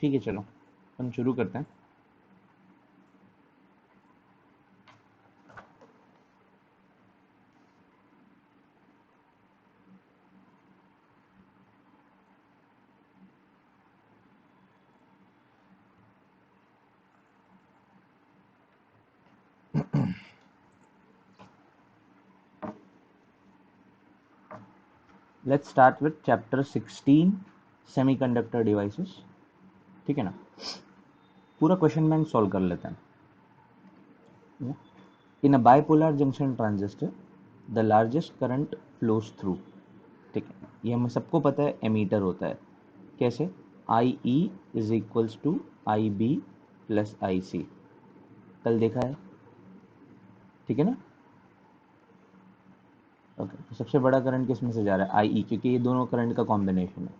ठीक है, चलो हम शुरू करते हैं। Let's start with chapter 16 semiconductor devices. ठीक है ना, पूरा क्वेश्चन बैंक सॉल्व कर लेते हैं। In a bipolar junction transistor the largest current flows through. ठीक है, ये हमें सबको पता है, एमीटर होता है। कैसे? I E is equals to I B plus I C, कल देखा है। ठीक है ना। ओके, तो सबसे बड़ा करंट किस में से जा रहा है? आई ई, क्योंकि ये दोनों करंट का कॉम्बिनेशन है।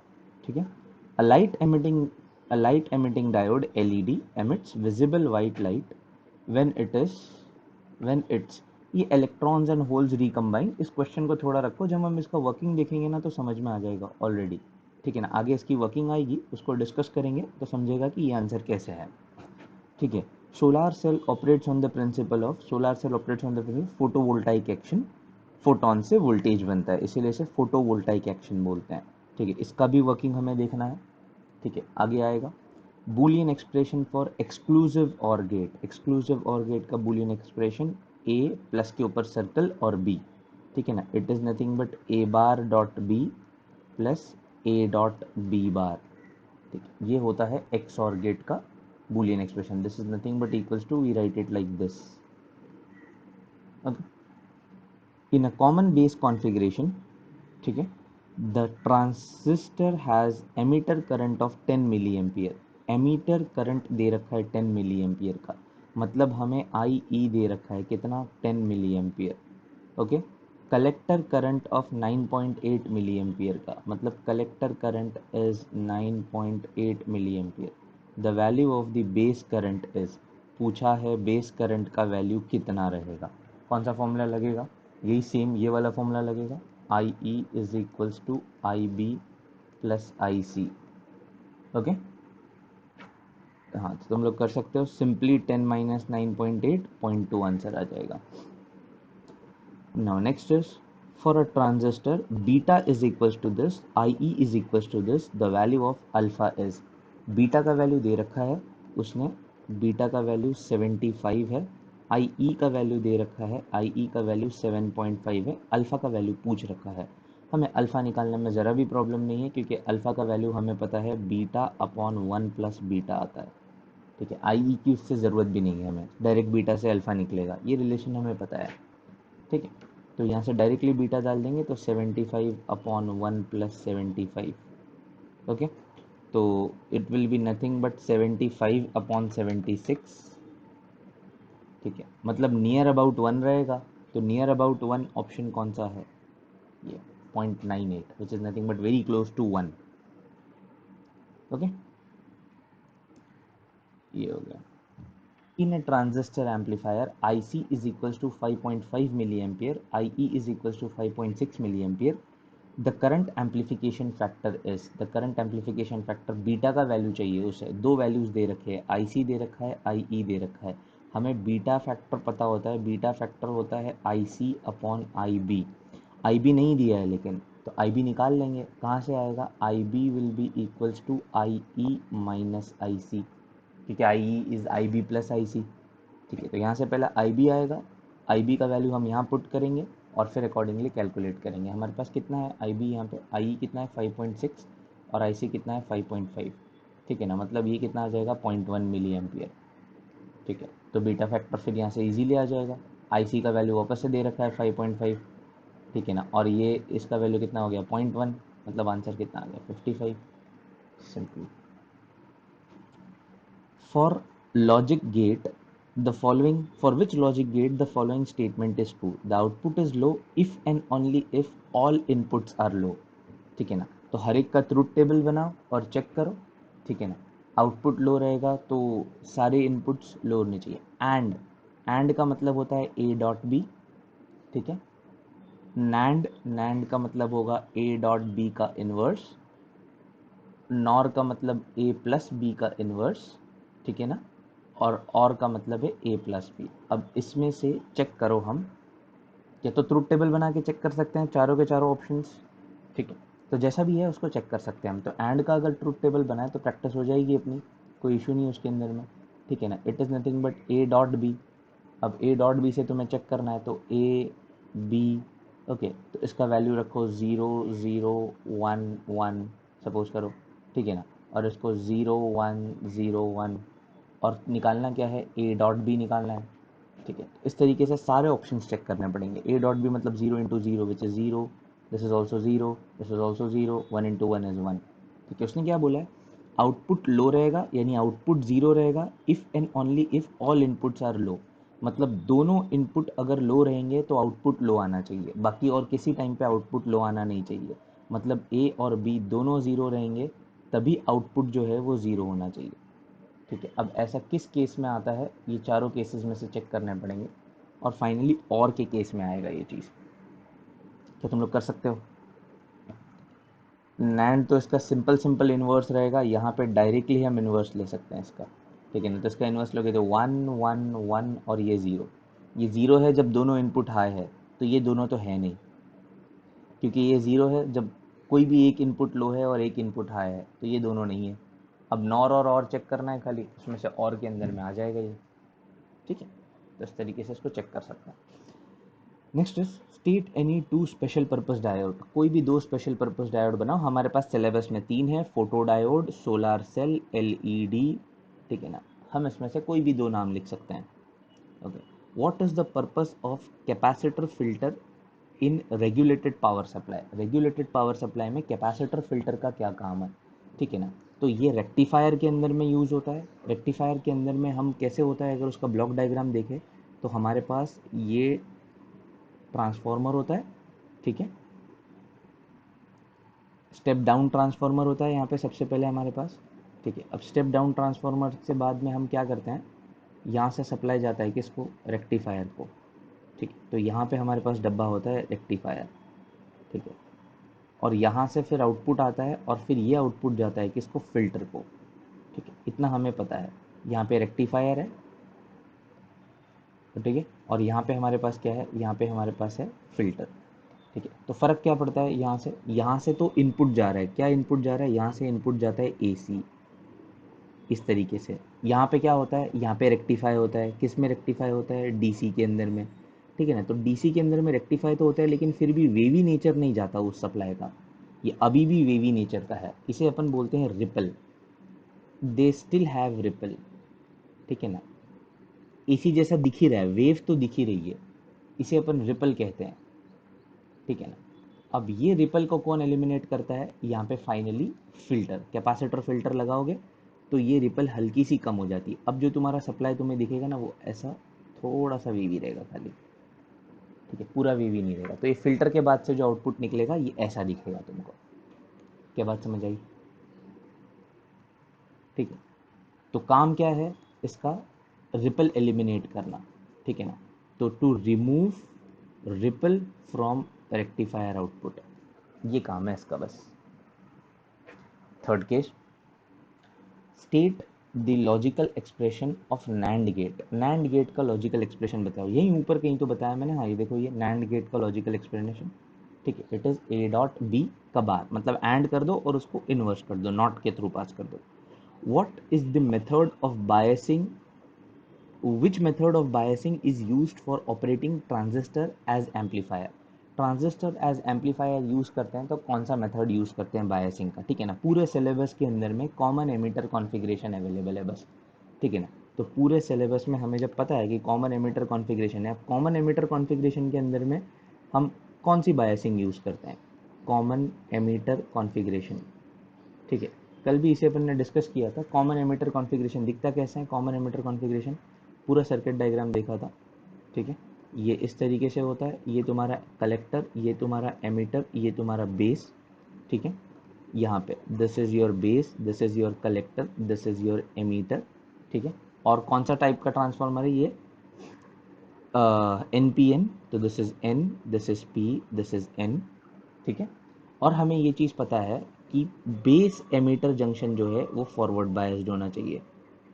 ठीक है। A light emitting a light emitting diode LED emits visible white light when it is when it's ये इलेक्ट्रॉन्स एंड होल्स रिकम्बाइन। इस क्वेश्चन को थोड़ा रखो, जब हम इसका वर्किंग देखेंगे ना तो समझ में आ जाएगा ऑलरेडी। ठीक है ना, आगे इसकी वर्किंग आएगी, उसको डिस्कस करेंगे तो समझेगा कि ये आंसर कैसे है। ठीक है। Solar cell operates on the principle photovoltaic action. Photon से वोल्टेज बनता है, इसीलिए इसे फोटोवोल्टाइक एक्शन बोलते हैं। ठीक है, इसका भी वर्किंग हमें देखना है। ठीक है, आगे आएगा Boolean expression for exclusive or gate. Exclusive or gate का बूलियन एक्सप्रेशन ए प्लस के ऊपर सर्कल और बी। ठीक है ना, it is nothing but A bar dot B plus A dot B bar. ठीक है, ये होता है एक्स और गेट का Boolean expression. This is nothing but equals to, we write it like this. In a common base configuration, ठीक है, the transistor has emitter current of 10 milli ampere. Emitter current दे रखा है 10 milli ampere का, मतलब हमें आई ई दे रखा है कितना? 10 milli ampere. Okay. Collector current of 9.8 milli ampere का, मतलब collector current is 9.8 milli ampere. The value of the base current is, पूछा है बेस करंट का वैल्यू कितना रहेगा। कौन सा फॉर्मूला लगेगा? यही सेम, ये वाला फॉर्मूला लगेगा, I E is equals to I B plus I C. Okay. हाँ, तो तुम लोग कर सकते हो सिंपली 10 माइनस 9.8 आंसर आ जाएगा। Now next is, for a transistor beta is equals to this, IE is equals to this, the value of alpha is, beta का value दे रखा है उसने, बीटा का वैल्यू 75 है। IE का वैल्यू दे रखा है, IE का वैल्यू 7.5 है। अल्फ़ा का वैल्यू पूछ रखा है। हमें अल्फ़ा निकालने में ज़रा भी प्रॉब्लम नहीं है, क्योंकि अल्फ़ा का वैल्यू हमें पता है बीटा अपॉन 1 प्लस बीटा आता है। ठीक है, IE की उससे ज़रूरत भी नहीं है, हमें डायरेक्ट बीटा से अल्फ़ा निकलेगा, ये रिलेशन हमें पता है। ठीक है, तो यहाँ से डायरेक्टली बीटा डाल देंगे तो 75 अपॉन 1 प्लस 75। ओके, तो it will be nothing but 75 upon 76। ठीक है, मतलब नियर अबाउट 1 रहेगा। तो नियर अबाउट 1 ऑप्शन कौन सा है? ये 0.98, which is nothing but very close to 1। Okay, ये हो गया। In a transistor amplifier, IC is equals to 5.5 milliampere, IE is equals to 5.6 milliampere. The current amplification factor is, the current amplification factor beta का value चाहिए उसे, दो values दे रखे हैं, IC दे रखा है, IE दे रखा है। हमें बीटा फैक्टर पता होता है, बीटा फैक्टर होता है IC अपॉन IB। IB नहीं दिया है लेकिन, तो IB निकाल लेंगे। कहाँ से आएगा? IB will be equals to IE minus IC, क्योंकि I E is I B plus I C. ठीक है, तो यहाँ से पहले आई बी आएगा, आई बी का वैल्यू हम यहाँ पुट करेंगे और फिर अकॉर्डिंगली कैलकुलेट करेंगे। हमारे पास कितना है आई बी यहाँ पे? आई ई कितना है? 5.6 और आई सी कितना है? 5.5। ठीक है ना, मतलब ये कितना आ जाएगा? 0.1 मिली एम्पियर। ठीक है, तो बीटा फैक्टर फिर यहाँ से ईजीली आ जाएगा। आई सी का वैल्यू वापस से दे रखा है 5.5। ठीक है ना, और ये इसका वैल्यू कितना हो गया? 0.1, मतलब आंसर कितना आ गया? 55। Simple. For logic gate, the following, for which logic gate the following statement is true: the output is low if and only if all inputs are low। ठीक है ना, तो हर एक का ट्रूथ टेबल बनाओ और चेक करो। ठीक है ना, आउटपुट लो रहेगा तो सारे इनपुट्स लो होने चाहिए। एंड का मतलब होता है ए डॉट बी। ठीक है, नैंड, नैंड का मतलब होगा ए डॉट बी का इनवर्स। नॉर का मतलब ए प्लस बी का इन्वर्स, ठीक है ना, और का मतलब है ए प्लस बी। अब इसमें से चेक करो हम, या तो ट्रूथ टेबल बना के चेक कर सकते हैं चारों के चारों ऑप्शंस, ठीक है, तो जैसा भी है उसको चेक कर सकते हैं हम। तो एंड का अगर ट्रूथ टेबल बनाए तो प्रैक्टिस हो जाएगी अपनी, कोई इशू नहीं है उसके अंदर में, ठीक है ना। It is nothing but A dot B. अब ए डॉट बी से तुम्हें चेक करना है तो ए बी, ओके, तो इसका वैल्यू रखो 0 0 1 1 सपोज करो, ठीक है ना, और इसको 0 1 0 1, और निकालना क्या है, ए डॉट बी निकालना है, ठीक है। इस तरीके से सारे ऑप्शंस चेक करने पड़ेंगे। ए डॉट बी मतलब 0 × 0 which is 0, this is also 0, this is also 0, 1 × 1 is 1, ठीक है। उसने क्या बोला है, आउटपुट लो रहेगा, यानी आउटपुट 0 रहेगा if and only if all inputs are low. मतलब दोनों इनपुट अगर लो रहेंगे तो आउटपुट लो आना चाहिए, बाकी और किसी टाइम पे आउटपुट लो आना नहीं चाहिए। मतलब ए और बी दोनों ज़ीरो रहेंगे तभी आउटपुट जो है वो ज़ीरो होना चाहिए, ठीक है। अब ऐसा किस केस में आता है, ये चारों केसेस में से चेक करने पड़ेंगे, और फाइनली और के केस में आएगा ये चीज़। क्या तुम लोग कर सकते हो? नैंड तो इसका सिंपल सिंपल इन्वर्स रहेगा, यहाँ पे डायरेक्टली हम इन्वर्स ले सकते हैं इसका, ठीक है ना। तो इसका इन्वर्स लोगे तो 1 1 1 और ये ज़ीरो, ये ज़ीरो है जब दोनों इनपुट हाई है, तो ये दोनों तो है नहीं, क्योंकि ये ज़ीरो है जब कोई भी एक इनपुट लो है और एक इनपुट हाई है, तो ये दोनों नहीं है। अब नॉर और चेक करना है खाली, उसमें से और के अंदर में आ जाएगा ये, ठीक है। तो इस तरीके से इसको चेक कर सकते हैं। Next is state any two special purpose diode. कोई भी दो स्पेशल पर्पस डायोड बनाओ। हमारे पास सिलेबस में तीन है, photo diode, solar cell, LED, ठीक है ना। हम इसमें से कोई भी दो नाम लिख सकते हैं, okay. What is the purpose of capacitor filter in regulated power supply. Regulated power supply में कैपेसिटर फिल्टर का क्या काम है, ठीक है ना। तो ये रेक्टिफायर के अंदर में यूज़ होता है। रेक्टिफायर के अंदर में हम कैसे होता है, अगर उसका ब्लॉक डायग्राम देखें तो हमारे पास ये ट्रांसफार्मर होता है, ठीक है, स्टेप डाउन ट्रांसफार्मर होता है यहाँ पे सबसे पहले हमारे पास, ठीक है। अब स्टेप डाउन ट्रांसफार्मर से बाद में हम क्या करते हैं, यहाँ से सप्लाई जाता है किसको, रेक्टिफायर को, ठीक है। तो यहाँ पे हमारे पास डब्बा होता है रेक्टिफायर, ठीक है, और यहाँ से फिर आउटपुट आता है, और फिर ये आउटपुट जाता है किसको, फिल्टर को, ठीक है। इतना हमें पता है। यहाँ पे रेक्टिफायर है, तो ठीक है, और यहाँ पे हमारे पास क्या है, यहाँ पे हमारे पास है फिल्टर, ठीक है। तो फ़र्क क्या पड़ता है, यहाँ से तो इनपुट जा रहा है, क्या इनपुट जा रहा है, यहाँ से इनपुट जाता है एसी, इस तरीके से। यहाँ पे क्या होता है, यहाँ पे रेक्टिफाई होता है, किस में रेक्टिफाई होता है, डीसी के अंदर में, ठीक है ना। तो डीसी के अंदर में रेक्टिफाई तो होता है, लेकिन फिर भी वेवी नेचर नहीं जाता उस सप्लाई का, ये अभी भी वेवी नेचर का है, इसे अपन बोलते हैं ripple, they still have ripple, ठीक है ना। एसी जैसा दिख ही रहा है, वेव तो दिख ही रही है, इसे अपन रिपल कहते हैं, ठीक है ना। अब ये रिपल को कौन एलिमिनेट करता है, यहाँ पे फाइनली फिल्टर, कैपेसिटर फिल्टर लगाओगे तो ये रिपल हल्की सी कम हो जाती है। अब जो तुम्हारा सप्लाई तुम्हें दिखेगा ना, वो ऐसा थोड़ा सा वेवी रहेगा खाली, ठीक है, पूरा वेवी नहीं रहेगा। तो ये फिल्टर के बाद से जो आउटपुट निकलेगा ये ऐसा दिखेगा तुमको। क्या बात समझ आई? ठीक है। तो काम क्या है इसका, रिपल एलिमिनेट करना, ठीक है ना। तो to remove ripple from rectifier output, ये काम है इसका बस। Third case, state the logical expression of NAND gate. NAND gate का लॉजिकल एक्सप्रेशन बताओ। यहीं ऊपर कहीं तो बताया मैंने, हाँ ये देखो, ये नैंड गेट का लॉजिकल एक्सप्लेनेशन, ठीक है। It is A dot B का बार, मतलब एंड कर दो और उसको इन्वर्स कर दो, नॉट के थ्रू पास कर दो। What is the method of biasing, which method of biasing is used for operating transistor as amplifier। Transistor as amplifier use करते हैं तो कौन सा मेथड यूज़ करते हैं बायसिंग का, ठीक है ना। पूरे सिलेबस के अंदर में कॉमन एमिटर कॉन्फ़िगरेशन अवेलेबल है बस, ठीक है ना। तो पूरे सिलेबस में हमें जब पता है कि कॉमन एमिटर कॉन्फ़िगरेशन है, कॉमन एमिटर कॉन्फ़िगरेशन के अंदर में हम कौन सी बायसिंग यूज़ करते हैं, कॉमन एमिटर कॉन्फ़िगरेशन, ठीक है। कल भी इसे अपन ने डिस्कस किया था। कॉमन एमिटर कॉन्फ़िगरेशन दिखता कैसे है, कॉमन एमिटर कॉन्फ़िगरेशन पूरा सर्किट डायग्राम देखा था, ठीक है। ये इस तरीके से होता है, ये तुम्हारा कलेक्टर, ये तुम्हारा एमिटर, ये तुम्हारा बेस, ठीक है। यहाँ पे this is your base, this is your collector, this is your emitter, ठीक है। और कौन सा टाइप का ट्रांसफार्मर है ये, एन पी एन, तो this is an, this is P, this is an, ठीक है। और हमें ये चीज़ पता है कि बेस एमीटर जंक्शन जो है वो फॉरवर्ड बायस्ड होना चाहिए,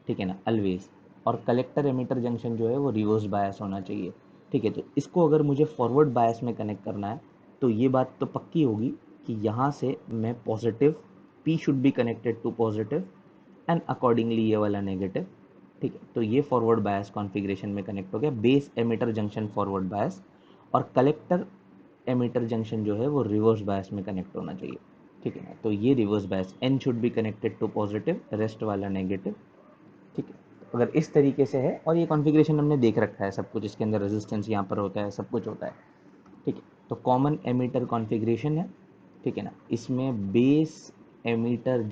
ठीक है ना, ऑलवेज। और कलेक्टर एमीटर जंक्शन जो है वो रिवर्स बायस होना चाहिए, ठीक है। तो इसको अगर मुझे फॉरवर्ड बायस में कनेक्ट करना है तो ये बात तो पक्की होगी कि यहाँ से मैं positive, P should be connected to positive and accordingly ये वाला नेगेटिव, ठीक है। तो ये फॉरवर्ड बायस कॉन्फ़िगरेशन में कनेक्ट हो गया, base emitter junction forward bias, और कलेक्टर एमीटर जंक्शन जो है वो रिवर्स बायस में कनेक्ट होना चाहिए, ठीक है ना। तो ये reverse bias, N should be connected to positive, rest वाला नेगेटिव, ठीक है। अगर इस तरीके से है, और ये कॉन्फ़िगरेशन हमने देख रखा है सब कुछ, इसके अंदर रेजिस्टेंस यहाँ पर होता है, सब कुछ होता है, ठीक है। तो कॉमन एमीटर कॉन्फ़िगरेशन है, ठीक है ना। इसमें base emitter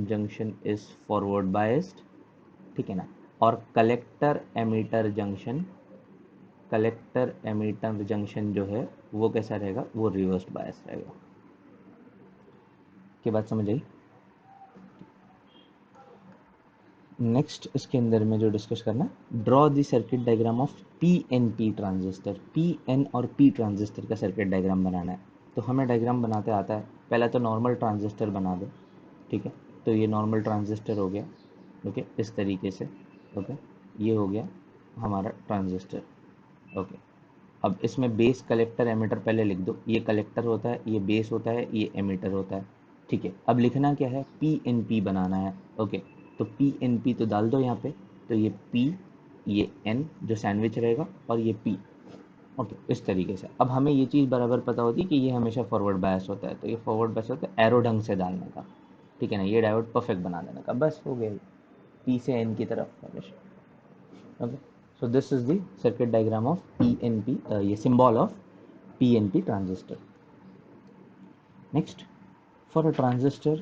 junction is forward biased, ठीक है ना। और कलेक्टर एमीटर जंक्शन जो है वो कैसा रहेगा, वो रिवर्स बायस रहेगा। के बात समझ आई। नेक्स्ट इसके अंदर में जो डिस्कस करना, draw the circuit diagram of P N P transistor. P N और पी ट्रांजिस्टर का सर्किट डायग्राम बनाना है। तो हमें डायग्राम बनाते आता है, पहले तो नॉर्मल ट्रांजिस्टर बना दो, ठीक है। तो ये नॉर्मल ट्रांजिस्टर हो गया, ओके, इस तरीके से, ओके। ये हो गया हमारा ट्रांजिस्टर, ओके। अब इसमें बेस, कलेक्टर, एमीटर पहले लिख दो। ये कलेक्टर होता है, ये बेस होता है, ये एमीटर होता है, ठीक है। अब लिखना क्या है, पी एन पी बनाना है, ओके। तो पी एन पी तो डाल दो यहाँ पे। तो ये पी, ये एन जो सैंडविच रहेगा, और ये पी, ओके, इस तरीके से। अब हमें ये चीज़ बराबर पता होती है कि ये हमेशा फॉरवर्ड बायस होता है, तो ये फॉरवर्ड बायस होता है, एरो ढंग से डालने का, ठीक है ना। ये डायोड परफेक्ट बना देने का, बस हो गया, पी से एन की तरफ हमेशा, okay. So this is the circuit diagram of PNP, ये symbol of PNP transistor. Next, for a transistor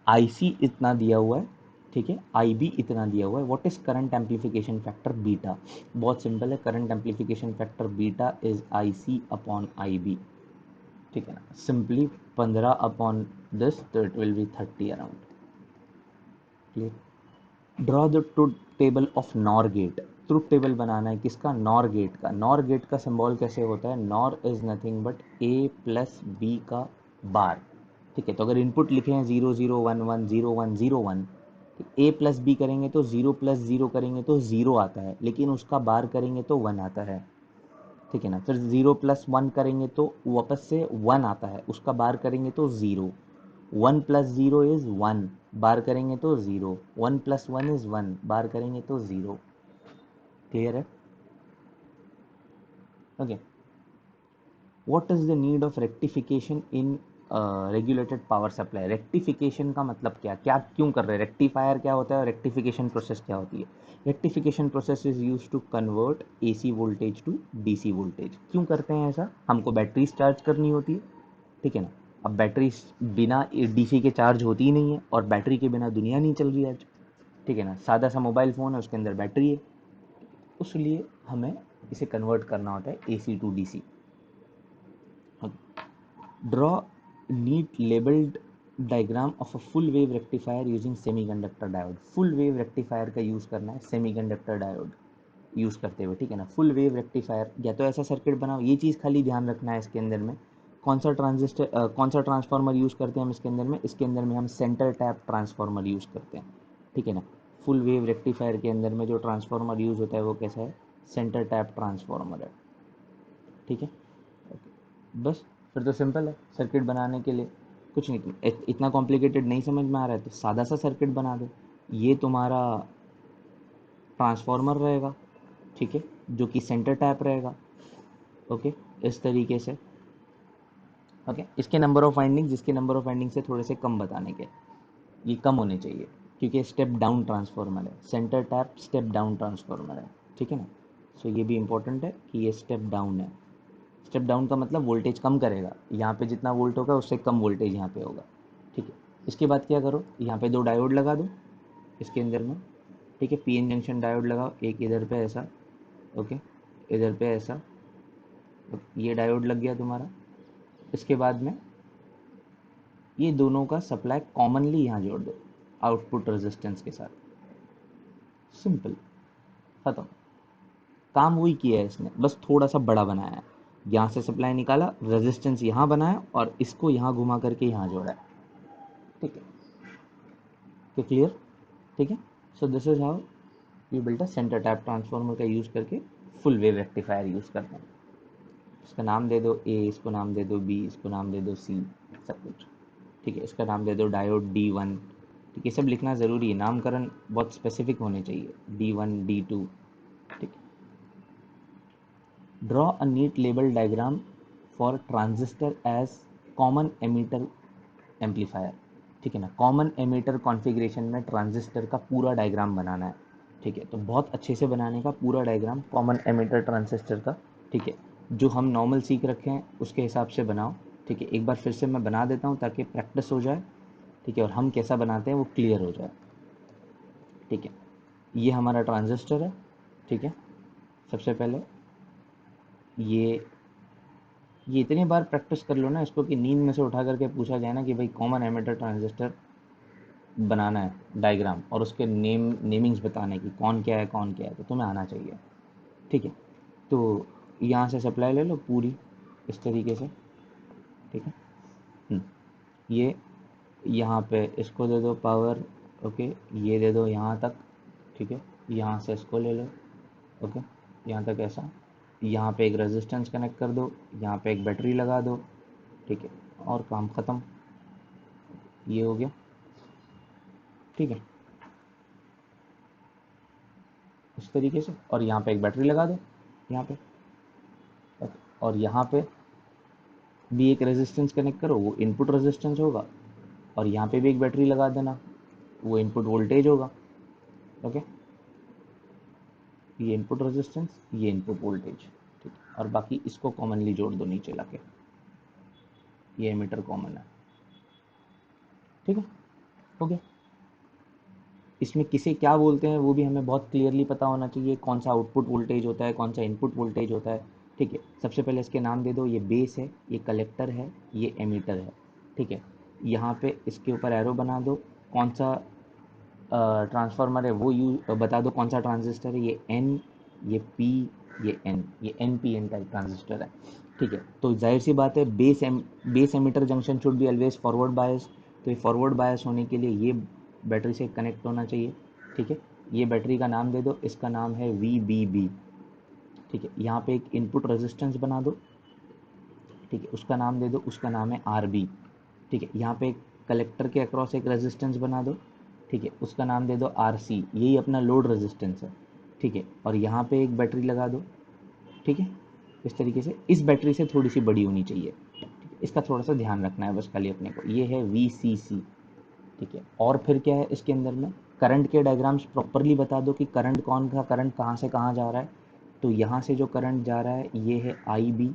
IC इतना दिया हुआ है, ठीक है, IB इतना दिया हुआ है। What is current amplification factor beta? बहुत सिंपल है, current amplification factor beta is IC upon IB, ठीक है ना। सिंपली 15 अपॉन दिस, तो it will be 30 around, clear. Draw the truth table of NOR gate. Truth table बनाना है किसका, NOR gate का। नॉर गेट का सिंबल कैसे होता है, NOR is nothing but A plus B का बार, ठीक है। तो अगर इनपुट लिखे हैं 0 0 1 1 0 1 0 1, ए प्लस बी करेंगे तो 0 + 0 करेंगे तो 0 आता है, लेकिन उसका बार करेंगे तो 1 आता है, ठीक है ना। फिर 0 + 1 करेंगे तो वापस से 1 आता है, उसका बार करेंगे तो 0। 1 + 0 इज 1, बार करेंगे तो 0। 1 + 1 इज 1, बार करेंगे तो 0, क्लियर है, okay. What is the need of rectification in regulated power supply. Rectification का मतलब क्या, क्या क्यों कर रहे हैं, रेक्टिफायर क्या होता है और रेक्टिफिकेशन प्रोसेस क्या होती है। Rectification process is use to convert AC voltage to DC voltage. क्यों करते हैं ऐसा, हमको बैटरी चार्ज करनी होती है, ठीक है ना। अब बैटरी बिना डीसी के चार्ज होती ही नहीं है, और बैटरी के बिना दुनिया नहीं चल रही है आज, ठीक है ना। सादा सा मोबाइल फ़ोन है, उसके अंदर बैटरी है, उसलिए हमें इसे कन्वर्ट करना होता है AC to DC. Draw neat labelled diagram of a full wave rectifier using semiconductor diode. Full wave rectifier का यूज़ करना है सेमीकंडक्टर डायोड यूज़ करते हुए, ठीक है ना। फुल वेव रेक्टिफायर, या तो ऐसा सर्किट बनाओ, ये चीज़ खाली ध्यान रखना है इसके अंदर में। कौन सा ट्रांसफार्मर यूज़ करते हैं हम इसके अंदर में, इसके अंदर में हम सेंटर टैप ट्रांसफार्मर यूज़ करते हैं, ठीक है ना। फुल वेव रेक्टिफायर के अंदर में जो ट्रांसफार्मर यूज़ होता है वो कैसा है, सेंटर टैप ट्रांसफार्मर है, ठीक है, बस। फिर तो सिंपल है सर्किट बनाने के लिए, कुछ नहीं, इतना कॉम्प्लिकेटेड नहीं समझ में आ रहा है तो सादा सा सर्किट बना दो। ये तुम्हारा ट्रांसफार्मर रहेगा, ठीक है, जो कि सेंटर टैप रहेगा, ओके, इस तरीके से, ओके। इसके नंबर ऑफ वाइंडिंग्स, जिसके नंबर ऑफ वाइंडिंग से थोड़े से कम बताने के, ये कम होने चाहिए, क्योंकि स्टेप डाउन ट्रांसफार्मर है, centre tap step down transformer है, ठीक है ना। सो ये भी इंपॉर्टेंट है कि ये स्टेप डाउन है। स्टेप डाउन का मतलब वोल्टेज कम करेगा, यहाँ पे जितना वोल्ट होगा उससे कम वोल्टेज यहाँ पे होगा, ठीक है। इसके बाद क्या करो, यहाँ पे दो डायोड लगा दो इसके अंदर में, ठीक है। पीएन जंक्शन डायोड लगाओ, एक इधर पे ऐसा, ओके, इधर पे ऐसा, ये डायोड लग गया तुम्हारा। इसके बाद में ये दोनों का सप्लाई कॉमनली यहाँ जोड़ दो आउटपुट रेजिस्टेंस के साथ, सिंपल, खत्म। काम वही किया है इसने, बस थोड़ा सा बड़ा बनाया है। यहाँ से सप्लाई निकाला, रेजिस्टेंस यहाँ बनाया और इसको यहाँ घुमा करके यहाँ जोड़ा है, ठीक है, तो क्लियर, ठीक है। So this is how you built a centre tap transformer का यूज़ करके फुल वेव रेक्टिफायर यूज़ करते हैं। इसका नाम दे दो ए, इसको नाम दे दो बी, इसको नाम दे दो सी, सब कुछ, ठीक है। इसका नाम दे दो डायोड D1, ठीक है। सब लिखना ज़रूरी है, नामकरण बहुत स्पेसिफिक होने चाहिए, D1 D2, ठीक है। Draw a neat label diagram for transistor as common emitter amplifier, ठीक है ना। कॉमन एमीटर कॉन्फ़िगरेशन में ट्रांजिस्टर का पूरा डायग्राम बनाना है, ठीक है। तो बहुत अच्छे से बनाने का पूरा डायग्राम कॉमन एमीटर ट्रांजिस्टर का, ठीक है। जो हम नॉर्मल सीख रखे हैं उसके हिसाब से बनाओ, ठीक है। एक बार फिर से मैं बना देता हूँ ताकि प्रैक्टिस हो जाए, ठीक है, और हम कैसा बनाते हैं वो क्लियर हो जाए, ठीक है। ये हमारा ट्रांजिस्टर है, ठीक है। सबसे पहले ये इतनी बार प्रैक्टिस कर लो ना इसको कि नींद में से उठा करके पूछा जाए ना कि भाई कॉमन एमिटर ट्रांजिस्टर बनाना है डायग्राम और उसके नेमिंग्स बताने की कौन क्या है, तो तुम्हें आना चाहिए, ठीक है। तो यहाँ से सप्लाई ले लो पूरी इस तरीके से, ठीक है। ये यहाँ पे इसको दे दो पावर, ओके, ये दे दो यहाँ तक, ठीक है। यहाँ से इसको ले लो, ओके, यहाँ तक ऐसा, यहाँ पे एक रेजिस्टेंस कनेक्ट कर दो, यहाँ पे एक बैटरी लगा दो, ठीक है, और काम ख़त्म, ये हो गया, ठीक है, इस तरीके से। और यहाँ पे एक बैटरी लगा दो यहाँ पे, और यहाँ पे भी एक रेजिस्टेंस कनेक्ट करो, वो इनपुट रेजिस्टेंस होगा, और यहाँ पे भी एक बैटरी लगा देना, वो इनपुट वोल्टेज होगा, ओके। ये इनपुट रेजिस्टेंस, ये इनपुट वोल्टेज, ठीक है। और बाकी इसको कॉमनली जोड़ दो नीचे लाके, ये एमीटर कॉमन है, ठीक है, हो गया। इसमें किसे क्या बोलते हैं वो भी हमें बहुत क्लियरली पता होना चाहिए, कौन सा आउटपुट वोल्टेज होता है, कौन सा इनपुट वोल्टेज होता है, ठीक है। सबसे पहले इसके नाम दे दो, ये बेस है, ये कलेक्टर है, ये एमीटर है, ठीक है। यहाँ पे इसके ऊपर एरो बना दो, कौन सा ट्रांसफार्मर है वो बता दो, कौन सा ट्रांजिस्टर है, ये एन, ये पी, ये एन, ये N P N type transistor है, ठीक है। तो जाहिर सी बात है base emitter junction should be always forward bias, तो ये फॉरवर्ड बायस होने के लिए ये बैटरी से कनेक्ट होना चाहिए, ठीक है। ये बैटरी का नाम दे दो, इसका नाम है VBB, ठीक है। यहाँ पे एक इनपुट रेजिस्टेंस बना दो, ठीक है, उसका नाम दे दो, उसका नाम है RB, ठीक है। यहाँ पे एक कलेक्टर के अक्रॉस एक रेजिस्टेंस बना दो, ठीक है, उसका नाम दे दो RC, यही अपना लोड रेजिस्टेंस है, ठीक है। और यहाँ पे एक बैटरी लगा दो, ठीक है, इस तरीके से। इस बैटरी से थोड़ी सी बड़ी होनी चाहिए, ठीक है, इसका थोड़ा सा ध्यान रखना है बस खाली अपने को। ये है VCC, ठीक है। और फिर क्या है इसके अंदर में, करंट के डायग्राम्स प्रॉपरली बता दो कि करंट कौन सा करंट कहाँ से कहाँ जा रहा है। तो यहाँ से जो करंट जा रहा है ये है IB,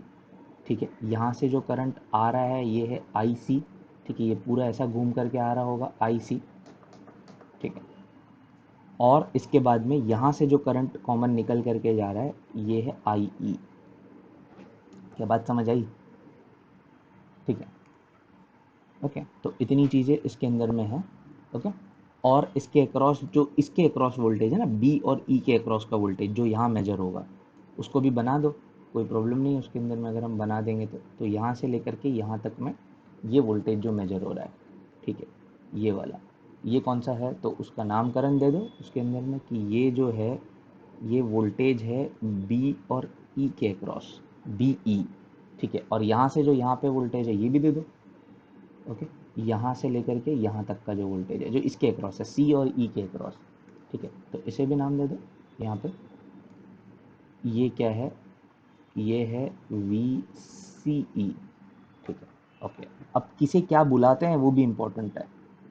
ठीक है। यहाँ से जो करंट आ रहा है ये है IC, ठीक है, ये पूरा ऐसा घूम करके आ रहा होगा IC, ठीक है। और इसके बाद में यहाँ से जो करंट कॉमन निकल करके जा रहा है ये है IE। क्या बात समझ आई, ठीक है, ओके। तो इतनी चीज़ें इसके अंदर में है, ओके। और इसके अक्रॉस जो इसके अक्रॉस वोल्टेज है ना, बी और ई के अक्रॉस का वोल्टेज जो यहाँ मेजर होगा उसको भी बना दो, कोई प्रॉब्लम नहीं है उसके अंदर में, अगर हम बना देंगे तो यहाँ से लेकर के यहाँ तक में ये वोल्टेज जो मेजर हो रहा है, ठीक है, ये वाला, ये कौन सा है, तो उसका नामकरण दे दो उसके अंदर में कि ये जो है ये वोल्टेज है बी और ई के अक्रॉस, BE, ठीक है। और यहाँ से जो यहाँ पे वोल्टेज है ये भी दे दो, ओके। यहाँ से लेकर के यहाँ तक का जो वोल्टेज है जो इसके अक्रॉस है, C और E के अक्रॉस, ठीक है, तो इसे भी नाम दे दो यहाँ पे। ये क्या है, ये है VCE, ठीक है, ओके। अब किसे क्या बुलाते हैं वो भी इम्पोर्टेंट है,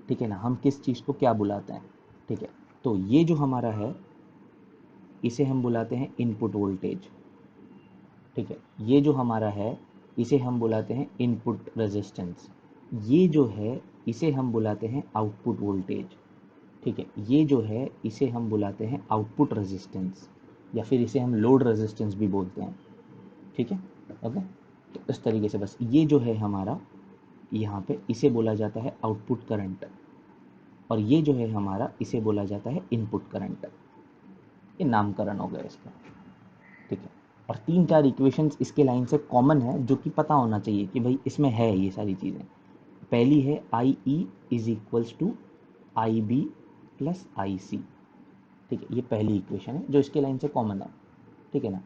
ठीक है ना, हम किस चीज़ को क्या बुलाते हैं, ठीक है। तो ये जो हमारा है इसे हम बुलाते हैं इनपुट वोल्टेज, ठीक है। ये जो हमारा है इसे हम बुलाते हैं इनपुट रेजिस्टेंस, ये जो है इसे हम बुलाते हैं आउटपुट वोल्टेज, ठीक है। ये जो है इसे हम बुलाते हैं आउटपुट रेजिस्टेंस, या फिर इसे हम लोड रेजिस्टेंस भी बोलते हैं, ठीक है, ओके। तो इस तरीके से बस ये जो है हमारा यहाँ पे इसे बोला जाता है आउटपुट करंट, और ये जो है हमारा इसे बोला जाता है इनपुट करंट, ये नामकरण हो गया इसका, ठीक है। और 3-4 इक्वेशंस इसके लाइन से कॉमन है जो कि पता होना चाहिए कि भाई इसमें है ये सारी चीज़ें। पहली है I E is equals to I B plus I C. ठीक है, ये पहली इक्वेशन है जो इसके लाइन से कॉमन है। ठीक है ना।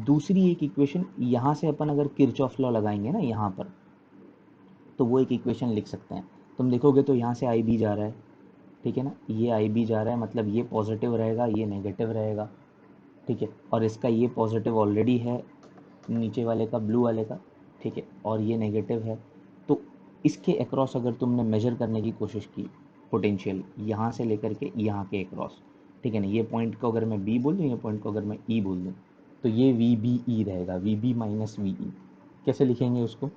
दूसरी एक इक्वेशन यहाँ से अपन अगर किरचॉफ लॉ लगाएंगे ना यहाँ पर, तो वो एक इक्वेशन लिख सकते हैं। तुम देखोगे तो यहाँ से आई बी जा रहा है, ठीक है ना, ये आई बी जा रहा है, मतलब ये पॉजिटिव रहेगा, ये नेगेटिव रहेगा। ठीक है, और इसका ये पॉजिटिव ऑलरेडी है नीचे वाले का, ब्लू वाले का। ठीक है, और ये नेगेटिव है। तो इसके अक्रॉस अगर तुमने मेजर करने की कोशिश की पोटेंशियल, यहाँ से लेकर के यहाँ के अक्रॉस, ठीक है ना, ये पॉइंट को अगर मैं बी बोल दूँ, ये पॉइंट को अगर मैं ई बोल दूँ, तो ये वी बी ई रहेगा, V B minus V E. कैसे लिखेंगे उसको?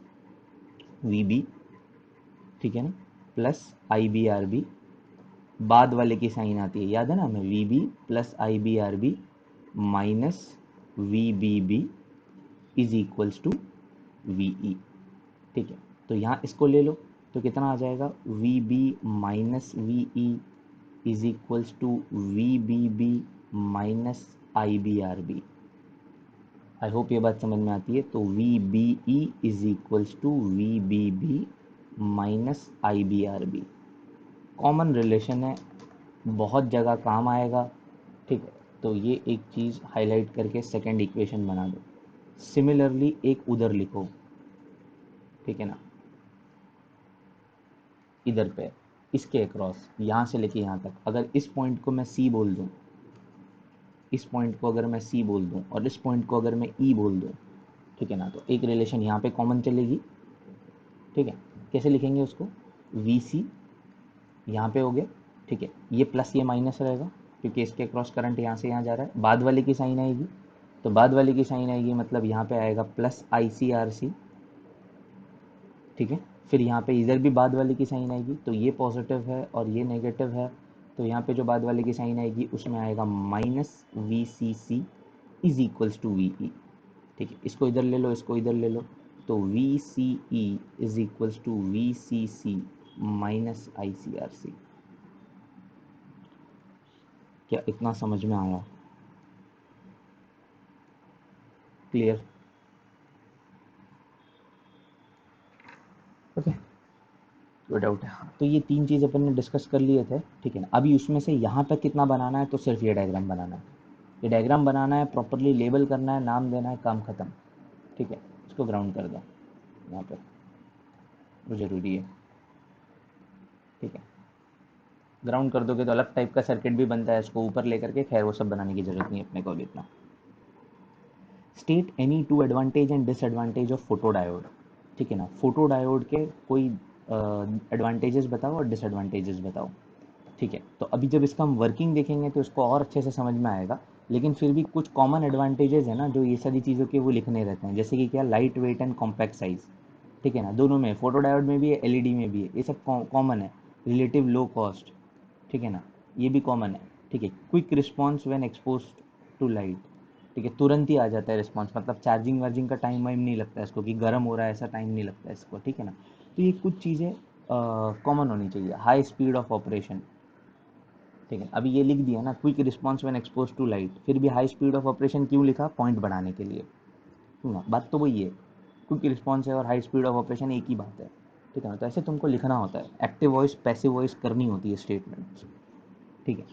वी बी, ठीक है ना, plus I B R B, बाद वाले की साइन आती है, याद है ना हमें, V B plus I B R B minus V B B is equals to V E. ठीक है, तो यहाँ इसको ले लो तो कितना आ जाएगा, V B minus V E is equals to V B B minus I B R B. I hope ये बात समझ में आती है। तो V B E is equals to V B B minus I B R B. Common relation है, बहुत जगह काम आएगा। ठीक है, तो ये एक चीज़ हाईलाइट करके सेकंड इक्वेशन बना दो। सिमिलरली एक उधर लिखो, ठीक है ना, इधर पे इसके अक्रॉस, यहाँ से लेके यहाँ तक, अगर इस पॉइंट को मैं सी बोल दूँ, इस पॉइंट को अगर मैं सी बोल दूँ और इस पॉइंट को अगर मैं ई बोल दूँ, ठीक है ना, तो एक रिलेशन यहाँ पे कॉमन चलेगी। ठीक है, कैसे लिखेंगे उसको, वी सी यहाँ पे हो गया, ठीक है, ये प्लस ये माइनस रहेगा क्योंकि इसके क्रॉस करंट यहाँ से यहाँ जा रहा है, बाद वाले की साइन आएगी, तो बाद वाले की साइन आएगी मतलब यहाँ पे आएगा plus I C R C. ठीक है, फिर यहाँ पे इधर भी बाद वाले की साइन आएगी, तो ये पॉजिटिव है और ये नेगेटिव है, तो यहाँ पे जो बाद वाले की साइन आएगी उसमें आएगा minus V C C is equals to V E. ठीक है, इसको इधर ले लो, इसको इधर ले लो, तो V C E is equals to V C C minus I C R C. क्या इतना समझ में आया? क्लियर? ओके, कोई डाउट है? हाँ, तो ये तीन चीज़ अपन ने डिस्कस कर लिए थे। ठीक है ना, अभी उसमें से यहाँ तक कितना बनाना है, तो सिर्फ ये डायग्राम बनाना है। ये डायग्राम बनाना है, प्रॉपरली लेबल करना है, नाम देना है, काम खत्म। ठीक है, इसको ग्राउंड कर दो यहाँ पे, वो ज़रूरी है। ठीक है, ग्राउंड कर दोगे तो अलग टाइप का सर्किट भी बनता है, इसको ऊपर लेकर के, खैर वो सब बनाने की ज़रूरत नहीं है अपने को अभी इतना। State any two advantage and disadvantage of photo diode. ठीक है ना, फोटो डायोड के कोई एडवांटेजेस बताओ और डिसएडवांटेजेस बताओ। ठीक है, तो अभी जब इसका हम वर्किंग देखेंगे तो इसको और अच्छे से समझ में आएगा, लेकिन फिर भी कुछ कॉमन एडवांटेजेस है ना जो ये सारी चीज़ों के, वो लिखने रहते हैं, जैसे कि क्या, light weight and compact size. ठीक है ना, दोनों में, फोटो डायोड में भी है, एलईडी में भी है, ये सब कॉमन है। रिलेटिव लो कॉस्ट, ठीक है ना, ये भी कॉमन है। ठीक है, quick response when expose to light. ठीक है, तुरंत ही आ जाता है रिस्पॉन्स, मतलब चार्जिंग वार्जिंग का टाइम वाइम नहीं लगता है इसको, कि गर्म हो रहा है ऐसा टाइम नहीं लगता है इसको। ठीक है ना, तो ये कुछ चीज़ें कॉमन होनी चाहिए। हाई स्पीड ऑफ ऑपरेशन, ठीक है, अभी ये लिख दिया ना, quick response when expose to light, फिर भी हाई स्पीड ऑफ ऑपरेशन क्यों लिखा, पॉइंट बढ़ाने के लिए। ठीक है, बात तो वही है, क्विक रिस्पॉन्स है और हाई स्पीड ऑफ ऑपरेशन एक ही बात है। ठीक है ना, तो ऐसे तुमको लिखना होता है, एक्टिव वॉइस पैसिव वॉइस करनी होती है स्टेटमेंट्स। ठीक है,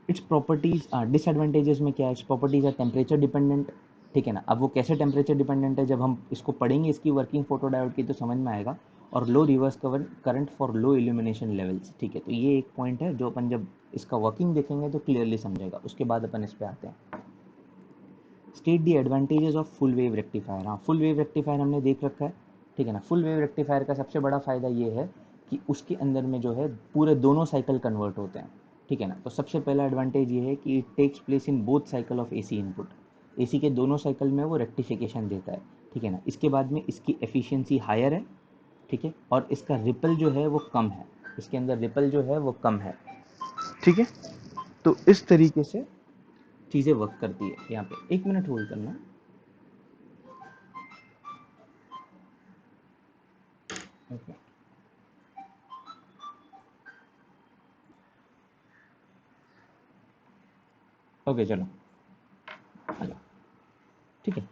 इट्स प्रॉपर्टीज, डिसएडवांटेजेस में क्या है, its properties are temperature dependent. ठीक है ना, अब वो कैसे टेम्परेचर डिपेंडेंट है, जब हम इसको पढ़ेंगे इसकी वर्किंग फोटो डायोड की तो समझ में आएगा। और low reverse cover current for low illumination levels. ठीक है, तो ये एक पॉइंट है जो अपन जब इसका वर्किंग देखेंगे तो क्लियरली समझेगा, उसके बाद अपन इस पे आते हैं। State the advantages of full wave rectifier. हाँ, फुल वेव रेक्टिफायर हमने देख रखा है। ठीक है ना, फुल वेव रेक्टिफायर का सबसे बड़ा फ़ायदा ये है कि उसके अंदर में जो है पूरे दोनों साइकिल कन्वर्ट होते हैं। ठीक है ना, तो सबसे पहला एडवांटेज ये है कि it takes place in both cycle of AC input. AC के दोनों साइकिल में वो रेक्टिफिकेशन देता है। ठीक है ना, इसके बाद में इसकी एफिशिएंसी हायर है। ठीक है, और इसका रिपल जो है वो कम है, इसके अंदर रिपल जो है वो कम है। ठीक है, तो इस तरीके से चीज़ें वर्क करती है। यहाँ पे 1 मिनट होल्ड करना। ओके, ओके, चलो आ जाओ। ठीक है,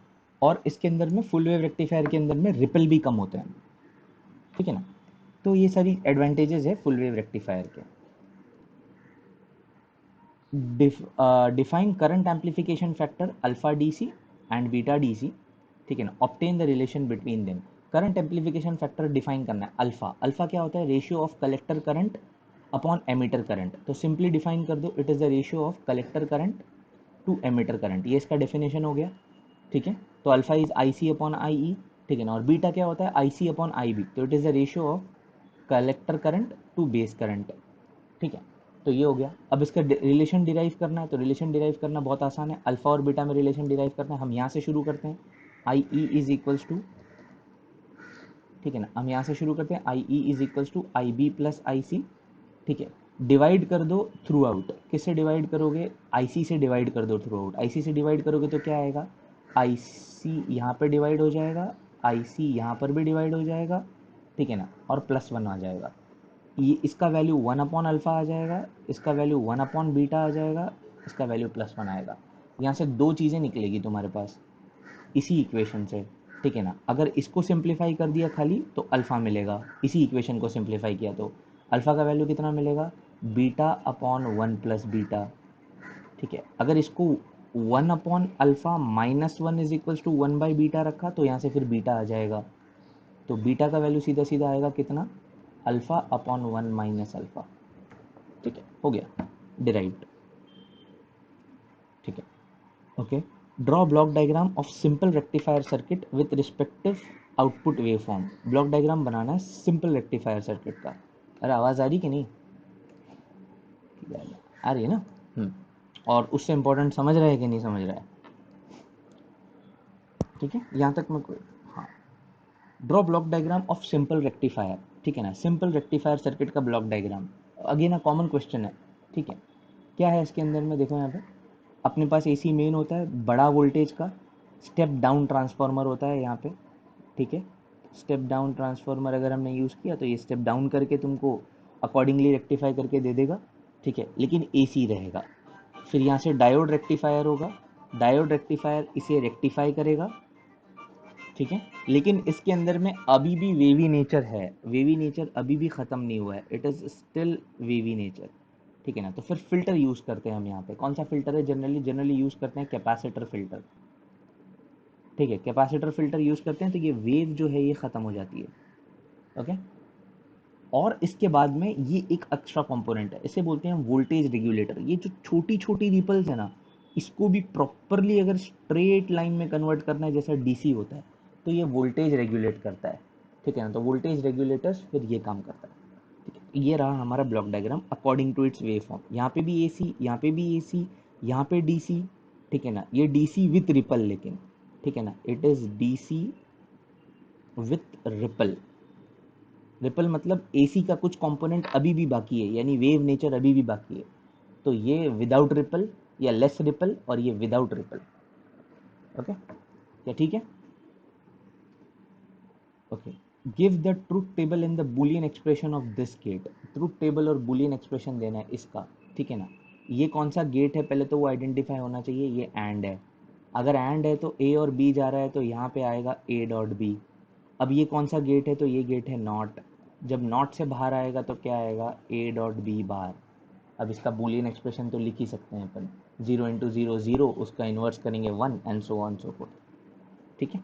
और इसके अंदर में फुल वेव रेक्टिफायर के अंदर में रिपल भी कम होते हैं, ठीक है ना। तो ये सारी एडवांटेजेस है फुल वेव रेक्टिफायर के। Define current amplification factor alpha DC and beta DC, ठीक है ना। Obtain the relation between them. Current amplification factor define करना है। अल्फा, अल्फा क्या होता है? Ratio of collector current upon emitter current. तो सिंपली डिफाइन कर दो, it is the ratio of collector current to emitter current, ये इसका डेफिनेशन हो गया, ठीक है। तो alpha is I C upon I E, ठीक है ना। और बीटा क्या होता है? I C upon I B. तो it is the ratio of collector current to base current, ठीक है। तो ये हो गया। अब इसका रिलेशन डिराइव करना है, तो रिलेशन डिराइव करना बहुत आसान है। अल्फा और बीटा में रिलेशन डिराइव करना है, हम यहाँ से शुरू करते हैं। I E is equals to, ठीक है ना, हम यहाँ से शुरू करते हैं। I E is equals to I B plus I C, ठीक है। डिवाइड कर दो थ्रू आउट। किससे डिवाइड करोगे? आई सी से डिवाइड कर दो थ्रू आउट। आई सी से डिवाइड करोगे तो क्या आएगा? आई सी यहाँ पर डिवाइड हो जाएगा, आई सी यहाँ पर भी डिवाइड हो जाएगा, ठीक है ना, और प्लस वन आ जाएगा। ये इसका वैल्यू वन अपॉन अल्फ़ा आ जाएगा, इसका वैल्यू वन अपॉन बीटा आ जाएगा, इसका वैल्यू प्लस वन आएगा। यहाँ से दो चीज़ें निकलेगी तुम्हारे पास इसी इक्वेशन से, ठीक है ना। अगर इसको सिंप्लीफाई कर दिया खाली तो अल्फ़ा मिलेगा, इसी इक्वेशन को सिंप्लीफाई किया तो अल्फ़ा का वैल्यू कितना मिलेगा? Beta upon one plus beta, ठीक है। अगर इसको one upon alpha minus one is equals to one by beta रखा तो यहाँ से फिर बीटा आ जाएगा। तो बीटा का वैल्यू सीधा सीधा आएगा कितना? Alpha upon one minus alpha, ठीक है, हो गया डिराइव्ड, ठीक है। Okay, draw block diagram of simple rectifier circuit with respective output wave form. Block diagram बनाना है सिंपल रेक्टिफायर सर्किट का। अरे आवाज़ आ रही कि नहीं? आ रही है ना। और उससे इम्पोर्टेंट समझ रहा है कि नहीं समझ रहा है? ठीक है, यहाँ तक मैं कोई, हाँ। Draw block diagram of simple rectifier, ठीक है ना। सिंपल रेक्टिफायर सर्किट का block diagram again a common question है, ठीक है। क्या है इसके अंदर में? देखो यहाँ पे अपने पास एसी मेन होता है बड़ा वोल्टेज का, स्टेप डाउन ट्रांसफार्मर होता है यहाँ पे, ठीक है। स्टेप डाउन ट्रांसफार्मर अगर हमने यूज़ किया तो ये स्टेप डाउन करके तुमको अकॉर्डिंगली रेक्टिफाई करके दे देगा, ठीक है, लेकिन एसी रहेगा। फिर यहाँ से डायोड रेक्टिफायर होगा, डायोड रेक्टिफायर इसे रेक्टिफाई करेगा, ठीक है। लेकिन इसके अंदर में अभी भी वेवी नेचर है, वेवी नेचर अभी भी ख़त्म नहीं हुआ है, it is still wavy nature, ठीक है ना। तो फिर फिल्टर यूज़ करते हैं हम यहाँ पे। कौन सा फिल्टर है? जनरली यूज़ करते हैं कैपेसिटर फिल्टर, ठीक है। कैपेसिटर फिल्टर यूज़ करते हैं तो ये वेव जो है ये ख़त्म हो जाती है, ओके। और इसके बाद में ये एक एक्स्ट्रा कंपोनेंट है, इसे बोलते हैं वोल्टेज रेगुलेटर। ये जो छोटी छोटी रिपल्स है ना, इसको भी प्रॉपरली अगर स्ट्रेट लाइन में कन्वर्ट करना है जैसा डीसी होता है तो ये वोल्टेज रेगुलेट करता है, ठीक है ना। तो वोल्टेज रेगुलेटर्स फिर ये काम करता है, ठीक है। ये रहा हमारा block diagram according to its wave form. यहाँ पे भी एसी, यहाँ पे भी एसी, यहाँ पे डीसी, ठीक है ना। ये डीसी विथ रिपल लेकिन, ठीक है ना, it is DC with ripple. Ripple मतलब एसी का कुछ कंपोनेंट अभी भी बाकी है, यानी वेव नेचर अभी भी बाकी है। तो ये विदाउट रिपल या लेस रिपल, और ये विदाउट रिपल, ओके। क्या ठीक है? Okay, give the truth table in the Boolean expression of this gate. Truth table और बुलियन एक्सप्रेशन देना है इसका, ठीक है ना। ये कौन सा गेट है पहले तो वो आइडेंटिफाई होना चाहिए। ये एंड है, अगर एंड है तो ए और बी जा रहा है तो यहाँ पे आएगा ए डॉट बी। अब ये कौन सा गेट है? तो ये गेट है नॉट। जब नॉट से बाहर आएगा तो क्या आएगा? A dot B bar. अब इसका बूलियन एक्सप्रेशन तो लिख ही सकते हैं अपन, जीरो इंटू जीरो जीरो, उसका इन्वर्स करेंगे one and so on so forth, ठीक है।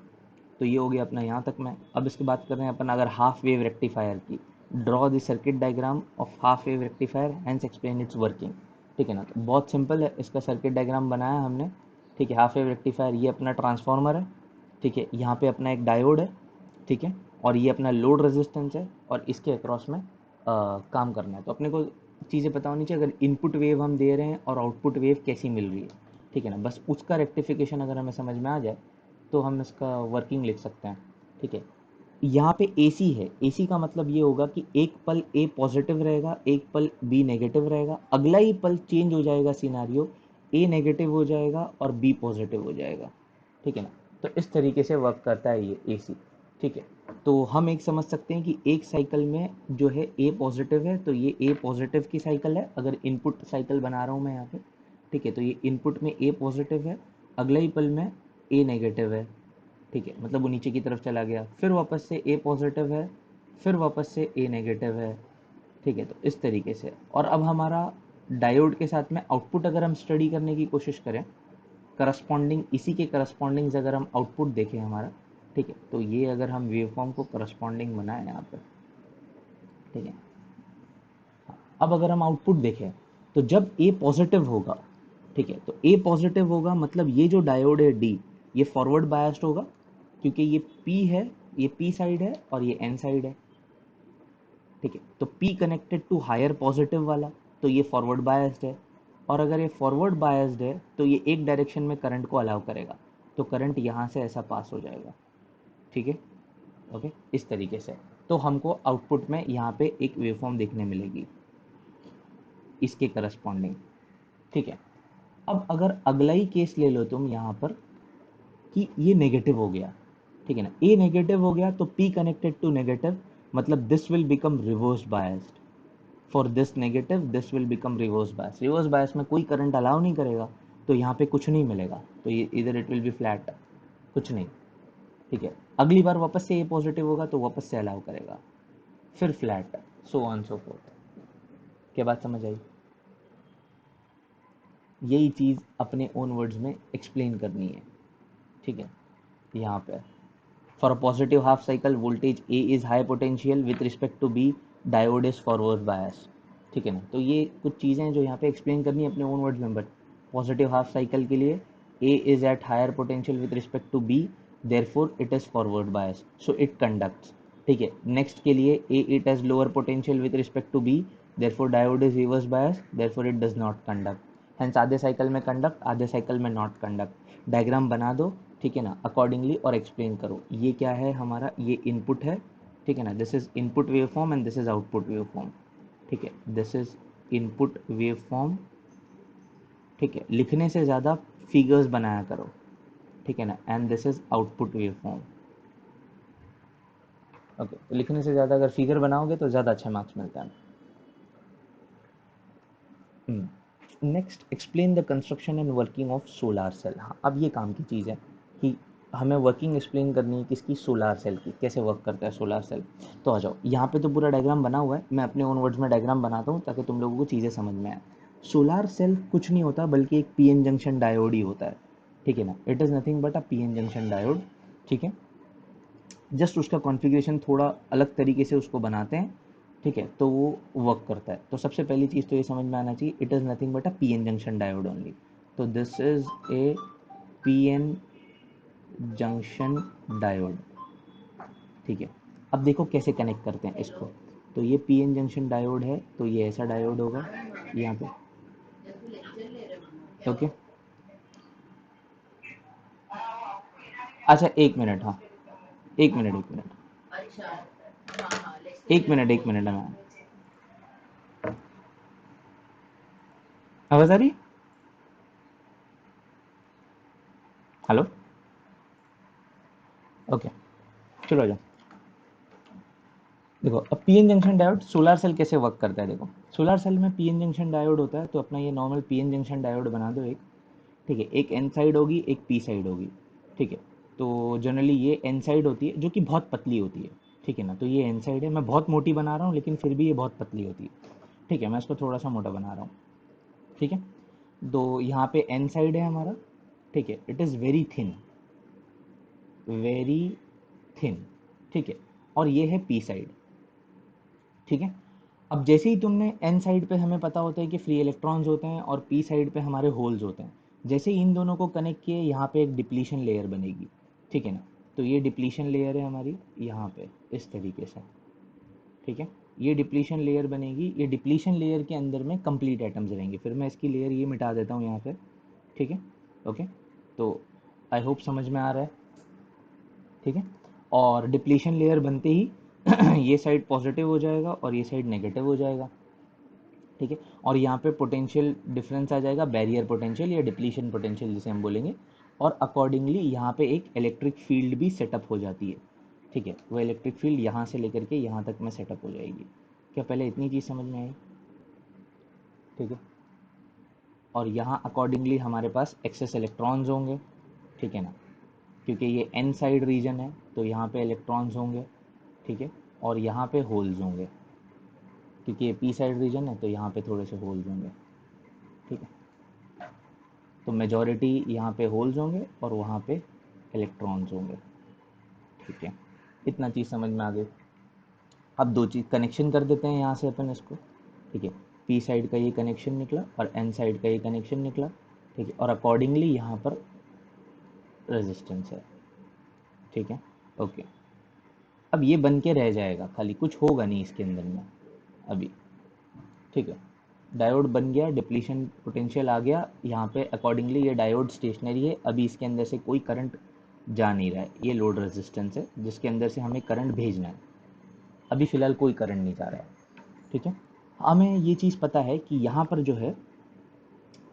तो ये हो गया अपना यहाँ तक में। अब इसकी बात कर रहे हैं अपन अगर हाफ वेव रेक्टिफायर की। Draw the circuit diagram of half wave rectifier hence explain its working, ठीक है ना। तो बहुत सिंपल है, इसका सर्किट डायग्राम बनाया हमने, ठीक है। हाफ वेव रेक्टिफायर ये अपना ट्रांसफार्मर है, ठीक है। यहाँ पे अपना एक डायोड है, ठीक है, और ये अपना लोड रेजिस्टेंस है, और इसके अक्रॉस में काम करना है। तो अपने को चीज़ें पता होनी चाहिए, अगर इनपुट वेव हम दे रहे हैं और आउटपुट वेव कैसी मिल रही है, ठीक है ना। बस उसका रेक्टिफिकेशन अगर हमें समझ में आ जाए तो हम इसका वर्किंग लिख सकते हैं, ठीक है। यहाँ पे एसी है, एसी का मतलब ये होगा कि एक पल ए पॉजिटिव रहेगा, एक पल बी नेगेटिव रहेगा, अगला ही पल चेंज हो जाएगा सिनारियो, ए नेगेटिव हो जाएगा और बी पॉजिटिव हो जाएगा, ठीक है ना। तो इस तरीके से वर्क करता है ये एसी, ठीक है। तो हम एक समझ सकते हैं कि एक साइकिल में जो है ए पॉजिटिव है तो ये ए पॉजिटिव की साइकिल है, अगर इनपुट साइकिल बना रहा हूँ मैं यहाँ पे, ठीक है। तो ये इनपुट में ए पॉजिटिव है, अगले ही पल में ए नेगेटिव है, ठीक है, मतलब वो नीचे की तरफ चला गया, फिर वापस से ए पॉजिटिव है, फिर वापस से ए नेगेटिव है। ठीक है, तो इस तरीके से। और अब हमारा डायोड के साथ में आउटपुट अगर हम स्टडी करने की कोशिश करें, करस्पॉन्डिंग इसी के करस्पॉन्डिंग अगर हम आउटपुट देखें हमारा, ठीक है, तो ये अगर हम वेवफॉर्म को करस्पॉन्डिंग बनाए यहाँ पर, ठीक है, अब अगर हम आउटपुट देखें तो जब ए पॉजिटिव होगा, ठीक है, तो ए पॉजिटिव होगा मतलब ये जो डायोड है डी, ये फॉरवर्ड बायस्ड होगा, क्योंकि ये पी है, ये पी साइड है और ये एन साइड है। ठीक है, तो P connected to higher positive वाला, तो ये फॉरवर्ड बायस्ड है। और अगर ये फॉरवर्ड बायस्ड है तो ये एक डायरेक्शन में करंट को अलाउ करेगा, तो करंट यहाँ से ऐसा पास हो जाएगा। ठीक है, ओके, इस तरीके से। तो हमको आउटपुट में यहाँ पे एक वेवफॉर्म देखने मिलेगी इसके करस्पॉन्डिंग। ठीक है, अब अगर अगला ही केस ले लो तुम यहाँ पर कि ये नेगेटिव हो गया, ठीक है ना, ए नेगेटिव हो गया तो पी कनेक्टेड टू नेगेटिव, मतलब this will become reverse biased. For this negative this will become reverse bias. Reverse bias में कोई करंट अलाउ नहीं करेगा, तो यहाँ पे कुछ नहीं मिलेगा, तो ये इधर इट विल बी फ्लैट, कुछ नहीं। ठीक है, अगली बार वापस से ए पॉजिटिव होगा तो वापस से अलाउ करेगा, फिर flat, so on so fourth. क्या बात समझ आई? यही चीज़ अपने ओन वर्ड्स में एक्सप्लेन करनी है। ठीक है, यहाँ पे for a positive half cycle voltage A is high potential with respect to B, diode is forward bias. ठीक है ना, तो ये कुछ चीज़ें हैं जो यहाँ पे एक्सप्लेन करनी है अपने ओन वर्ड्स में। बट पॉजिटिव हाफ साइकिल के लिए A is at higher potential with respect to B, therefore it is forward bias, so it conducts. ठीक है, नेक्स्ट के लिए A it has lower potential with respect to B, therefore diode is reverse bias, therefore it does not conduct. Hence आधे cycle में conduct, आधे cycle में not conduct. Diagram बना दो, ठीक है ना, अकॉर्डिंगली, और एक्सप्लेन करो ये क्या है हमारा, ये इनपुट है। ठीक है ना, this is input wave form and this is output wave form. ठीक है, this is input wave form. ठीक है, लिखने से ज़्यादा फिगर्स बनाया करो। ठीक है ना, and this is output wave form. Okay, तो लिखने से ज़्यादा अगर फिगर बनाओगे तो ज़्यादा अच्छे मार्क्स मिलते हैं। Next, explain the construction and working of solar cell. हाँ, अब ये काम की चीज़ है कि हमें वर्किंग एक्सप्लेन करनी है किसकी, सोलार सेल की, कैसे वर्क करता है सोलार सेल। तो आ जाओ, यहाँ पे तो पूरा डायग्राम बना हुआ है, मैं अपने ओन वर्ड्स में डायग्राम बनाता हूँ ताकि तुम लोगों को चीज़ें समझ में आए। सोलार सेल कुछ नहीं होता बल्कि एक पीएन जंक्शन डायोड ही होता है। ठीक है ना, it is nothing but a PN junction diode. ठीक है, जस्ट उसका कॉन्फ़िगरेशन थोड़ा अलग तरीके से उसको बनाते हैं। ठीक है, तो वो वर्क करता है। तो सबसे पहली चीज़ तो ये समझ में आना चाहिए, it is nothing but a P N junction diode only. तो this is a P N junction diode. ठीक है, अब देखो कैसे कनेक्ट करते हैं इसको। तो ये पी एन जंक्शन डायोड है, तो ये ऐसा डायोड होगा यहाँ पे। ओके, अच्छा एक मिनट, हाँ, एक मिनट, एक मिनट, एक मिनट, एक मिनट, मैं आवाज़ आ रही? हेलो, ओके, चलो आ जाओ। देखो, अब PN junction diode solar cell कैसे वर्क करता है। देखो, सोलर सेल में पीएन जंक्शन डायोड होता है, तो अपना ये नॉर्मल पीएन जंक्शन डायोड बना दो एक। ठीक है, एक एन साइड होगी, एक पी साइड होगी। ठीक है, तो जनरली ये एन साइड होती है जो कि बहुत पतली होती है। ठीक है ना, तो ये एन साइड है, मैं बहुत मोटी बना रहा हूँ लेकिन फिर भी ये बहुत पतली होती है। ठीक है, मैं इसको थोड़ा सा मोटा बना रहा हूँ। ठीक है, तो यहाँ पे एन साइड है हमारा। ठीक है, it is very thin, very thin. ठीक है, और ये है पी साइड। ठीक है, अब जैसे ही तुमने एन साइड पे, हमें पता होता है कि फ्री इलेक्ट्रॉन्स होते हैं और पी साइड पे हमारे होल्स होते हैं। जैसे ही इन दोनों को कनेक्ट किए, यहाँ पे एक डिप्लीशन लेयर बनेगी। ठीक है ना, तो ये डिप्लीशन लेयर है हमारी यहाँ पे, इस तरीके से। ठीक है, ये डिप्लीशन लेयर बनेगी, ये डिप्लीशन लेयर के अंदर में कंप्लीट एटम्स रहेंगे। फिर मैं इसकी लेयर ये मिटा देता हूँ यहाँ पे। ठीक है, ओके, तो आई होप समझ में आ रहा है। ठीक है, और डिप्लीशन लेयर बनते ही ये साइड पॉजिटिव हो जाएगा और ये साइड नेगेटिव हो जाएगा। ठीक है, और यहाँ पे पोटेंशियल डिफरेंस आ जाएगा, बैरियर पोटेंशियल या डिप्लीशन पोटेंशियल जिसे हम बोलेंगे। और अकॉर्डिंगली यहाँ पे एक इलेक्ट्रिक फील्ड भी सेटअप हो जाती है। ठीक है, वो इलेक्ट्रिक फील्ड यहाँ से लेकर के यहाँ तक में सेटअप हो जाएगी। क्या पहले इतनी चीज़ समझ में आई? ठीक है, और यहाँ अकॉर्डिंगली हमारे पास एक्सेस इलेक्ट्रॉन्स होंगे। ठीक है ना, क्योंकि ये एन साइड रीजन है तो यहाँ पे इलेक्ट्रॉन्स होंगे, ठीक है, और यहाँ पे होल्स होंगे, क्योंकि ये पी साइड रीजन है तो यहाँ पे थोड़े से होल्स होंगे, ठीक है। तो मेजॉरिटी यहाँ पे होल्स होंगे और वहाँ पे इलेक्ट्रॉन्स होंगे, ठीक है। इतना चीज़ समझ में आ गई। अब दो चीज़ कनेक्शन कर देते हैं यहाँ से अपन इसको, ठीक है। पी साइड का ये कनेक्शन निकला और एन साइड का ये कनेक्शन निकला, ठीक है, और अकॉर्डिंगली यहाँ पर रेजिस्टेंस है, ठीक है, ओके। अब ये बन के रह जाएगा, खाली कुछ होगा नहीं इसके अंदर में अभी, ठीक है। डायोड बन गया, डिप्लीशन पोटेंशियल आ गया यहाँ पे, अकॉर्डिंगली ये डायोड स्टेशनरी है, अभी इसके अंदर से कोई करंट जा नहीं रहा है, ये लोड रेजिस्टेंस है जिसके अंदर से हमें करंट भेजना है, अभी फ़िलहाल कोई करंट नहीं जा रहा है, ठीक है। हमें ये चीज़ पता है कि यहाँ पर जो है,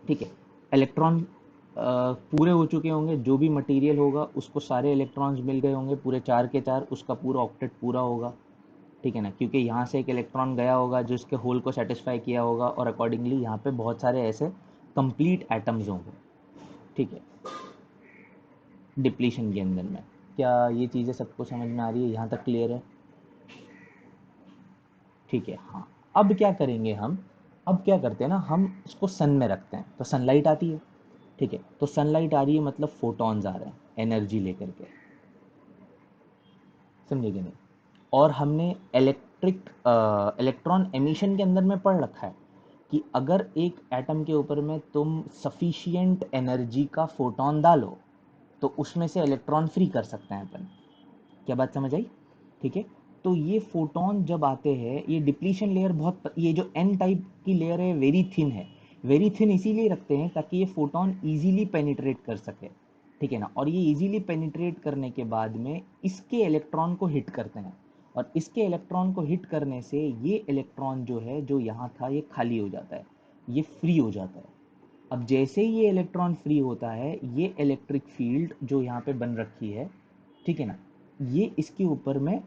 ठीक है, इलेक्ट्रॉन पूरे हो चुके होंगे, जो भी मटेरियल होगा उसको सारे इलेक्ट्रॉन्स मिल गए होंगे, पूरे चार के चार, उसका पूरा ऑक्टेट पूरा होगा, ठीक है ना, क्योंकि यहाँ से एक इलेक्ट्रॉन गया होगा जो इसके होल को सेटिस्फाई किया होगा, और अकॉर्डिंगली यहाँ पे बहुत सारे ऐसे कंप्लीट एटम्स होंगे, ठीक है, डिप्लीशन के अंदर में। क्या ये चीज़ें सबको समझ में आ रही है, यहाँ तक क्लियर है? ठीक है, हाँ। अब क्या करेंगे हम, अब क्या करते हैं ना, हम इसको सन में रखते हैं, तो सनलाइट आती है, ठीक है, तो सनलाइट आ रही है मतलब फोटॉन्स आ रहे हैं एनर्जी लेकर के, समझे कि नहीं। और हमने इलेक्ट्रॉन एमिशन के अंदर में पढ़ रखा है कि अगर एक एटम के ऊपर में तुम सफिशिएंट एनर्जी का फोटोन डालो तो उसमें से इलेक्ट्रॉन फ्री कर सकते हैं अपन। क्या बात समझ आई? ठीक है। तो ये फोटोन जब आते हैं, ये डिप्लीशन लेयर बहुत, ये जो एन टाइप की लेयर है वेरी थिन है, वेरी थिन इसीलिए रखते हैं ताकि ये फोटोन इजीली पेनिट्रेट कर सके, ठीक है ना। और ये इजीली पेनिट्रेट करने के बाद में इसके इलेक्ट्रॉन को हिट करते हैं, और इसके इलेक्ट्रॉन को हिट करने से ये इलेक्ट्रॉन जो है, जो यहाँ था, ये खाली हो जाता है, ये फ्री हो जाता है। अब जैसे ही ये इलेक्ट्रॉन फ्री होता है, ये इलेक्ट्रिक फील्ड जो यहाँ पे बन रखी है, ठीक है ना, ये इसके ऊपर में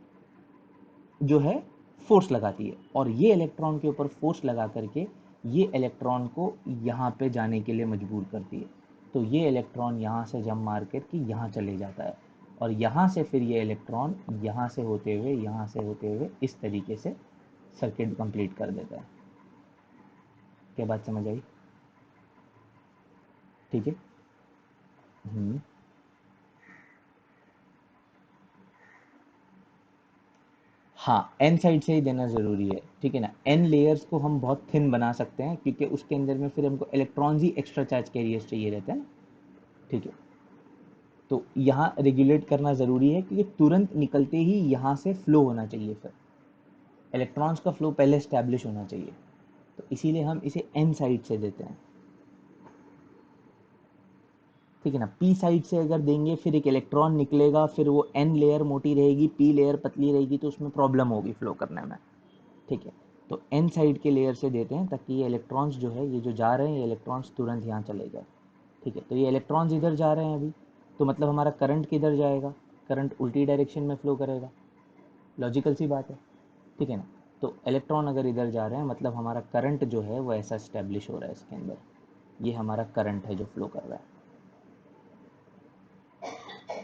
जो है फोर्स लगाती है, और ये इलेक्ट्रॉन के ऊपर फोर्स लगा करके ये इलेक्ट्रॉन को यहाँ पे जाने के लिए मजबूर करती है। तो ये इलेक्ट्रॉन यहाँ से जंप मार करके यहाँ चले जाता है, और यहाँ से फिर ये इलेक्ट्रॉन यहाँ से होते हुए, यहाँ से होते हुए इस तरीके से सर्किट कंप्लीट कर देता है। क्या बात समझ आई? ठीक है। हम्म। हाँ, एन साइड से ही देना ज़रूरी है, ठीक है ना। एन लेयर्स को हम बहुत थिन बना सकते हैं क्योंकि उसके अंदर में फिर हमको इलेक्ट्रॉन्स ही एक्स्ट्रा चार्ज कैरियर्स चाहिए रहते हैं ना, ठीक है। तो यहाँ रेगुलेट करना ज़रूरी है क्योंकि तुरंत निकलते ही यहाँ से फ्लो होना चाहिए, फिर इलेक्ट्रॉन्स का फ्लो पहले इस्टेब्लिश होना चाहिए, तो इसीलिए हम इसे एन साइड से देते हैं, ठीक है ना। पी साइड से अगर देंगे फिर एक इलेक्ट्रॉन निकलेगा, फिर वो एन लेयर मोटी रहेगी, पी लेयर पतली रहेगी, तो उसमें प्रॉब्लम होगी फ्लो करने में, ठीक है। तो एन साइड के लेयर से देते हैं ताकि ये इलेक्ट्रॉन्स जो है, ये जो जा रहे हैं, ये इलेक्ट्रॉन्स तुरंत यहाँ चले जाए, ठीक है। तो ये इलेक्ट्रॉन्स इधर जा रहे हैं अभी, तो मतलब हमारा करंट किधर जाएगा, करंट उल्टी डायरेक्शन में फ्लो करेगा, लॉजिकल सी बात है, ठीक है ना। तो इलेक्ट्रॉन अगर इधर जा रहे हैं मतलब हमारा करंट जो है वो ऐसा स्टैब्लिश हो रहा है इसके अंदर, ये हमारा करंट है जो फ्लो कर रहा है।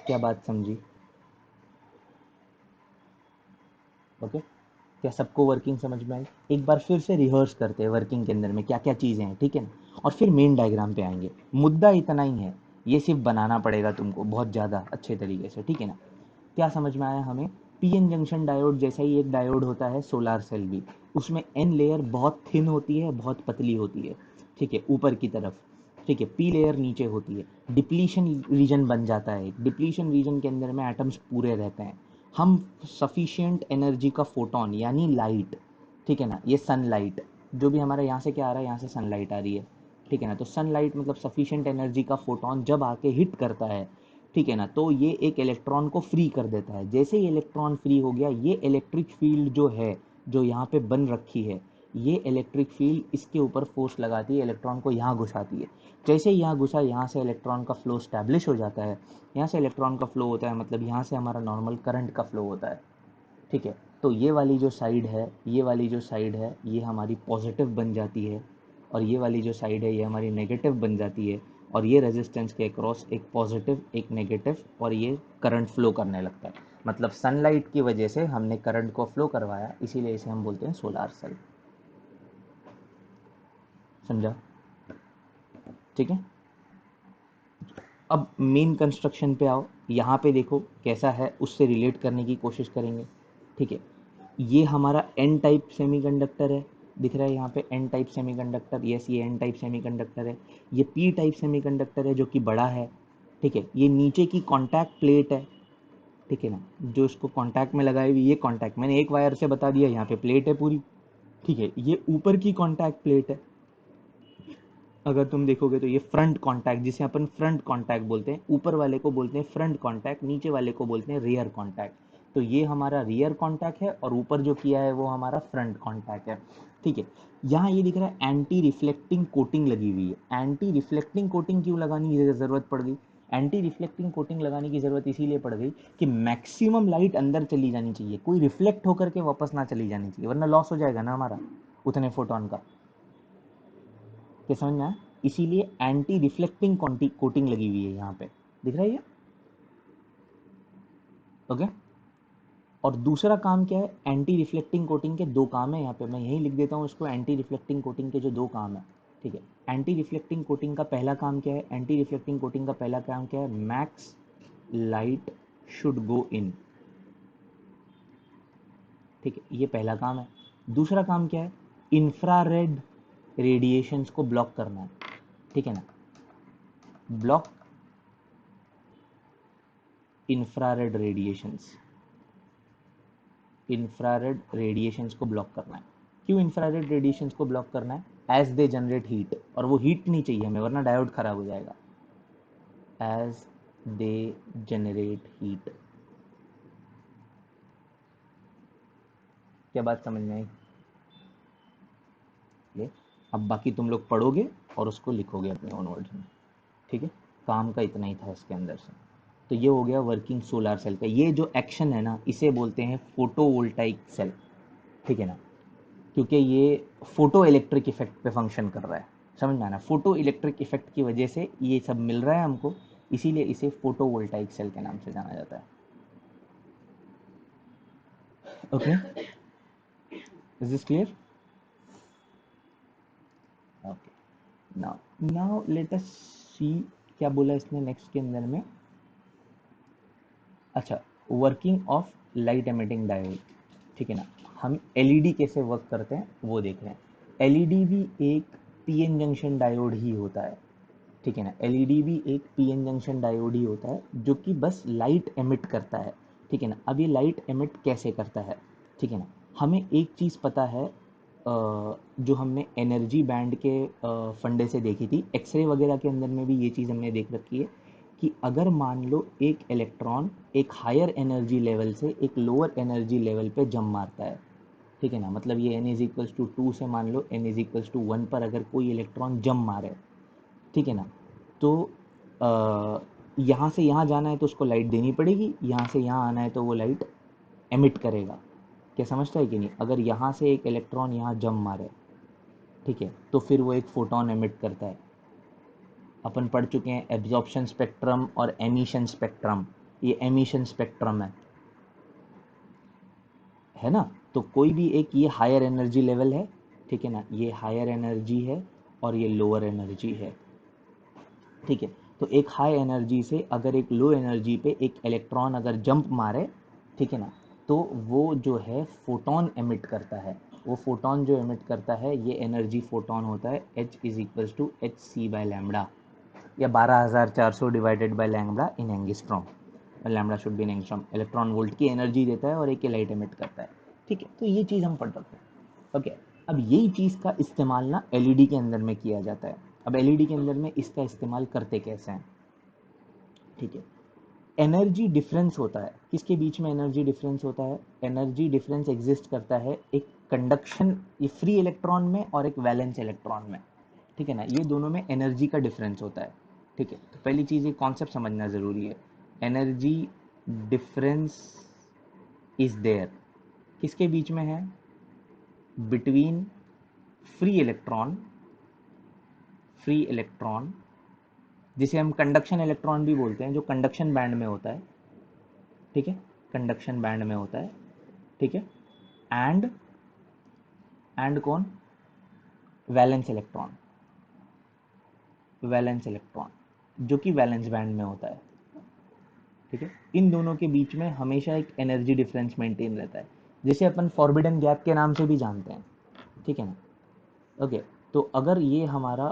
क्या बात समझी? ओके। क्या सबको वर्किंग समझ में आई? एक बार फिर से रिहर्स करते हैं वर्किंग के अंदर में क्या क्या चीज़ें हैं, ठीक है ना, और फिर मेन डायग्राम पे आएंगे। मुद्दा इतना ही है, ये सिर्फ बनाना पड़ेगा तुमको बहुत ज़्यादा अच्छे तरीके से, ठीक है ना। क्या समझ में आया हमें? पीएन जंक्शन डायोड जैसा ही एक डायोड होता है सोलार सेल भी, उसमें एन लेयर बहुत थिन होती है, बहुत पतली होती है, ठीक है, ऊपर की तरफ, ठीक है, पी लेयर नीचे होती है। डिप्लीशन रीजन बन जाता है, डिप्लीशन रीजन के अंदर में एटम्स पूरे रहते हैं। हम सफिशिएंट एनर्जी का फोटोन यानी लाइट, ठीक है ना, ये सनलाइट, जो भी हमारा यहाँ से क्या आ रहा है, यहाँ से सनलाइट आ रही है, ठीक है ना। तो सनलाइट मतलब सफिशिएंट एनर्जी का फोटोन जब आके हिट करता है, ठीक है ना, तो ये एक इलेक्ट्रॉन को फ्री कर देता है। जैसे ही इलेक्ट्रॉन फ्री हो गया, ये इलेक्ट्रिक फील्ड जो है, जो यहाँ पे बन रखी है, ये इलेक्ट्रिक फील्ड इसके ऊपर फोर्स लगाती है, इलेक्ट्रॉन को यहाँ घुसाती है। जैसे ही यहाँ घुसा, यहाँ से इलेक्ट्रॉन का फ्लो स्टैब्लिश हो जाता है, यहाँ से इलेक्ट्रॉन का फ्लो होता है, मतलब यहाँ से हमारा नॉर्मल करंट का फ्लो होता है, ठीक है। तो ये वाली जो साइड है, ये वाली जो साइड है, ये हमारी पॉजिटिव बन जाती है, और ये वाली जो साइड है ये हमारी नेगेटिव बन जाती है, और ये रेजिस्टेंस के अक्रॉस एक पॉजिटिव एक नेगेटिव और ये करंट फ्लो करने लगता है। मतलब सनलाइट की वजह से हमने करंट को फ्लो करवाया, इसीलिए इसे हम बोलते हैं सोलार सेल। समझा? ठीक है। अब मेन कंस्ट्रक्शन पे आओ, यहाँ पे देखो कैसा है, उससे रिलेट करने की कोशिश करेंगे। ठीक है, ये हमारा एन टाइप सेमीकंडक्टर है, दिख रहा है यहाँ पे एन टाइप सेमीकंडक्टर। यस, ये एन टाइप सेमीकंडक्टर है। ये पी टाइप सेमीकंडक्टर है जो कि बड़ा है। ठीक है, ये नीचे की कॉन्टैक्ट प्लेट है। ठीक है ना, जो इसको कॉन्टैक्ट में लगाई हुई ये कॉन्टैक्ट, मैंने एक वायर से बता दिया, यहाँ पे प्लेट है पूरी। ठीक है, ये ऊपर की कॉन्टैक्ट प्लेट है। अगर तुम देखोगे तो ये फ्रंट कॉन्टैक्ट, जिसे अपन फ्रंट कॉन्टैक्ट बोलते हैं, ऊपर वाले को बोलते हैं फ्रंट कॉन्टैक्ट, नीचे वाले को बोलते हैं रियर कॉन्टैक्ट। तो ये हमारा रियर कॉन्टैक्ट है और ऊपर जो किया है वो हमारा फ्रंट कॉन्टैक्ट है। ठीक है, यहाँ ये दिख रहा है एंटी रिफ्लेक्टिंग कोटिंग लगी हुई है। एंटी रिफ्लेक्टिंग कोटिंग क्यों लगाने की ज़रूरत पड़ गई? एंटी रिफ्लेक्टिंग कोटिंग लगाने की ज़रूरत इसीलिए पड़ गई कि मैक्सिमम लाइट अंदर चली जानी चाहिए, कोई रिफ्लेक्ट होकर के वापस ना चली जानी चाहिए, वरना लॉस हो जाएगा ना हमारा उतने फोटोन का। क्या समझ में आया? इसीलिए एंटी रिफ्लेक्टिंग कोटिंग लगी हुई है यहाँ पे, दिख रहा है ये? ओके। और दूसरा काम क्या है? एंटी रिफ्लेक्टिंग कोटिंग के दो काम है यहाँ पे, मैं यही लिख देता हूँ इसको, एंटी रिफ्लेक्टिंग कोटिंग के जो दो काम है। ठीक है, एंटी रिफ्लेक्टिंग कोटिंग का पहला काम क्या है? एंटी रिफ्लेक्टिंग कोटिंग का पहला काम क्या है? मैक्स लाइट शुड गो इन। ठीक है, ये पहला काम है। दूसरा काम क्या है? इंफ्रारेड रेडिएशंस को ब्लॉक करना है। ठीक है ना, block infrared radiations, infrared radiations को ब्लॉक करना है। क्यों इंफ्रारेड रेडिएशंस को ब्लॉक करना है? एज दे जनरेट हीट, और वो हीट नहीं चाहिए हमें, वरना डायोड खराब हो जाएगा। As they generate heat. क्या बात समझ में आई? ये अब बाकी तुम लोग पढ़ोगे और उसको लिखोगे अपने ओन वर्ड्स में। ठीक है, काम का इतना ही था इसके अंदर से। तो ये हो गया वर्किंग सोलार सेल का। ये जो एक्शन है ना, इसे बोलते हैं फोटोवोल्टाइक सेल। ठीक है ना, क्योंकि ये फोटो इलेक्ट्रिक इफेक्ट पे फंक्शन कर रहा है। समझ में आना, फोटो इलेक्ट्रिक इफेक्ट की वजह से ये सब मिल रहा है हमको, इसीलिए इसे फोटोवोल्टाइक सेल के नाम से जाना जाता है। Okay, is this clear? Okay, now now let us see, क्या बोला इसने नेक्स्ट के अंदर में? अच्छा, working of light emitting diode. ठीक है ना, हम एलईडी कैसे वर्क करते हैं वो देख रहे हैं। एलईडी भी एक पीएन जंक्शन डायोड ही होता है। ठीक है ना, एलईडी भी एक पीएन जंक्शन डायोड ही होता है, जो कि बस लाइट एमिट करता है। ठीक है ना, अब ये लाइट एमिट कैसे करता है? ठीक है ना, हमें एक चीज़ पता है, जो हमने एनर्जी बैंड के फंडे से देखी थी, एक्सरे वगैरह के अंदर में भी ये चीज़ हमने देख रखी है कि अगर मान लो एक इलेक्ट्रॉन एक हायर एनर्जी लेवल से एक लोअर एनर्जी लेवल पे जम मारता है। ठीक है ना, मतलब ये n इज इक्वल्स टू 2 से मान लो n इज इक्वल्स टू 1 पर अगर कोई इलेक्ट्रॉन जम मारे, ठीक है ना, तो यहाँ से यहाँ जाना है तो उसको लाइट देनी पड़ेगी, यहाँ से यहाँ आना है तो वो लाइट एमिट करेगा। क्या समझता है कि नहीं? अगर यहाँ से एक इलेक्ट्रॉन यहाँ जम मारे, ठीक है, तो फिर वो एक फोटोन एमिट करता है। अपन पढ़ चुके हैं एब्जॉर्प्शन स्पेक्ट्रम और एमिशन स्पेक्ट्रम। ये एमिशन स्पेक्ट्रम है ना? तो कोई भी एक ये हायर एनर्जी लेवल है। ठीक है ना, ये हायर एनर्जी है और ये लोअर एनर्जी है। ठीक है, तो एक हाई एनर्जी से अगर एक लो एनर्जी पे एक इलेक्ट्रॉन अगर जंप मारे, ठीक है ना, तो वो जो है फोटोन एमिट करता है। वो फोटोन जो एमिट करता है ये एनर्जी फोटोन होता है, H is equals to H C by lambda, या 12,400 divided by lambda in angstrom. Lambda should be in angstrom. Electron volt की एनर्जी देता है और एक लाइट एमिट करता है। ठीक है, तो ये चीज़ हम पढ़ रखे हैं। ओके, अब यही चीज़ का इस्तेमाल ना एलईडी के अंदर में किया जाता है। अब एलईडी के अंदर में इसका इस्तेमाल करते कैसे हैं? ठीक है, एनर्जी डिफरेंस होता है, किसके बीच में एनर्जी डिफरेंस होता है? एनर्जी डिफरेंस एग्जिस्ट करता है एक कंडक्शन, ये फ्री इलेक्ट्रॉन में और एक वैलेंस इलेक्ट्रॉन में। ठीक है ना, ये दोनों में एनर्जी का डिफरेंस होता है। ठीक है, तो पहली चीज़ ये कॉन्सेप्ट समझना ज़रूरी है। एनर्जी डिफरेंस इज देयर, किसके बीच में है? Between free electron, free electron जिसे हम कंडक्शन इलेक्ट्रॉन भी बोलते हैं, जो कंडक्शन बैंड में होता है, ठीक है, कंडक्शन बैंड में होता है, ठीक है। एंड एंड कौन, वैलेंस इलेक्ट्रॉन, वैलेंस इलेक्ट्रॉन जो कि वैलेंस बैंड में होता है, ठीक है। इन दोनों के बीच में हमेशा एक एनर्जी डिफरेंस मेंटेन रहता है, जिसे अपन फॉरबिडन गैप के नाम से भी जानते हैं, ठीक है ना। ओके, तो अगर ये हमारा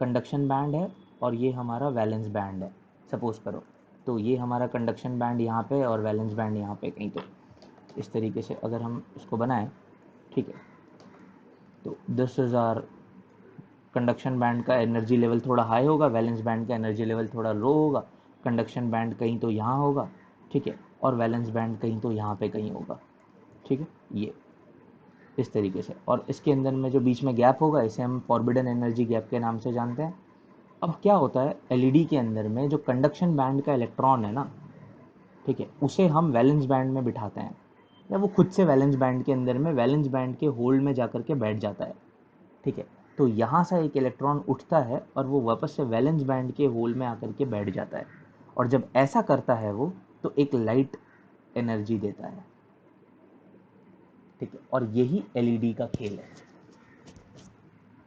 कंडक्शन बैंड है और ये हमारा वैलेंस बैंड है, सपोज करो, तो ये हमारा कंडक्शन बैंड यहाँ पे और वैलेंस बैंड यहाँ पे कहीं, तो इस तरीके से अगर हम इसको बनाएं, ठीक है, तो 10,000 कंडक्शन बैंड का एनर्जी लेवल थोड़ा हाई होगा, वैलेंस बैंड का एनर्जी लेवल थोड़ा लो होगा। कंडक्शन बैंड कहीं तो यहाँ होगा, ठीक है, और वैलेंस बैंड कहीं तो यहाँ पे कहीं होगा, ठीक है, ये इस तरीके से। और इसके अंदर में जो बीच में गैप होगा, इसे हम फॉरबिडन एनर्जी गैप के नाम से जानते हैं। अब क्या होता है, एलईडी के अंदर में जो कंडक्शन बैंड का इलेक्ट्रॉन है ना, ठीक है, उसे हम वैलेंस बैंड में बिठाते हैं, या वो खुद से वैलेंस बैंड के अंदर में वैलेंस बैंड के होल्ड में जाकर के बैठ जाता है, ठीक है। तो यहाँ से एक इलेक्ट्रॉन उठता है और वो वापस से वैलेंस बैंड के होल में आकर के बैठ जाता है, और जब ऐसा करता है वो, तो एक लाइट एनर्जी देता है, ठीक है। और यही एलईडी का खेल है।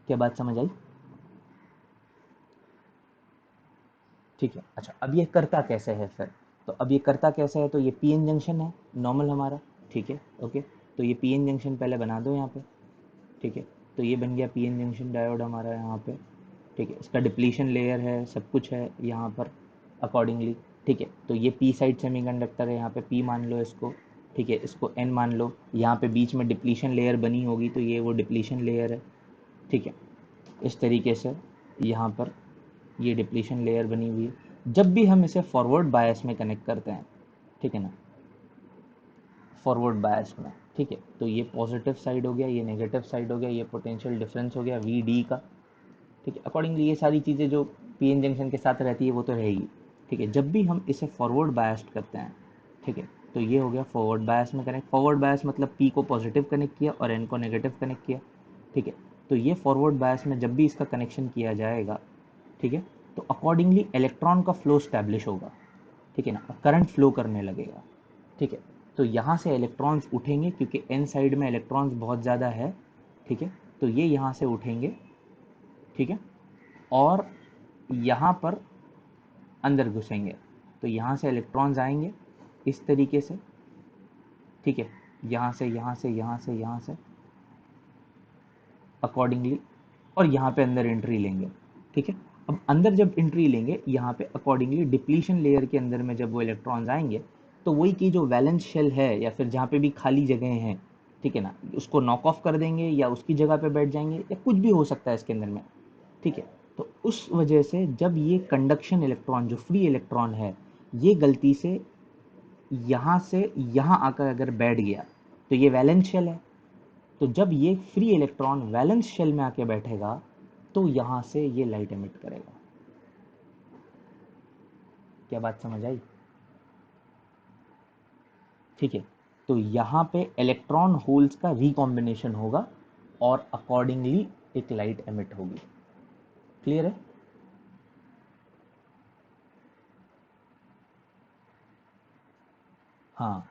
क्या बात समझ आई? ठीक है, अच्छा, अब ये करता कैसे है फिर? तो अब ये करता कैसे है, तो ये पीएन जंक्शन है नॉर्मल हमारा, ठीक है, ओके। तो ये पीएन जंक्शन पहले बना दो यहाँ पे, ठीक है। तो ये बन गया पीएन जंक्शन डायोड हमारा यहाँ पे, ठीक है। इसका डिप्लीशन लेयर है, सब कुछ है यहाँ पर अकॉर्डिंगली, ठीक है। तो ये पी साइड सेमीकंडक्टर है, यहाँ पे पी मान लो इसको, ठीक है, इसको एन मान लो। यहाँ पे बीच में डिप्लीशन लेयर बनी होगी, तो ये वो डिप्लीशन लेयर है, ठीक है। इस तरीके से यहाँ पर ये डिप्लीशन लेयर बनी हुई है। जब भी हम इसे फॉरवर्ड बायस में कनेक्ट करते हैं, ठीक है ना, फॉरवर्ड बायस में, ठीक है, तो ये पॉजिटिव साइड हो गया, ये नेगेटिव साइड हो गया, ये पोटेंशियल डिफरेंस हो गया वी डी का, ठीक है। अकॉर्डिंगली ये सारी चीज़ें जो पीएन जंक्शन के साथ रहती है वो तो रहेगी, ठीक है। जब भी हम इसे फॉरवर्ड बायस्ड करते हैं, ठीक है, तो ये हो गया फॉरवर्ड बायस में कनेक्ट। फॉरवर्ड बायस मतलब पी को पॉजिटिव कनेक्ट किया और एन को नेगेटिव कनेक्ट किया, ठीक है। तो ये फॉरवर्ड बायस में जब भी इसका कनेक्शन किया जाएगा, ठीक है, तो अकॉर्डिंगली इलेक्ट्रॉन का फ्लो स्टैब्लिश होगा, ठीक है ना, करंट फ्लो करने लगेगा, ठीक है। तो यहाँ से इलेक्ट्रॉन्स उठेंगे, क्योंकि एन साइड में इलेक्ट्रॉन्स बहुत ज़्यादा है, ठीक है। तो ये यहाँ से उठेंगे, ठीक है, और यहाँ पर अंदर घुसेंगे। तो यहाँ से इलेक्ट्रॉन्स आएंगे इस तरीके से, ठीक है, यहाँ से यहाँ से यहाँ से यहाँ से अकॉर्डिंगली, और यहाँ पे अंदर एंट्री लेंगे, ठीक है। अब अंदर जब एंट्री लेंगे यहाँ पे अकॉर्डिंगली डिप्लीशन लेयर के अंदर में जब वो इलेक्ट्रॉन्स आएंगे, तो वही की जो वैलेंस शेल है या फिर जहाँ पे भी खाली जगह हैं, ठीक है ना, उसको नॉक ऑफ कर देंगे या उसकी जगह पे बैठ जाएंगे या कुछ भी हो सकता है इसके अंदर में, ठीक है। तो उस वजह से जब ये कंडक्शन इलेक्ट्रॉन जो फ्री इलेक्ट्रॉन है, ये गलती से यहाँ आकर अगर बैठ गया, तो ये वैलेंस शेल है। तो जब ये फ्री इलेक्ट्रॉन वैलेंस शेल में आके बैठेगा, तो यहाँ से ये लाइट एमिट करेगा। क्या बात समझ आई? ठीक है, तो यहाँ पे इलेक्ट्रॉन होल्स का रिकॉम्बिनेशन होगा और अकॉर्डिंगली एक लाइट एमिट होगी। क्लियर है? हाँ,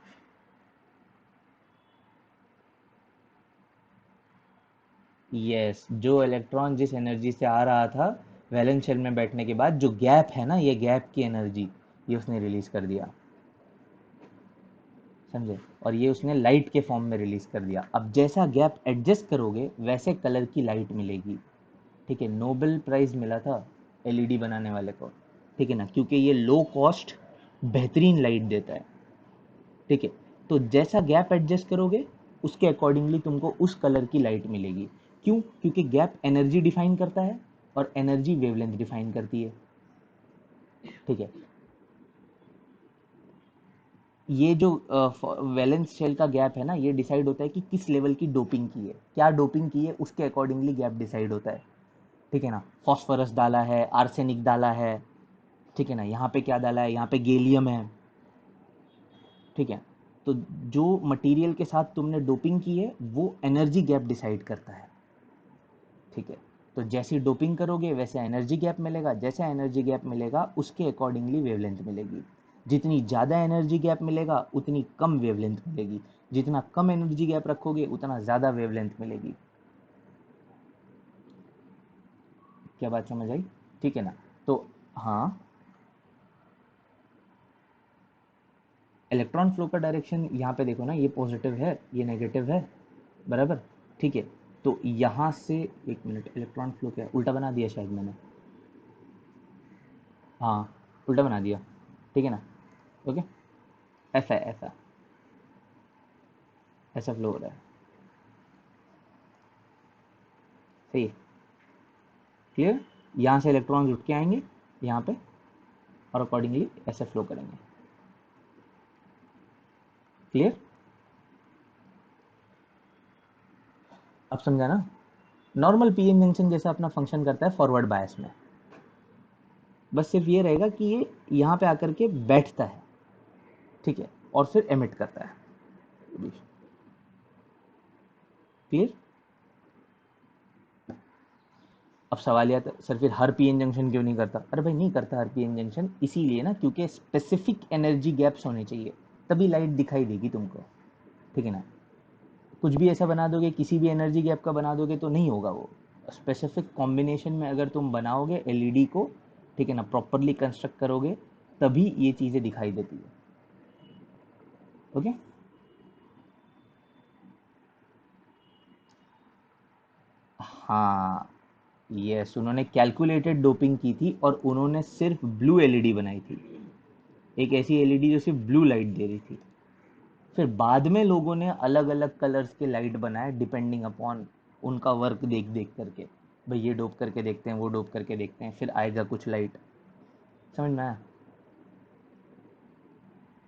यस, जो इलेक्ट्रॉन जिस एनर्जी से आ रहा था वैलेंस शेल में बैठने के बाद, जो गैप है ना, ये गैप की एनर्जी ये उसने रिलीज कर दिया, समझे। और ये उसने लाइट के फॉर्म में रिलीज कर दिया। अब जैसा गैप एडजस्ट करोगे वैसे कलर की लाइट मिलेगी, ठीक है। नोबेल प्राइज मिला था एलईडी बनाने वाले को, ठीक है ना, क्योंकि ये लो कॉस्ट बेहतरीन लाइट देता है, ठीक है। तो जैसा गैप एडजस्ट करोगे उसके अकॉर्डिंगली तुमको उस कलर की लाइट मिलेगी। क्यों? क्योंकि गैप एनर्जी डिफाइन करता है और एनर्जी वेवलेंथ डिफाइन करती है, ठीक है। ये जो वैलेंस शेल का गैप है ना, ये डिसाइड होता है कि किस लेवल की डोपिंग की है, क्या डोपिंग की है, उसके अकॉर्डिंगली गैप डिसाइड होता है, ठीक है ना। फॉस्फोरस डाला है, आर्सेनिक डाला है, ठीक है ना, यहाँ पे क्या डाला है, यहाँ पे गैलियम है, ठीक है। तो जो मटेरियल के साथ तुमने डोपिंग की है वो एनर्जी गैप डिसाइड करता है, ठीक है। तो जैसी डोपिंग करोगे वैसे एनर्जी गैप मिलेगा, जैसे एनर्जी गैप मिलेगा उसके अकॉर्डिंगली वेवलेंथ मिलेगी। जितनी ज़्यादा एनर्जी गैप मिलेगा उतनी कम वेवलेंथ मिलेगी, जितना कम एनर्जी गैप रखोगे उतना ज़्यादा वेवलेंथ मिलेगी। क्या बात समझ आई? ठीक है ना? तो हाँ, इलेक्ट्रॉन फ्लो का डायरेक्शन यहाँ पे देखो ना, ये पॉजिटिव है ये नेगेटिव है, बराबर? ठीक है, तो यहाँ से, एक मिनट, इलेक्ट्रॉन फ्लो क्या उल्टा बना दिया शायद मैंने, हाँ उल्टा बना दिया, ठीक है ना? ओके, ऐसा ऐसा फ्लो हो रहा है, सही है, क्लियर? यहाँ से इलेक्ट्रॉन्स उठ के आएंगे यहाँ पे और अकॉर्डिंगली ऐसे फ्लो करेंगे, क्लियर? अब समझा ना? नॉर्मल पीएन जंक्शन जैसा अपना फंक्शन करता है फॉरवर्ड बायस में, बस सिर्फ ये रहेगा कि ये यहाँ पे आकर के बैठता है, ठीक है, और फिर एमिट करता है, क्लियर? अब सवाल यह था, सर फिर हर पीएन जंक्शन क्यों नहीं करता? अरे भाई नहीं करता हर पीएन जंक्शन इसीलिए ना, क्योंकि स्पेसिफिक एनर्जी गैप्स होने चाहिए, तभी लाइट दिखाई देगी तुमको, ठीक है ना? कुछ भी ऐसा बना दोगे, किसी भी एनर्जी गैप का बना दोगे तो नहीं होगा वो। स्पेसिफिक कॉम्बिनेशन में अगर तुम बनाओगे एलईडी को, ठीक है ना, प्रॉपरली कंस्ट्रक्ट करोगे, तभी ये चीज़ें दिखाई देती है, ओके? हाँ, यस, उन्होंने कैलकुलेटेड डोपिंग की थी और उन्होंने सिर्फ ब्लू एलईडी बनाई थी, एक ऐसी एलईडी जो सिर्फ ब्लू लाइट दे रही थी। फिर बाद में लोगों ने अलग अलग कलर्स के लाइट बनाए डिपेंडिंग अपॉन उनका वर्क देख देख करके, भाई ये डोप करके देखते हैं, वो डोप करके देखते हैं, फिर आएगा कुछ लाइट, समझ में आया?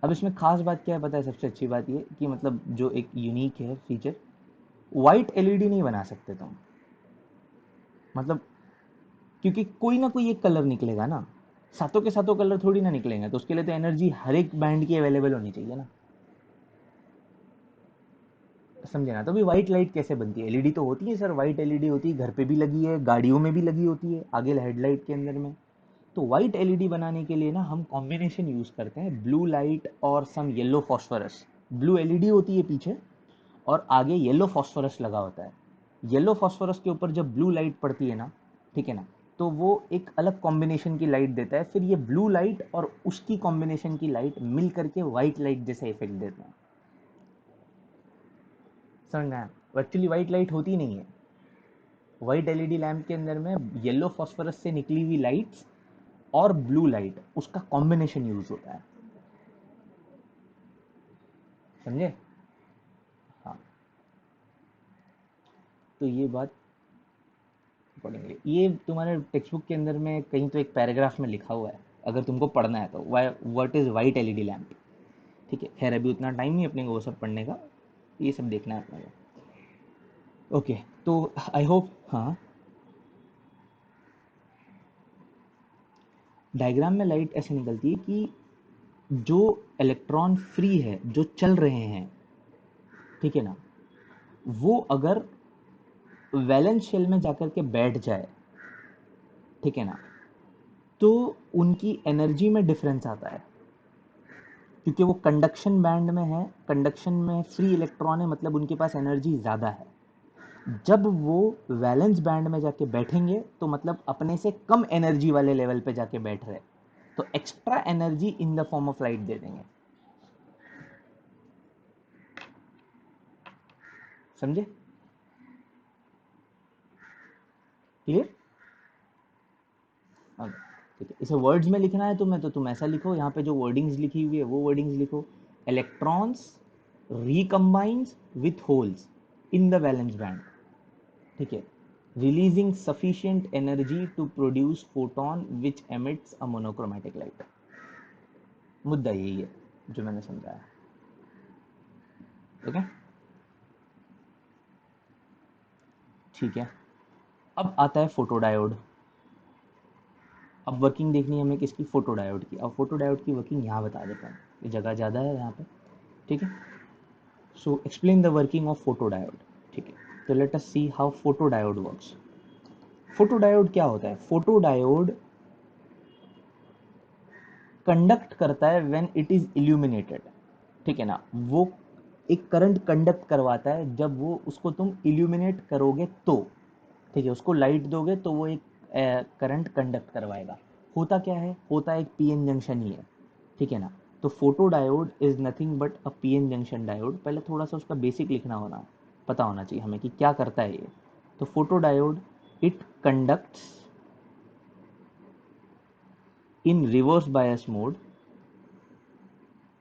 अब इसमें खास बात क्या है पता है? सबसे अच्छी बात ये कि मतलब जो एक यूनिक है फीचर, वाइट एलईडी नहीं बना सकते तुम, मतलब क्योंकि कोई ना कोई एक कलर निकलेगा ना, सातों के सातों कलर थोड़ी ना निकलेंगे, तो उसके लिए तो एनर्जी हर एक बैंड की अवेलेबल होनी चाहिए ना, समझे ना? तो भी व्हाइट लाइट कैसे बनती है? एलईडी तो होती है सर, व्हाइट एलईडी होती है, घर पे भी लगी है, गाड़ियों में भी लगी होती है, आगे हेडलाइट के अंदर में। तो व्हाइट एलईडी बनाने के लिए ना हम कॉम्बिनेशन यूज करते हैं, ब्लू लाइट और सम येलो फॉस्फोरस। ब्लू एलईडी होती है पीछे और आगे येलो फॉस्फोरस लगा होता है। येलो फॉस्फोरस के ऊपर जब ब्लू लाइट पड़ती है ना, ठीक है ना, तो वो एक अलग कॉम्बिनेशन की लाइट देता है, फिर ये ब्लू लाइट और उसकी कॉम्बिनेशन की लाइट मिल करके व्हाइट लाइट जैसा इफेक्ट देते हैं, समझ में आया? एक्चुअली व्हाइट लाइट होती नहीं है, व्हाइट एलईडी लैम्प के अंदर में येलो फॉस्फोरस से निकली हुई लाइट्स और ब्लू लाइट, उसका कॉम्बिनेशन यूज होता है, समझे? हाँ, तो ये बात अकॉर्डिंगली, ये तुम्हारे टेक्स्ट बुक के अंदर में कहीं तो एक पैराग्राफ में लिखा हुआ है, अगर तुमको पढ़ना है तो, why what is white LED lamp, ठीक है? खैर अभी उतना टाइम नहीं अपने को वो सब पढ़ने का, ये सब देखना है अपने को, ओके? तो आई होप, हाँ, डायग्राम में लाइट ऐसे निकलती है कि जो इलेक्ट्रॉन फ्री है, जो चल रहे हैं, ठीक है ना, वो अगर वैलेंस शेल में जाकर के बैठ जाए, ठीक है ना, तो उनकी एनर्जी में डिफरेंस आता है, क्योंकि वो कंडक्शन बैंड में है, कंडक्शन में फ्री इलेक्ट्रॉन है, मतलब उनके पास एनर्जी ज़्यादा है। जब वो वैलेंस बैंड में जाके बैठेंगे तो मतलब अपने से कम एनर्जी वाले लेवल पे जाके बैठ रहे, तो extra energy in the form of light दे देंगे, समझे? क्लियर? अब ठीक है, इसे वर्ड्स में लिखना है तुम्हें तो तुम ऐसा लिखो, यहाँ पे जो वर्डिंग्स लिखी हुई है वो वर्डिंग्स लिखो, electrons recombines with holes in the valence band, ठीक है, releasing sufficient energy to produce photon which emits a monochromatic light. मुद्दा यही है जो मैंने समझाया, ओके? ठीक है, अब आता है फोटोडायोड। अब वर्किंग देखनी है हमें किसकी? फोटोडायोड की। अब फोटोडायोड की वर्किंग यहाँ बता देता हूँ, ये जगह ज़्यादा है यहाँ पे, ठीक है? So explain the working of photodiode, ठीक है? तो late us see how photodiode works. Photodiode क्या होता है? फोटोडायोड कंडक्ट करता है व्हेन इट इज इल्यूमिनेटेड, ठीक है ना। वो एक करंट कंडक्ट करवाता है जब वो उसको तुम इल्यूमिनेट करोगे तो, ठीक है, उसको लाइट दोगे तो वो एक करंट कंडक्ट करवाएगा। होता क्या है? होता एक पीएन जंक्शन ही है, ठीक है ना। तो photo diode is nothing but a PN junction diode. पहले थोड़ा सा उसका बेसिक लिखना होना, पता होना चाहिए हमें कि क्या करता है ये। तो photo diode, it conducts in reverse bias mode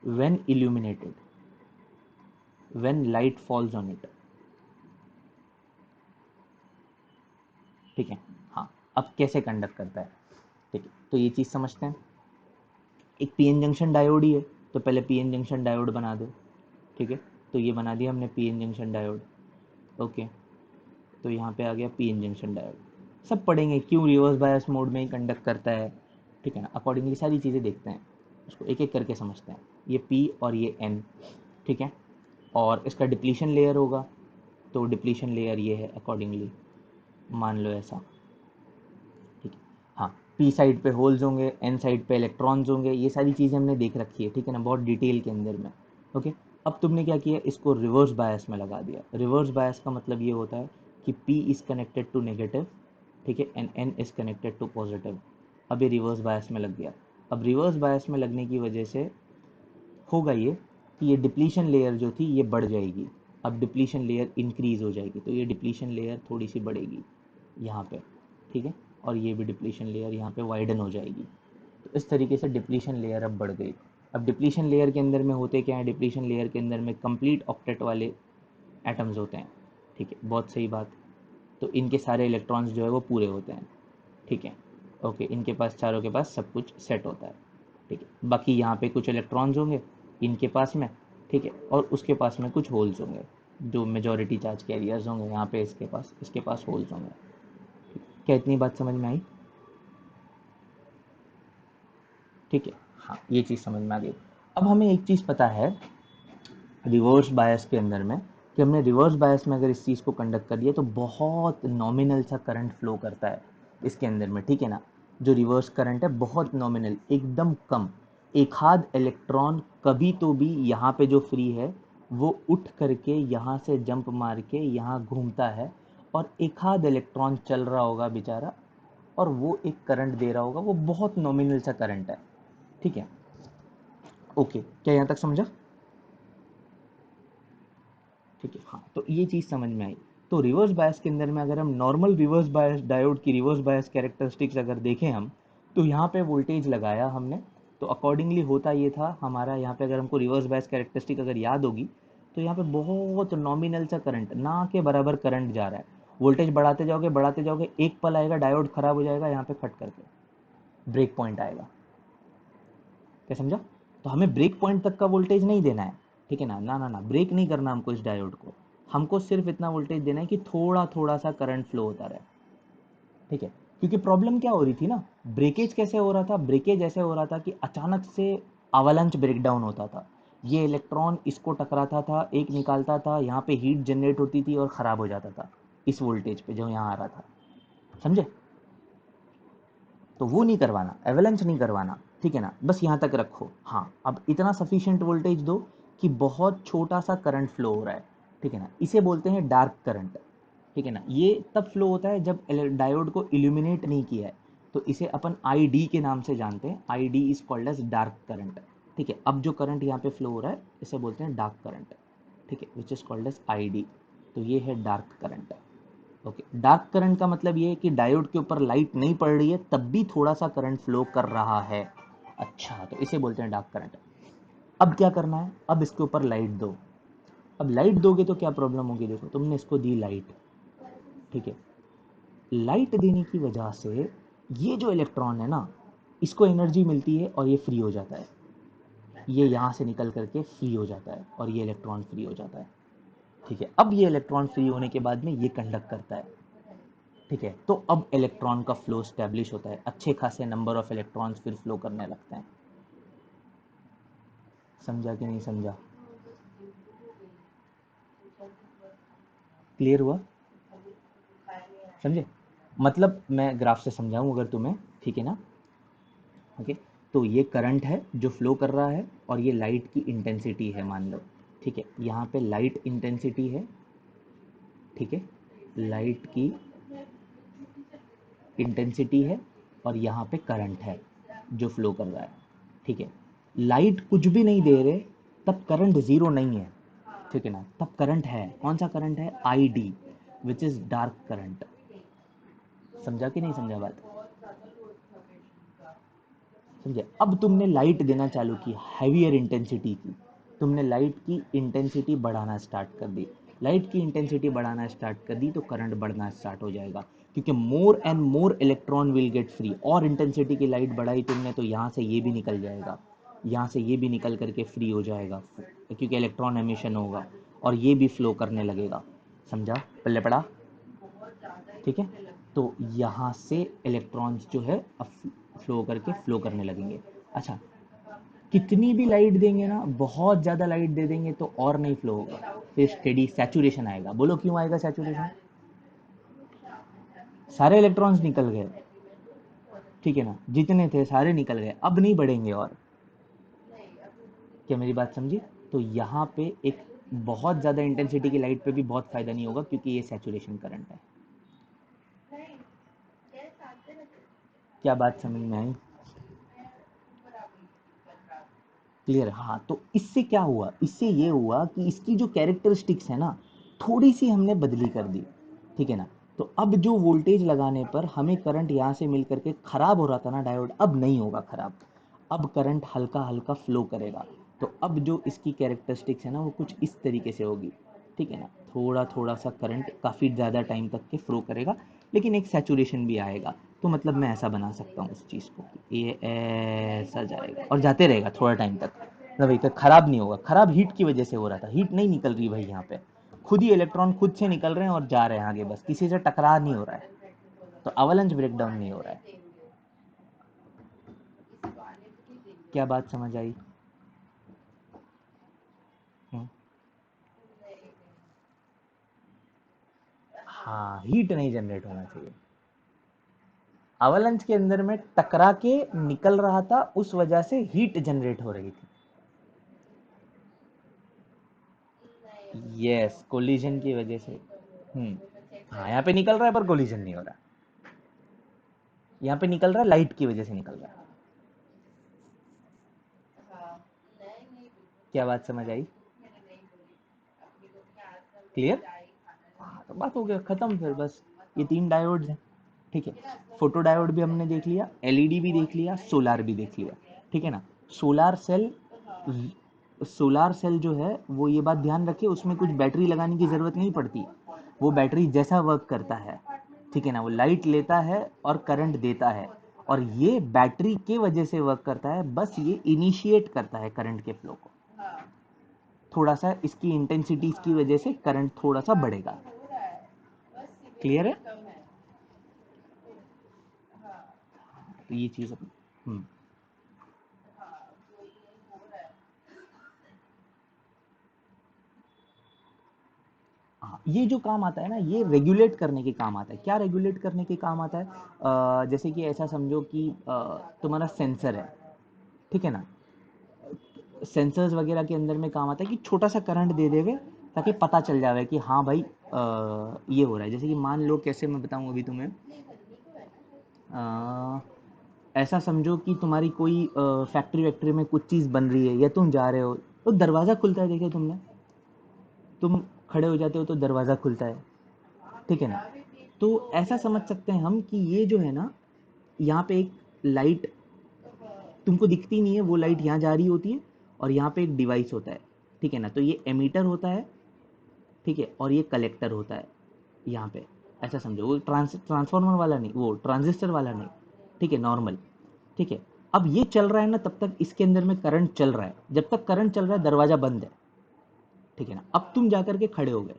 when illuminated, when light falls on it, ठीक है। हाँ, अब कैसे कंडक्ट करता है, ठीक है, तो ये चीज़ समझते हैं। एक पीएन जंक्शन डायोड ही है, तो पहले पीएन जंक्शन डायोड बना दो, ठीक है। तो ये बना दिया हमने पीएन जंक्शन डायोड, ओके। तो यहाँ पे आ गया पीएन जंक्शन डायोड। सब पढ़ेंगे क्यों रिवर्स बायस मोड में ही कंडक्ट करता है, ठीक है ना। अकॉर्डिंगली सारी चीज़ें देखते हैं, उसको एक एक करके समझते हैं। ये पी और ये एन, ठीक है। और इसका डिप्लीशन लेयर होगा, तो डिप्लीशन लेयर ये है अकॉर्डिंगली, मान लो ऐसा, ठीक है। हाँ, पी साइड पे होल्स होंगे, एन साइड पे इलेक्ट्रॉन्स होंगे, ये सारी चीज़ें हमने देख रखी है, ठीक है ना, बहुत डिटेल के अंदर में, ओके। अब तुमने क्या किया, इसको रिवर्स बायस में लगा दिया। रिवर्स बायस का मतलब ये होता है कि P is connected to negative, ठीक है, and N is connected to positive. अब ये रिवर्स बायस में लग गया। अब रिवर्स बायस में लगने की वजह से होगा ये कि ये डिप्लीशन लेयर जो थी ये बढ़ जाएगी। अब डिप्लीशन लेयर इंक्रीज हो जाएगी, तो ये डिप्लीशन लेयर थोड़ी सी बढ़ेगी यहाँ पे, ठीक है। और ये भी डिप्लीशन लेयर यहाँ पे वाइडन हो जाएगी। तो इस तरीके से डिप्लीशन लेयर अब बढ़ गई। अब डिप्लीशन लेयर के अंदर में होते क्या है, डिप्लीशन लेयर के अंदर में कंप्लीट ऑक्टेट वाले एटम्स होते हैं, ठीक है, बहुत सही बात। तो इनके सारे इलेक्ट्रॉन्स जो है वो पूरे होते हैं, ठीक है, ओके। इनके पास, चारों के पास सब कुछ सेट होता है, ठीक है। बाकी यहाँ पे कुछ इलेक्ट्रॉन्स होंगे इनके पास में, ठीक है, और उसके पास में कुछ होल्स होंगे, जो मेजॉरिटी चार्ज कैरियर्स होंगे यहाँ पे, इसके पास होल्स होंगे। क्या इतनी बात समझ में आई? ठीक है, हाँ, ये चीज़ समझ में आ गई। अब हमें एक चीज़ पता है रिवर्स बायस के अंदर में, कि हमने रिवर्स बायस में अगर इस चीज़ को कंडक्ट कर दिया तो बहुत नॉमिनल सा करंट फ्लो करता है इसके अंदर में, ठीक है ना। जो रिवर्स करंट है बहुत नॉमिनल, एकदम कम। एक आध इलेक्ट्रॉन कभी तो भी यहाँ पे जो फ्री है वो उठ करके यहाँ से जंप मार के यहाँ घूमता है, और एक आध इलेक्ट्रॉन चल रहा होगा बेचारा, और वो एक करंट दे रहा होगा, वो बहुत नॉमिनल सा करंट है, ठीक है, ओके। क्या यहाँ तक समझा? ठीक है, हाँ, तो ये चीज़ समझ में आई। तो रिवर्स बायस के अंदर में अगर हम नॉर्मल रिवर्स बायस डायोड की रिवर्स बायस कैरेक्टरिस्टिक्स अगर देखें हम, तो यहाँ पे वोल्टेज लगाया हमने, तो अकॉर्डिंगली होता ये था हमारा, यहाँ पे अगर हमको रिवर्स बायस कैरेक्टरिस्टिक अगर याद होगी, तो यहाँ पे बहुत नॉमिनल सा करंट, ना के बराबर करंट जा रहा है। वोल्टेज बढ़ाते जाओगे, एक पल आएगा डायोड खराब हो जाएगा, यहाँ पे फट करके ब्रेक पॉइंट आएगा। क्या समझा? तो हमें ब्रेक पॉइंट तक का वोल्टेज नहीं देना है, ठीक है ना, ना ना ना, ब्रेक नहीं करना हमको इस डायोड को। हमको सिर्फ इतना वोल्टेज देना है कि थोड़ा थोड़ा सा करंट फ्लो होता रहे, ठीक है। क्योंकि प्रॉब्लम क्या हो रही थी ना, ब्रेकेज कैसे हो रहा था, ब्रेकेज ऐसे हो रहा था कि अचानक से अवलंच ब्रेकडाउन होता था। ये इलेक्ट्रॉन इसको टकराता था, एक निकालता था, यहाँ पे हीट जनरेट होती थी और ख़राब हो जाता था इस वोल्टेज पे जो यहाँ आ रहा था, समझे। तो वो नहीं करवाना, एवलेंस नहीं करवाना, ठीक है ना, बस यहाँ तक रखो। हाँ, अब इतना सफिशिएंट वोल्टेज दो कि बहुत छोटा सा करंट फ्लो हो रहा है, ठीक है ना, इसे बोलते हैं डार्क करंट, ठीक है ना। ये तब फ्लो होता है जब डायोड को इल्यूमिनेट नहीं किया है, तो इसे अपन आई डी के नाम से जानते हैं। I D is called as dark current, ठीक है। अब जो करंट यहाँ पे फ्लो हो रहा है इसे बोलते हैं डार्क करंट, ठीक है, which is called as I D. तो ये है dark current, okay. Dark current का मतलब ये है कि डायोड के ऊपर लाइट नहीं पड़ रही है तब भी थोड़ा सा करंट फ्लो कर रहा है, अच्छा, तो इसे बोलते हैं डार्क करंट। अब क्या करना है, अब इसके ऊपर लाइट दो। अब लाइट दोगे तो क्या प्रॉब्लम होगी, देखो तुमने इसको दी लाइट, ठीक है। लाइट देने की वजह से ये जो इलेक्ट्रॉन है ना, इसको एनर्जी मिलती है और ये फ्री हो जाता है, ये यहाँ से निकल करके फ्री हो जाता है और ये इलेक्ट्रॉन फ्री हो जाता है, ठीक है। अब ये इलेक्ट्रॉन फ्री होने के बाद में ये कंडक्ट करता है, ठीक है। तो अब इलेक्ट्रॉन का फ्लो स्टैब्लिश होता है, अच्छे खासे नंबर ऑफ इलेक्ट्रॉन्स फिर फ्लो करने लगते हैं। समझा कि नहीं समझा? क्लियर हुआ? समझे? मतलब मैं ग्राफ से समझाऊं अगर तुम्हें, ठीक है ना? ओके, तो ये करंट है जो फ्लो कर रहा है और ये लाइट की इंटेंसिटी है मान लो, ठीक है? यहाँ पे लाइट इंटेंसिटी है, ठीक है? लाइट की इंटेंसिटी है और यहाँ पे करंट है जो फ्लो कर रहा है, ठीक है? लाइट कुछ भी नहीं दे रहे तब करंट ज़ीरो नहीं है, ठीक है ना? तब करंट है, कौन सा करंट है? I D, which is dark current. समझा कि नहीं समझा बात? समझे? अब तुमने लाइट देना चालू की, हैवियर इंटेंसिटी की, तुमने लाइट की इंटेंसिटी बढ़ाना स्टार्ट कर दी, लाइट की इंटेंसिटी बढ़ाना स्टार्ट कर दी तो करंट बढ़ना स्टार्ट हो जाएगा, क्योंकि more and more electron will get free. और इंटेंसिटी की लाइट बढ़ाई तुमने तो यहाँ से ये भी निकल जाएगा, यहाँ से ये भी निकल करके फ्री हो जाएगा, क्योंकि इलेक्ट्रॉन एमिशन होगा और ये भी फ्लो करने लगेगा। समझा? पल्ले पड़ा? ठीक है, तो यहाँ से इलेक्ट्रॉन्स जो है अब फ्लो करके फ्लो करने लगेंगे। अच्छा, कितनी भी लाइट देंगे ना, बहुत ज़्यादा लाइट दे देंगे तो और नहीं फ्लो होगा, फिर स्टेडी सैचुरेशन आएगा। बोलो क्यों आएगा सैचुरेशन? सारे इलेक्ट्रॉन्स निकल गए, ठीक है ना? जितने थे सारे निकल गए, अब नहीं बढ़ेंगे और। क्या मेरी बात समझी? तो यहाँ पे एक बहुत ज़्यादा इंटेंसिटी की लाइट पे भी बहुत फ़ायदा नहीं होगा, क्योंकि ये सैचुरेशन करंट है। क्या बात समझ में आई? क्लियर? हाँ, तो इससे क्या हुआ? इससे ये हुआ कि इसकी जो कैरेक्टरिस्टिक्स है ना, थोड़ी सी हमने बदली कर दी, ठीक है ना? तो अब जो वोल्टेज लगाने पर हमें करंट यहाँ से मिल करके खराब हो रहा था ना डायोड, अब नहीं होगा खराब, अब करंट हल्का हल्का फ्लो करेगा। तो अब जो इसकी कैरेक्टरिस्टिक्स है ना, वो कुछ इस तरीके से होगी, ठीक है ना? थोड़ा थोड़ा सा करंट काफ़ी ज़्यादा टाइम तक के फ्लो करेगा, लेकिन एक सैचुरेशन भी आएगा। तो मतलब मैं ऐसा बना सकता हूँ उस चीज़ को कि ये ऐसा जाएगा और जाते रहेगा थोड़ा टाइम तक, मतलब भाई खराब नहीं होगा। खराब हीट की वजह से हो रहा था, हीट नहीं निकल रही भाई, यहाँ पे खुद ही इलेक्ट्रॉन खुद से निकल रहे हैं और जा रहे हैं आगे, बस किसी से टकरा नहीं हो रहा है, तो अवलंज ब्रेकडाउन नहीं हो रहा है। क्या बात समझ आई? हम्म, हाँ, हीट नहीं जनरेट होना चाहिए। अवलंच के अंदर में टकरा के निकल रहा था, उस वजह से हीट जनरेट हो रही थी। यस, कोलिजन की वजह से। हम्म, हाँ, यहाँ पे निकल रहा है पर कोलिजन नहीं हो रहा, यहाँ पे निकल रहा है लाइट की वजह से निकल रहा है। क्या बात समझ आई? क्लियर? हाँ, तो बात हो गया खत्म फिर, बस ये तीन डायोड्स हैं, ठीक है? फोटो डायोड भी हमने देख लिया, एलईडी भी देख लिया, सोलार भी देख लिया, ठीक है ना? सोलार सेल, सोलार सेल जो है वो, ये बात ध्यान रखिए, उसमें कुछ बैटरी लगाने की ज़रूरत नहीं पड़ती, वो बैटरी जैसा वर्क करता है, ठीक है ना? वो लाइट लेता है और करंट देता है, और ये बैटरी के वजह से वर्क करता है, बस ये इनिशिएट करता है करंट के फ्लो को। थोड़ा सा इसकी इंटेंसिटी की वजह से करंट थोड़ा सा बढ़ेगा। क्लियर है? तो ये चीज़ हम्म, हाँ, ये जो काम आता है ना, ये रेगुलेट करने के काम आता है। क्या रेगुलेट करने के काम आता है? जैसे कि ऐसा समझो कि तुम्हारा सेंसर है, ठीक है ना? सेंसर्स वगैरह के अंदर में काम आता है कि छोटा सा करंट दे देवे, ताकि पता चल जावे कि हाँ भाई ये हो रहा है। जैसे कि मान लो, कैसे मैं बताऊँ अभी तुम्हें, अ, ऐसा समझो कि तुम्हारी कोई फैक्ट्री वैक्ट्री में कुछ चीज़ बन रही है, या तुम जा रहे हो तो दरवाज़ा खुलता है, देखो तुमने, तुम खड़े हो जाते हो तो दरवाज़ा खुलता है, ठीक है ना? तो ऐसा समझ सकते हैं हम कि ये जो है ना, यहाँ पे एक लाइट तुमको दिखती नहीं है, वो लाइट यहाँ जा रही होती है, और यहाँ पे एक डिवाइस होता है, ठीक है ना? तो ये एमीटर होता है, ठीक है, और ये कलेक्टर होता है यहाँ पे। ऐसा समझो, वो ट्रांसफार्मर वाला नहीं, वो ट्रांजिस्टर वाला नहीं, ठीक है, नॉर्मल, ठीक है? अब ये चल रहा है ना, तब तक इसके अंदर में करंट चल रहा है, जब तक करंट चल रहा है दरवाजा बंद है, ठीक है ना? अब तुम जाकर के खड़े हो गए,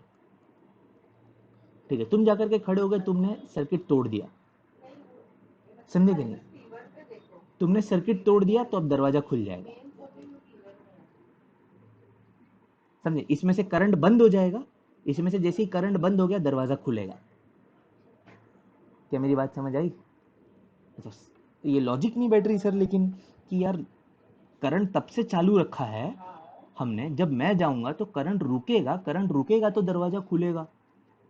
ठीक है, तुम जाकर के खड़े हो गए, तुमने सर्किट तोड़ दिया, समझे कि नहीं? तुमने सर्किट तोड़ दिया तो अब दरवाजा खुल जाएगा, समझे? इसमें से करंट बंद हो जाएगा, इसमें से जैसे ही करंट बंद हो गया दरवाजा खुलेगा, क्या मेरी बात समझ आई? अच्छा, ये लॉजिक नहीं बैठ रही सर लेकिन, कि यार करंट तब से चालू रखा है हमने, जब मैं जाऊंगा तो करंट रुकेगा, करंट रुकेगा तो दरवाजा खुलेगा।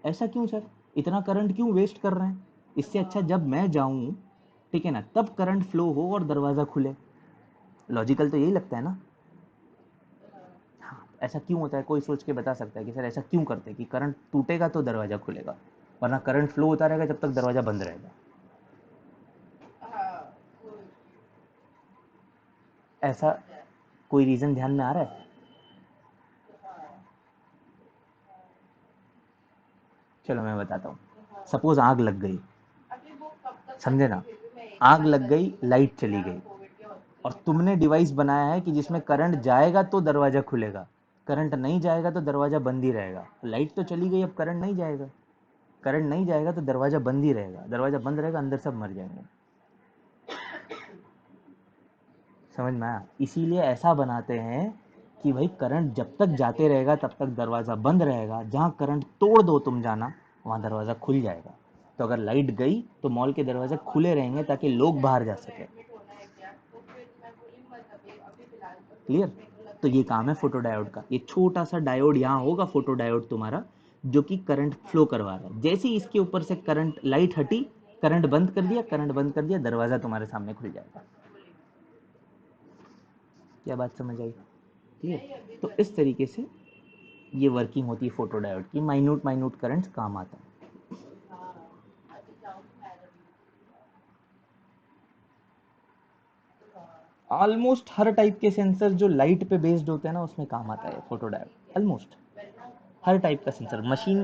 ऐसा क्यों सर, इतना करंट क्यों वेस्ट कर रहे हैं? इससे अच्छा जब मैं जाऊं, ठीक है ना, तब करंट फ्लो हो और दरवाजा खुले। लॉजिकल तो यही लगता है ना? हाँ, ऐसा क्यों होता है? कोई सोच के बता सकता है कि सर ऐसा क्यों करते हैं कि करंट टूटेगा तो दरवाजा खुलेगा, वरना करंट फ्लो होता रहेगा जब तक दरवाजा बंद रहेगा। ऐसा कोई रीजन ध्यान में आ रहा है? चलो मैं बताता हूँ। सपोज आग लग गई, समझे ना, आग लग गई, लाइट चली गई, और तुमने डिवाइस बनाया है कि जिसमें करंट जाएगा तो दरवाजा खुलेगा, करंट नहीं जाएगा तो दरवाजा बंद ही रहेगा। लाइट तो चली गई, अब करंट नहीं जाएगा, करंट नहीं जाएगा तो दरवाजा बंद ही रहेगा, दरवाजा बंद रहेगा, अंदर सब मर जाएंगे। समझ में आया? इसीलिए ऐसा बनाते हैं कि भाई करंट जब तक जाते रहेगा तब तक दरवाज़ा बंद रहेगा, जहाँ करंट तोड़ दो तुम जाना, वहाँ दरवाज़ा खुल जाएगा। तो अगर लाइट गई तो मॉल के दरवाजे खुले रहेंगे ताकि लोग बाहर जा सके। क्लियर? तो ये काम है फोटो डायोड का। ये छोटा सा डायोड यहाँ होगा, फोटो डायोड तुम्हारा, जो कि करंट फ्लो करवा रहा है। जैसे ही इसके ऊपर से करंट, लाइट हटी, करंट बंद कर दिया, करंट बंद कर दिया, दरवाज़ा तुम्हारे सामने खुल जाएगा। क्या बात समझ आई? क्लियर? तो इस तरीके से ये वर्किंग होती है फोटो डायोड की। माइन्यूट माइन्यूट करंट्स काम आता है। ऑलमोस्ट हर टाइप के सेंसर जो लाइट पे बेस्ड होते हैं ना, उसमें काम आता है फोटो डायोड। ऑलमोस्ट हर टाइप का सेंसर, मशीन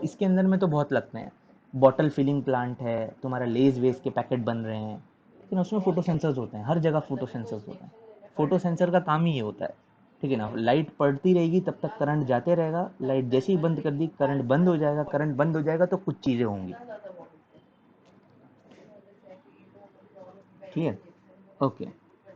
इसके अंदर में तो बहुत लगते हैं। बॉटल फिलिंग प्लांट है, तुम्हारा लेज वेज के पैकेट बन रहे हैं, लेकिन उसमें फोटो सेंसर्स होते हैं, हर जगह फोटो सेंसर्स होते हैं। फोटो सेंसर का काम ही ये होता है, ठीक है ना। लाइट पड़ती रहेगी तब तक करंट जाते रहेगा, लाइट जैसे ही बंद कर दी करंट बंद हो जाएगा, करंट बंद हो जाएगा तो कुछ चीज़ें होंगी। क्लियर? ओके,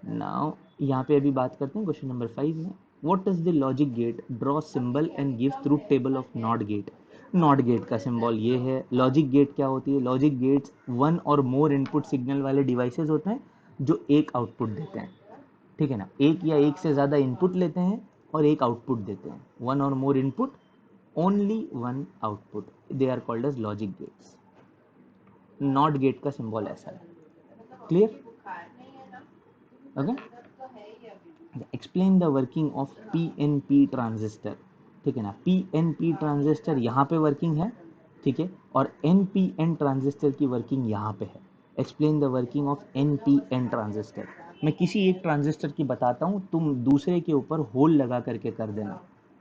नाउ यहाँ पे अभी बात करते हैं क्वेश्चन नंबर 5 में। What is the logic gate, draw symbol and give truth table of not gate. Not gate का सिंबल ये है। लॉजिक गेट क्या होती है? लॉजिक गेट्स वन और मोर इनपुट सिग्नल वाले डिवाइसेस होते हैं जो एक आउटपुट देते हैं, ठीक है ना। एक या एक से ज़्यादा इनपुट लेते हैं और एक आउटपुट देते हैं। वन और more input, only one output, they are called as logic gates. NOT gate का सिंबल ऐसा है। Clear? Okay, explain the working of PNP transistor. ठीक है ना, पीएनपी ट्रांजिस्टर यहाँ पे वर्किंग है, ठीक है, और एनपीएन ट्रांजिस्टर की वर्किंग यहाँ पे है। Explain the working of NPN transistor. मैं किसी एक ट्रांजिस्टर की बताता हूँ, तुम दूसरे के ऊपर होल लगा करके कर देना,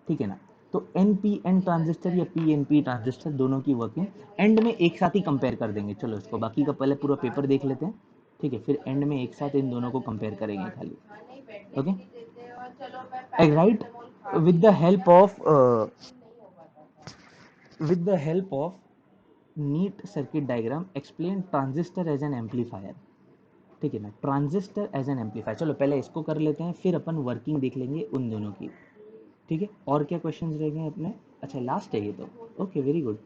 ठीक है ना। तो एनपीएन ट्रांजिस्टर या पीएनपी ट्रांजिस्टर दोनों की वर्किंग एंड में एक साथ ही कंपेयर कर देंगे। चलो इसको बाकी का पहले पूरा पेपर देख लेते हैं, ठीक है, फिर एंड में एक साथ इन दोनों को कंपेयर करेंगे खाली। Okay, right, with the help of with the help of neat circuit diagram explain transistor as an amplifier। ठीक है ना, ट्रांजिस्टर एज एन एम्पलीफायर। चलो पहले इसको कर लेते हैं, फिर अपन वर्किंग देख लेंगे उन दोनों की, ठीक है। और क्या क्वेश्चंस रह गए अपने? अच्छा लास्ट है ये तो। Okay, very good.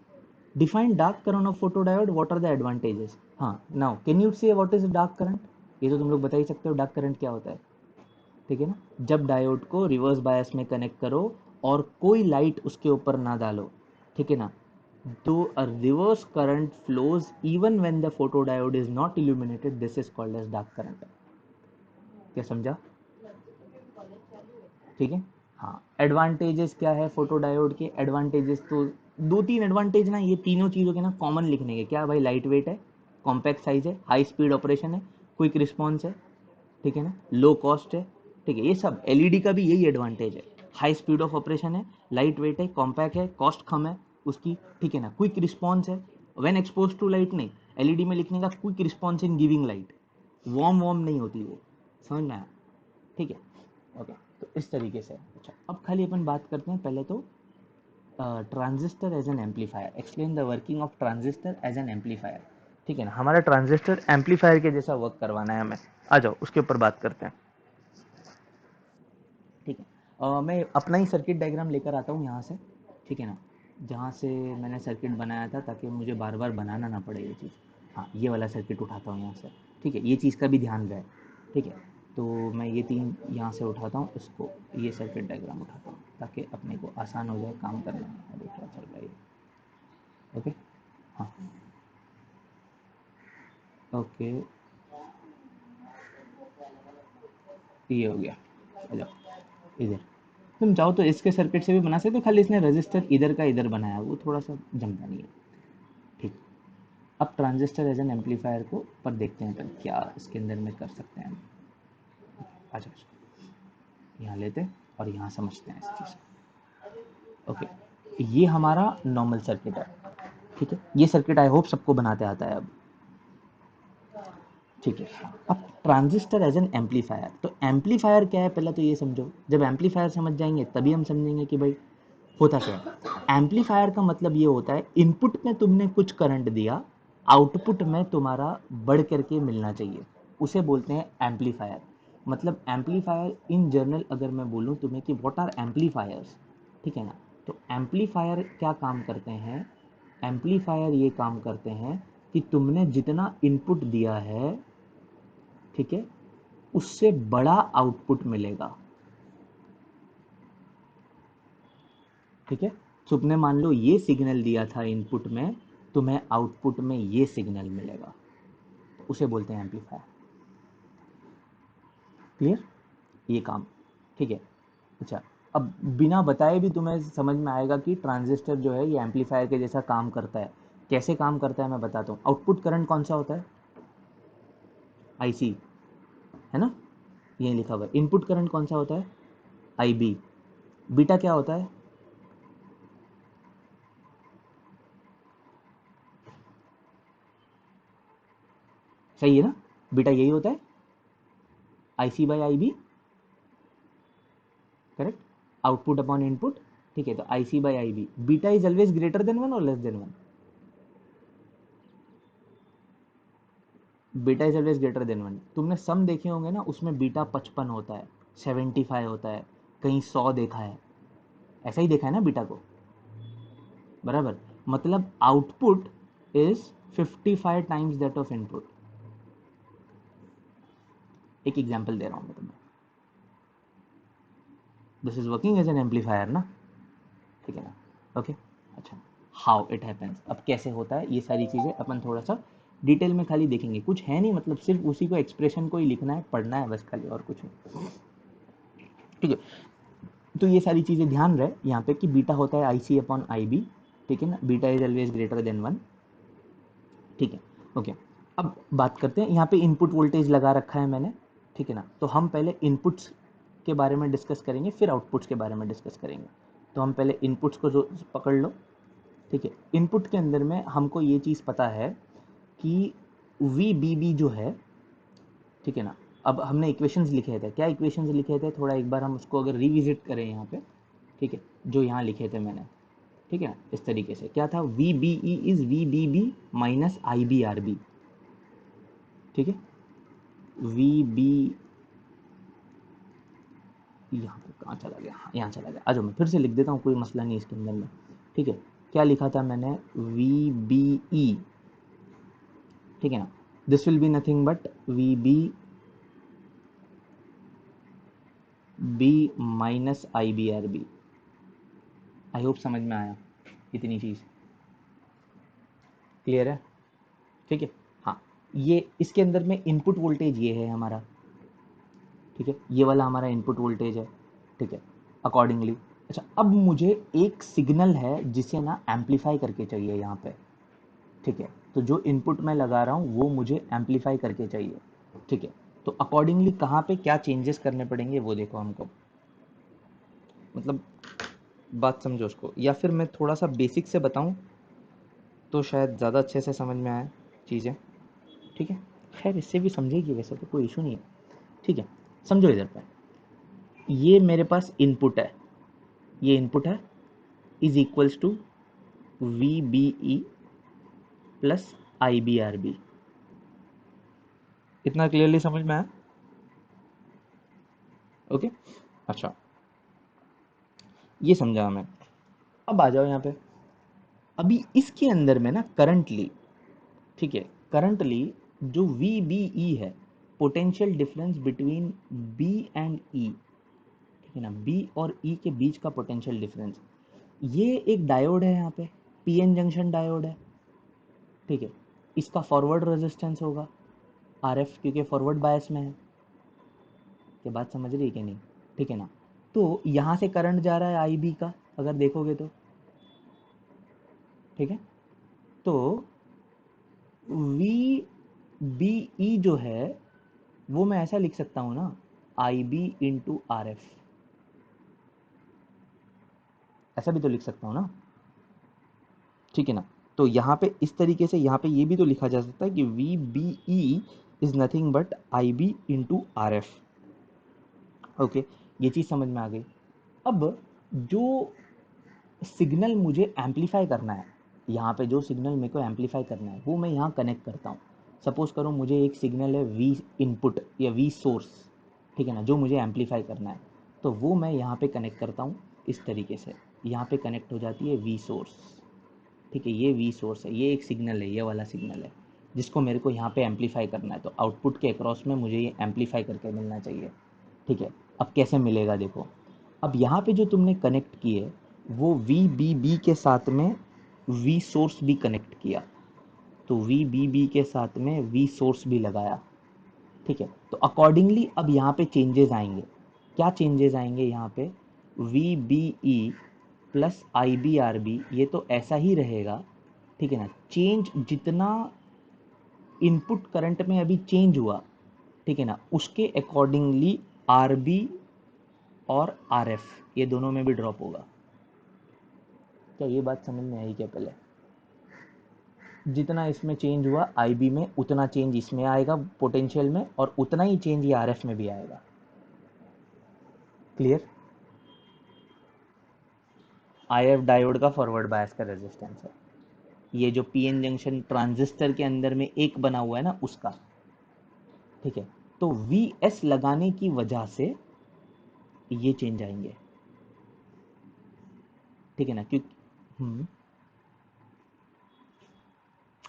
Define dark current of photo diode, what are the advantages. हाँ, now can you say what is dark current? ये तो तुम लोग बता ही सकते हो डार्क करंट क्या होता है, ठीक है ना। जब डायोड को रिवर्स बायस में कनेक्ट करो और कोई लाइट उसके ऊपर ना डालो, ठीक है ना, तो a reverse current flows even when the photo diode is not illuminated, this is called as dark current. क्या समझा? ठीक है। हाँ, एडवांटेजेस क्या है फोटो डायोड के? एडवांटेजेस तो दो तीन एडवांटेज ना, ये तीनों चीज़ों के ना कॉमन लिखने के। क्या भाई? लाइट वेट है, कॉम्पैक्ट साइज है, हाई स्पीड ऑपरेशन है, क्विक रिस्पॉन्स है, ठीक है ना, लो कॉस्ट है, ठीक है। ये सब एलईडी का भी यही एडवांटेज है। हाई स्पीड ऑफ ऑपरेशन है, लाइट वेट है, कॉम्पैक्ट है, कॉस्ट कम है उसकी, ठीक है ना, क्विक रिस्पॉन्स है, व्हेन एक्सपोज टू लाइट। नहीं, एलईडी में लिखने का quick response in giving light, warm warm नहीं होती वो। समझ में आया? ठीक है, ओके। तो इस तरीके से। अच्छा, अब खाली अपन बात करते हैं पहले तो transistor as an amplifier. Explain the working of transistor as an amplifier. ठीक है ना, हमारा ट्रांजिस्टर एम्पलीफायर के जैसा वर्क करवाना है हमें। आ जाओ उसके ऊपर बात करते हैं, ठीक है। मैं अपना ही सर्किट डायग्राम लेकर आता हूँ यहाँ से, ठीक है ना, जहाँ से मैंने सर्किट बनाया था, ताकि मुझे बार बार बनाना ना पड़े ये चीज़। हाँ ये वाला सर्किट उठाता हूँ यहाँ से, ठीक है, ये चीज़ का भी ध्यान रहे, ठीक है। तो मैं ये 3 यहाँ से उठाता हूँ, इसको ये सर्किट डायग्राम उठाता हूँ ताकि अपने को आसान हो जाए काम करने में। अरे क्या चल रहा है ये, ओके, हाँ, ओके, ये हो गया। आ जाओ इधर, तुम चाहो तो इसके सर्किट से भी बना सकते हो, खाली इसने रजिस्टर इधर का इधर बनाया, वो थोड़ा सा जमता नहीं है, ठीक। अब ट्रांजिस्टर एज एन एम्पलीफायर को पर देखते हैं अपन क्या इसके अंदर में कर सकते हैं। आ जाओ यहाँ लेते हैं और यहाँ समझते हैं इस चीज़ को, ओके। ये हमारा नॉर्मल सर्किट है, ठीक है, ये सर्किट आई होप सबको बनाते आता है अब, ठीक है। अब ट्रांजिस्टर एज एन एम्पलीफायर, तो एम्पलीफायर क्या है पहले तो ये समझो, जब एम्पलीफायर समझ जाएंगे तभी हम समझेंगे कि भाई होता क्या है। एम्पलीफायर का मतलब ये होता है इनपुट में तुमने कुछ करंट दिया, आउटपुट में तुम्हारा बढ़ करके मिलना चाहिए, उसे बोलते हैं एम्पलीफायर। मतलब एम्पलीफायर इन जनरल अगर मैं बोलूँ तुम्हें कि व्हाट आर एम्पलीफायर्स, ठीक है ना, तो एम्पलीफायर क्या काम करते हैं, एम्पलीफायर ये काम करते हैं कि तुमने जितना इनपुट दिया है, ठीक है, उससे बड़ा आउटपुट मिलेगा, ठीक है। तुमने मान लो ये सिग्नल दिया था इनपुट में, तुम्हें आउटपुट में ये सिग्नल मिलेगा, तो उसे बोलते हैं एम्पलीफायर। क्लियर ये काम, ठीक है। अच्छा, अब बिना बताए भी तुम्हें समझ में आएगा कि ट्रांजिस्टर जो है ये एम्पलीफायर के जैसा काम करता है। कैसे काम करता है मैं बताता हूँ। आउटपुट करंट कौन सा होता है, आईसी, है ना, यही लिखा हुआ है। इनपुट करंट कौन सा होता है, आईबी। बीटा क्या होता है, सही है ना, बीटा यही होता है, IC by IB, correct, output upon input, ठीक है। तो IC by IB, beta is always greater than 1 और less than 1, beta is always greater than 1। तुमने सम देखे होंगे ना, उसमें बीटा 55 होता है, 75 होता है, कहीं 100 देखा है, ऐसा ही देखा है ना बीटा को, बराबर। मतलब output is 55 times that of input. एक एग्जांपल दे रहा हूं मैं तुम्हें, this is working as an amplifier ना, ठीक है ना, ओके। अच्छा, हाउ इट हैपेंस, अब कैसे होता है ये सारी चीज़ें अपन थोड़ा सा डिटेल में खाली देखेंगे, कुछ है नहीं, मतलब सिर्फ उसी को एक्सप्रेशन को ही लिखना है, पढ़ना है बस खाली, और कुछ नहीं, ठीक है। तो ये सारी चीज़ें ध्यान रहे यहाँ पे कि बीटा होता है I C upon I B, ठीक है ना, beta is always greater than 1, ठीक है, ओके। अब बात करते हैं, यहाँ पे इनपुट वोल्टेज लगा रखा है मैंने, ठीक है ना, तो हम पहले इनपुट्स के बारे में डिस्कस करेंगे, फिर आउटपुट्स के बारे में डिस्कस करेंगे। तो हम पहले इनपुट्स को जो पकड़ लो, ठीक है। इनपुट के अंदर में हमको ये चीज़ पता है कि वी बी बी जो है, ठीक है ना, अब हमने इक्वेशंस लिखे थे, क्या इक्वेशंस लिखे थे, थोड़ा एक बार हम उसको अगर रिविजिट करें यहाँ पे, ठीक है, जो यहाँ लिखे थे मैंने, ठीक है ना, इस तरीके से क्या था, V B E is V B B minus I B R B, ठीक है, वी बी, यहाँ पे कहाँ चला गया, हाँ यहाँ चला गया, आ जाओ मैं फिर से लिख देता हूँ, कोई मसला नहीं इसके अंदर में, ठीक है। क्या लिखा था मैंने, वी बी ई, ठीक है ना, this will be nothing but V B B minus I B R B. I hope समझ में आया इतनी चीज़, क्लियर है, ठीक है। हाँ, ये इसके अंदर में इनपुट वोल्टेज ये है हमारा, ठीक है, ये वाला हमारा इनपुट वोल्टेज है, ठीक है, अकॉर्डिंगली। अच्छा, अब मुझे एक सिग्नल है जिसे ना एम्पलीफाई करके चाहिए यहाँ पे, ठीक है, तो जो इनपुट मैं लगा रहा हूँ वो मुझे एम्पलीफाई करके चाहिए, ठीक है। तो अकॉर्डिंगली कहाँ पे क्या चेंजेस करने पड़ेंगे वो देखो हमको, मतलब बात समझो उसको, या फिर मैं थोड़ा सा बेसिक से बताऊँ तो शायद ज़्यादा अच्छे से समझ में आए चीज़ें, ठीक है। खैर इससे भी समझेगी वैसे तो कोई इशू नहीं है, ठीक है। समझो इधर पर, ये मेरे पास इनपुट है, ये इनपुट है, is equals to V B E plus I B R B. इतना क्लियरली समझ में आया, ओके। अच्छा, ये समझा हमें। अब आ जाओ यहाँ पे, अभी इसके अंदर में ना करंटली, ठीक है, करंटली जो वी बी ई है, potential difference between B and E, ठीक है ना, बी और ई के बीच का पोटेंशियल डिफरेंस, ये एक डायोड है यहाँ पे, पीएन जंक्शन डायोड है, ठीक है। इसका फॉरवर्ड रेजिस्टेंस होगा आरएफ, क्योंकि फॉरवर्ड बायस में है। ये बात समझ रही है कि नहीं? ठीक है ना। तो यहाँ से करंट जा रहा है आई बी का, अगर देखोगे तो, ठीक है। तो वी बी ई जो है वो मैं ऐसा लिख सकता हूँ ना, आई बी इंटू आर एफ, ऐसा भी तो लिख सकता हूँ ना, ठीक है ना। तो यहाँ पे इस तरीके से यहाँ पे ये भी तो लिखा जा सकता है कि V B E is nothing but I B into R F. Okay, ये चीज़ समझ में आ गई। अब जो सिग्नल मुझे एम्पलीफाई करना है, यहाँ पे जो सिग्नल मेरे को एम्पलीफाई करना है वो मैं यहाँ कनेक्ट करता हूँ। सपोज करो मुझे एक सिग्नल है वी इनपुट या वी सोर्स, ठीक है ना, जो मुझे एम्पलीफाई करना है, तो वो मैं यहाँ पे कनेक्ट करता हूँ इस तरीके से। यहाँ पे कनेक्ट हो जाती है वी सोर्स, ठीक है, ये वी सोर्स है, ये एक सिग्नल है, ये वाला सिग्नल है जिसको मेरे को यहाँ पे एम्पलीफाई करना है। तो आउटपुट के अक्रॉस में मुझे ये एम्पलीफाई करके मिलना चाहिए, ठीक है। अब कैसे मिलेगा देखो, अब यहाँ पे जो तुमने कनेक्ट किए वो वी बी बी के साथ में वी सोर्स भी कनेक्ट किया, तो वी बी बी के साथ में वी सोर्स भी लगाया, ठीक है। तो अकॉर्डिंगली अब यहाँ पे चेंजेस आएंगे। क्या चेंजेस आएंगे यहाँ पे? V B E plus I B R B, ये तो ऐसा ही रहेगा, ठीक है ना। चेंज जितना इनपुट करंट में अभी चेंज हुआ, ठीक है ना, उसके अकॉर्डिंगली आर बी और आर एफ ये दोनों में भी ड्रॉप होगा। क्या ये बात समझ में आई क्या? पहले जितना इसमें चेंज हुआ आई बी में, उतना चेंज इसमें आएगा पोटेंशियल में, और उतना ही चेंज ये आर एफ में भी आएगा। क्लियर? आई एफ डायोड का फॉरवर्ड बायस का रेजिस्टेंस है, ये जो पीएन जंक्शन ट्रांजिस्टर के अंदर में एक बना हुआ है ना उसका, ठीक है। तो वी एस लगाने की वजह से ये चेंज आएंगे, ठीक है ना, क्योंकि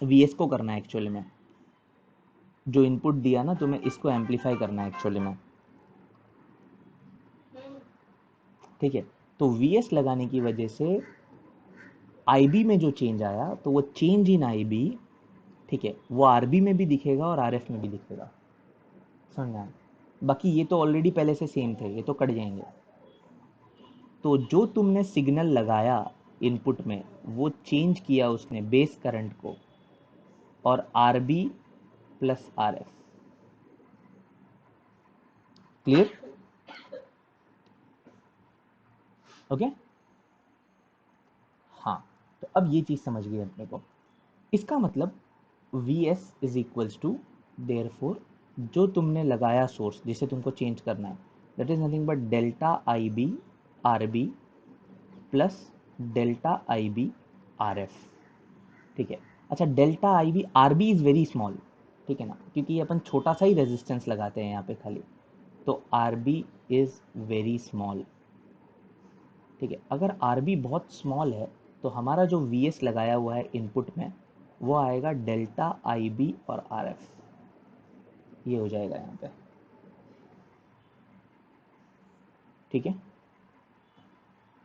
वी एस को करना है एक्चुअली में, जो इनपुट दिया ना तुम्हें इसको एम्पलीफाई करना है एक्चुअली में, ठीक है। तो वी एस लगाने की वजह से आई बी में जो चेंज आया, तो वो चेंज इन आई बी, ठीक है, वो आर बी में भी दिखेगा और आर एफ में भी दिखेगा। समझ में आया? बाकी ये तो ऑलरेडी पहले से सेम थे, ये तो कट जाएंगे। तो जो तुमने सिग्नल लगाया इनपुट में, वो चेंज किया उसने बेस करंट को, और R B plus R F. Clear? Okay, हाँ। तो अब ये चीज़ समझ गई अपने को। इसका मतलब V S is equals to, therefore जो तुमने लगाया सोर्स जिसे तुमको चेंज करना है, that is nothing but delta I B R B plus delta I B R F, ठीक है। अच्छा, delta I B R B is very small, ठीक है ना, क्योंकि ये अपन छोटा सा ही रेजिस्टेंस लगाते हैं यहाँ पे खाली, तो R B is very small, ठीक है। अगर आर बी बहुत स्मॉल है तो हमारा जो वी एस लगाया हुआ है इनपुट में वो आएगा डेल्टा आई बी और आर एफ, ये हो जाएगा यहाँ पे, ठीक है।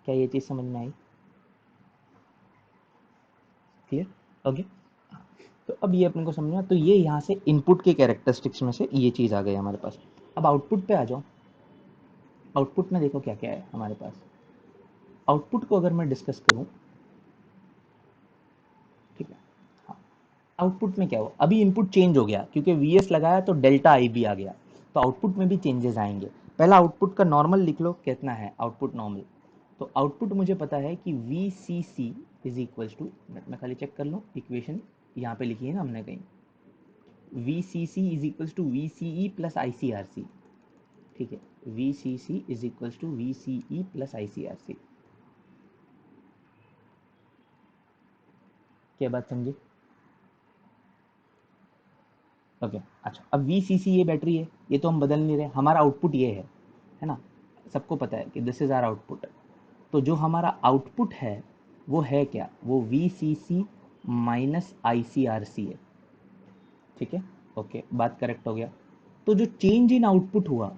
क्या ये चीज़ समझ में आई? क्लियर? ओके। तो अब ये अपने को समझना, तो ये यहाँ से इनपुट के कैरेक्टरिस्टिक्स में से ये चीज़ आ गई हमारे पास। अब आउटपुट पे आ जाओ। आउटपुट में देखो क्या क्या है हमारे पास। आउटपुट को अगर मैं डिस्कस करूँ, ठीक है, हाँ, आउटपुट में क्या हुआ, अभी इनपुट चेंज हो गया क्योंकि वी एस लगाया तो डेल्टा आई बी आ गया, तो आउटपुट में भी चेंजेस आएंगे। पहला आउटपुट का नॉर्मल लिख लो, कितना है आउटपुट नॉर्मल। तो आउटपुट मुझे पता है कि V C C is equals to, मैं खाली चेक कर लूँ इक्वेशन, यहाँ पे लिखी है ना हमने कहीं, V C C is equals to V C E plus I C R C, ठीक है। V C C is equals to V C E plus I C R C. क्या बात समझे? ओके, अच्छा, अब वी सी सी ये battery है, ये तो हम बदल नहीं रहे, हमारा आउटपुट ये है ना, सबको पता है कि दिस इज आर आउटपुट। तो जो हमारा आउटपुट है वो है क्या, वो V C C minus I C R C है, ठीक है, ओके, बात करेक्ट हो गया। तो जो चेंज इन आउटपुट हुआ,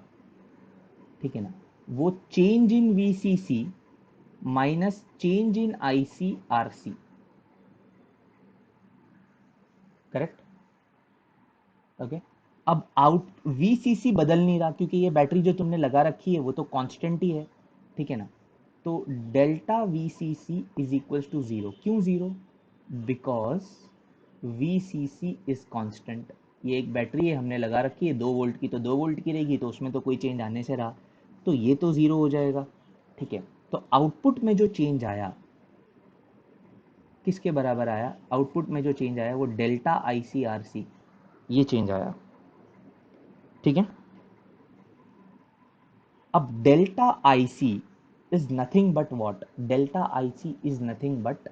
ठीक है ना, वो change in VCC minus change in ICRC, correct, okay. अब आउट वीसीसी बदल नहीं रहा क्योंकि ये बैटरी जो तुमने लगा रखी है वो तो कांस्टेंट ही है, ठीक है ना। तो delta VCC is equals to zero. क्यों zero? Because VCC is constant. ये एक बैटरी है, हमने लगा रखी है 2 वोल्ट की, तो 2 वोल्ट की रहेगी, तो उसमें तो कोई चेंज आने से रहा, तो ये तो ज़ीरो हो जाएगा, ठीक है। तो आउटपुट में जो चेंज आया किसके बराबर आया? आउटपुट में जो चेंज आया वो डेल्टा आई सी आर सी, ये चेंज आया, ठीक है। अब delta I C is nothing but what? Delta I C is nothing but,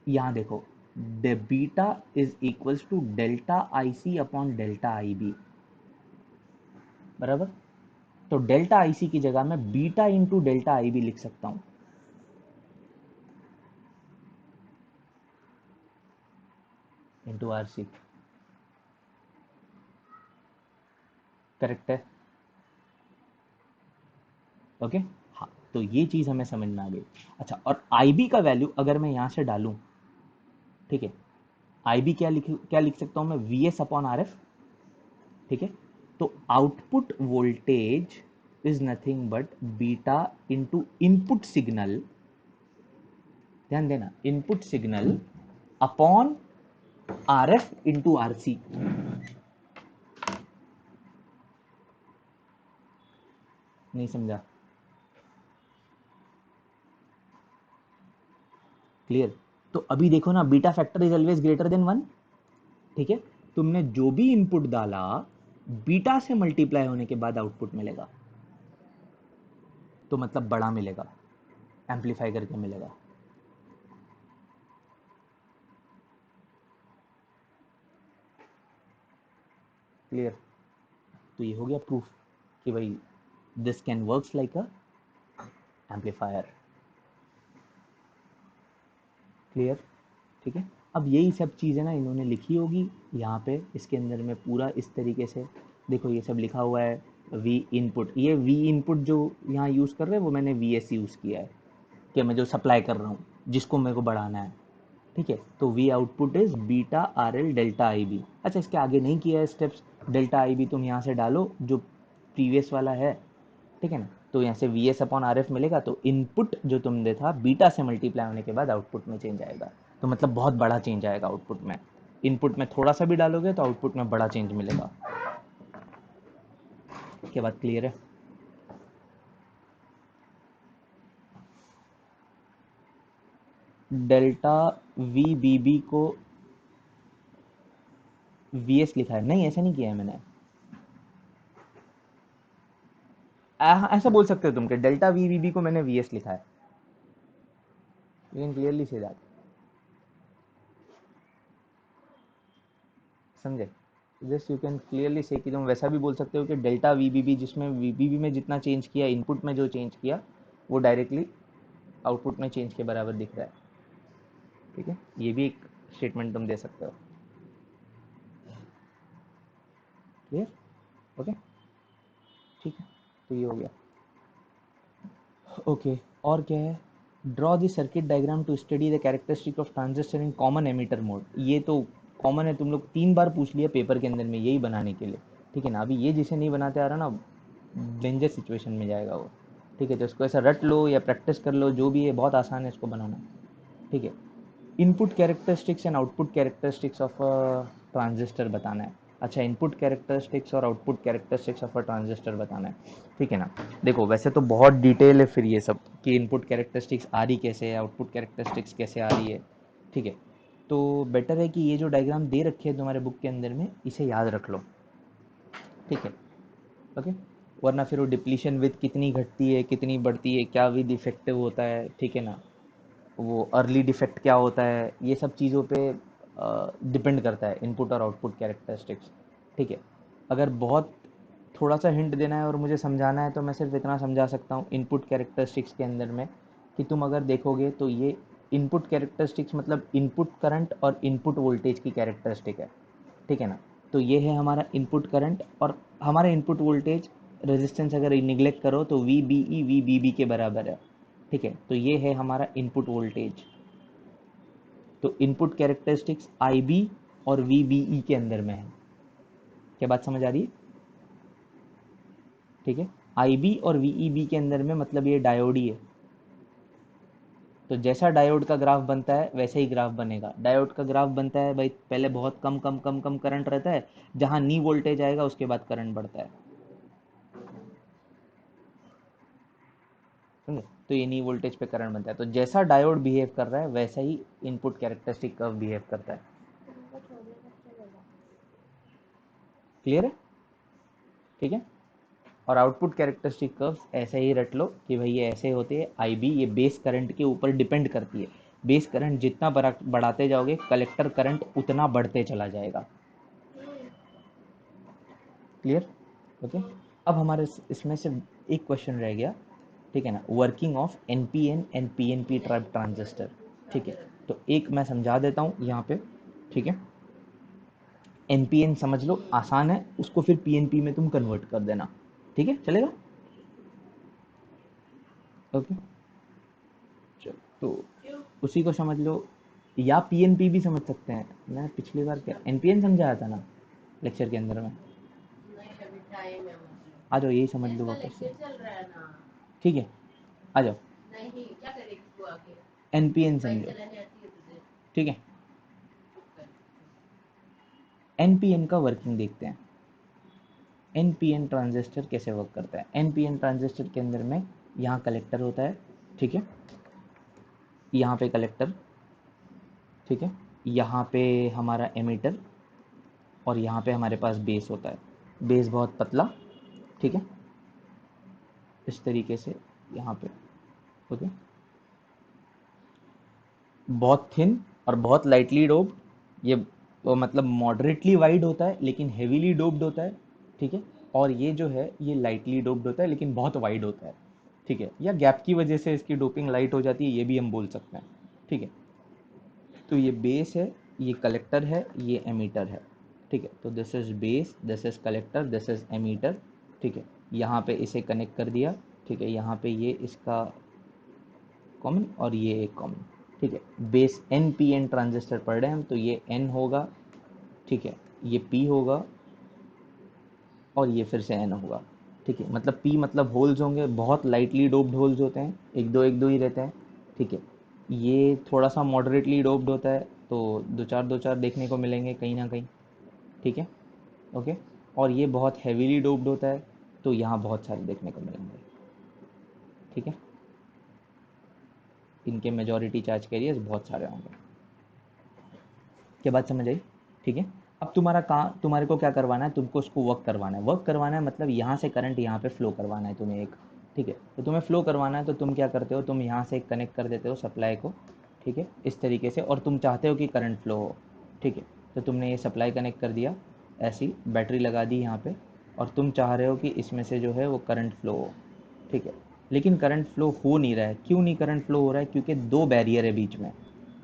यहाँ देखो, the beta is equals to delta I C upon delta I B, बराबर। तो डेल्टा आई सी की जगह मैं beta into delta I B लिख सकता हूँ, इंटू आर सी, करेक्ट है, ओके। हाँ, तो ये चीज़ हमें समझ में आ गई। अच्छा, और आई बी का वैल्यू अगर मैं यहाँ से डालूँ, ठीक है, आई बी क्या लिख सकता हूँ मैं? V S upon R F, ठीक है। तो output voltage is nothing but beta into input signal, ध्यान देना, input signal upon R F into R C. नहीं समझा? क्लियर? तो अभी देखो ना, beta factor is always greater than 1, ठीक है। तुमने जो भी इनपुट डाला बीटा से मल्टीप्लाई होने के बाद आउटपुट मिलेगा, तो मतलब बड़ा मिलेगा, एम्पलीफाई करके मिलेगा। क्लियर? तो ये हो गया प्रूफ कि भाई this can works like a amplifier. Clear? ठीक है। अब यही सब चीज़ें ना इन्होंने लिखी होगी यहाँ पे, इसके अंदर में पूरा इस तरीके से देखो, ये सब लिखा हुआ है। वी इनपुट, ये वी इनपुट जो यहाँ यूज़ कर रहे हैं वो मैंने वी एस यूज़ किया है, कि मैं जो सप्लाई कर रहा हूँ जिसको मेरे को बढ़ाना है, ठीक है। तो V output is beta R L delta I B. अच्छा, इसके आगे नहीं किया है स्टेप्स। डेल्टा आई बी तुम यहाँ से डालो जो प्रीवियस वाला है, ठीक है ना। तो यहाँ से we S upon R F मिलेगा, तो इनपुट जो तुमने था बीटा से मल्टीप्लाई होने के बाद आउटपुट में चेंज आएगा, तो मतलब बहुत बड़ा चेंज आएगा आउटपुट में। इनपुट में थोड़ा सा भी डालोगे तो आउटपुट में बड़ा चेंज मिलेगा। क्या बात क्लियर है? डेल्टा वी बी बी को वी एस लिखा है? नहीं, ऐसा नहीं किया है मैंने। ऐसा बोल सकते हो तुम कि डेल्टा वी बी बी को मैंने वी एस लिखा है। You can clearly say that, समझे? जस्ट यू कैन क्लियरली से कि तुम वैसा भी बोल सकते हो कि डेल्टा वी बी बी, जिसमें वी बी बी में जितना चेंज किया, इनपुट में जो चेंज किया वो डायरेक्टली आउटपुट में चेंज के बराबर दिख रहा है, ठीक है। ये भी एक स्टेटमेंट तुम दे सकते हो। क्लियर? ओके, ठीक है। तो ये हो गया, ओके। और क्या है? Draw the circuit diagram to study the characteristic of transistor in common emitter mode. ये तो कॉमन है, तुम लोग 3 बार पूछ लिया पेपर के अंदर में यही बनाने के लिए, ठीक है ना। अभी ये जिसे नहीं बनाते आ रहा ना, डेंजर सिचुएशन में जाएगा वो, ठीक है। तो इसको ऐसा रट लो या प्रैक्टिस कर लो, जो भी है, बहुत आसान है इसको बनाना, ठीक है। Input characteristics and output characteristics of a transistor बताना है। अच्छा, इनपुट कैरेक्टरिस्टिक्स और output characteristics of a transistor बताना है, ठीक है ना। देखो, वैसे तो बहुत डिटेल है फिर ये सब, कि इनपुट कैरेक्टरिस्टिक्स आ रही कैसे है, आउटपुट कैरेक्टरिस्टिक्स कैसे आ रही है, ठीक है। तो बेटर है कि ये जो डायग्राम दे रखे है तुम्हारे बुक के अंदर में, इसे याद रख लो, ठीक है, ओके। वरना फिर वो डिप्लीशन विथ कितनी घटती है, कितनी बढ़ती है, क्या विद इफेक्टिव होता है, ठीक है ना, वो अर्ली डिफेक्ट क्या होता है, ये सब चीज़ों पे डिपेंड करता है इनपुट और आउटपुट कैरेक्टरिस्टिक्स, ठीक है। अगर बहुत थोड़ा सा हिंट देना है और मुझे समझाना है तो मैं सिर्फ इतना समझा सकता हूँ इनपुट कैरेक्टरिस्टिक्स के अंदर में, कि तुम अगर देखोगे तो ये इनपुट कैरेक्टरिस्टिक्स मतलब इनपुट करंट और इनपुट वोल्टेज की कैरेक्टरिस्टिक है, ठीक है ना। तो ये है हमारा इनपुट करंट, और हमारा इनपुट वोल्टेज रेजिस्टेंस अगर निग्लेक्ट करो तो V B E V B B के बराबर है, ठीक है। तो ये है हमारा इनपुट वोल्टेज। तो इनपुट कैरेक्टरिस्टिक्स आई बी और वी बी ई के अंदर में है। क्या बात समझ आ रही है? ठीक है, आई बी और वी ई बी के अंदर में, मतलब ये डायोड ही है। तो जैसा डायोड का ग्राफ बनता है वैसे ही ग्राफ बनेगा। डायोड का ग्राफ बनता है भाई, पहले बहुत कम कम कम कम करंट रहता है, जहां नी वोल्टेज आएगा उसके बाद करंट बढ़ता है, समझे? तो ये नी वोल्टेज पे करंट बनता है। तो जैसा डायोड बिहेव कर रहा है वैसा ही इनपुट कैरेक्टरिस्टिक कर्व बिहेव करता है। क्लियर है? ठीक है। और आउटपुट कैरेक्टरिस्टिक कर्व्स ऐसे ही रट लो कि भाई ये ऐसे होते हैं। आई बी ये बेस करंट के ऊपर डिपेंड करती है। बेस करंट जितना बढ़ाते जाओगे कलेक्टर करंट उतना बढ़ते चला जाएगा। क्लियर? ओके। अब हमारे इसमें से एक क्वेश्चन रह गया, ठीक है ना, working of N P N and P N P type transistor. ठीक है, तो एक मैं समझा देता हूँ यहाँ पे, ठीक है। एन पी एन समझ लो, आसान है, उसको फिर पी एन पी में तुम कन्वर्ट कर देना, ठीक है, चलेगा? ओके, चलो तो उसी को समझ लो, या पी एन पी भी समझ सकते हैं। मैं पिछली बार क्या एन पी एन समझाया था ना लेक्चर के अंदर में। आ जाओ, यही समझ लो वापस से, ठीक है, आ जाओ। एन पी एन समझो, ठीक है। एन पी एन का वर्किंग देखते हैं। एन पी एन ट्रांजिस्टर कैसे वर्क करता है? एन पी एन ट्रांजिस्टर के अंदर में यहाँ कलेक्टर होता है, ठीक है, यहाँ पे कलेक्टर, ठीक है, यहाँ पे हमारा एमीटर, और यहाँ पे हमारे पास बेस होता है। बेस बहुत पतला, ठीक है, इस तरीके से यहाँ पे, ओके, बहुत थिन और बहुत लाइटली डोप्ड। ये मतलब मॉडरेटली वाइड होता है लेकिन हेवीली डोप्ड होता है, ठीक है। और ये जो है ये लाइटली डोप्ड होता है लेकिन बहुत वाइड होता है, ठीक है, या गैप की वजह से इसकी डोपिंग लाइट हो जाती है, ये भी हम बोल सकते हैं, ठीक है। तो ये बेस है, ये कलेक्टर है, ये एमीटर है, ठीक है। तो this is base, this is collector, this is emitter, ठीक है। यहाँ पे इसे कनेक्ट कर दिया, ठीक है, यहाँ पे ये इसका कॉमन और ये एक कॉमन, ठीक है। Base N P N transistor पढ़ रहे हैं हम, तो ये एन होगा, ठीक है, ये पी होगा, और ये फिर से एन होगा, ठीक है। मतलब पी मतलब होल्स होंगे, बहुत लाइटली डोप्ड होल्स होते हैं, एक दो ही रहते हैं, ठीक है। ये थोड़ा सा मॉडरेटली डोप्ड होता है, तो दो चार देखने को मिलेंगे कहीं ना कहीं, ठीक है, ओके। और ये बहुत हैवीली डोप्ड होता है, तो यहाँ बहुत सारे देखने को मिलेंगे, ठीक है। इनके मेजॉरिटी चार्ज कैरियर्स बहुत सारे होंगे। क्या बात समझ आई? ठीक है। अब तुम्हारा काम, तुम्हारे को क्या करवाना है, तुमको उसको वर्क करवाना है। वर्क करवाना है मतलब यहाँ से करंट यहाँ पे फ्लो करवाना है तुम्हें एक, ठीक है। तो तुम्हें फ्लो करवाना है तो तुम क्या करते हो, तुम यहाँ से कनेक्ट कर देते हो सप्लाई को, ठीक है, इस तरीके से, और तुम चाहते हो कि करंट फ्लो हो, ठीक है। तो तुमने ये सप्लाई कनेक्ट कर दिया, ऐसी बैटरी लगा दी यहाँ पे, और तुम चाह रहे हो कि इसमें से जो है वो करंट फ्लो हो, ठीक है। लेकिन करंट फ्लो हो नहीं रहा है। क्यों नहीं करंट फ्लो हो रहा है? क्योंकि दो बैरियर है बीच में,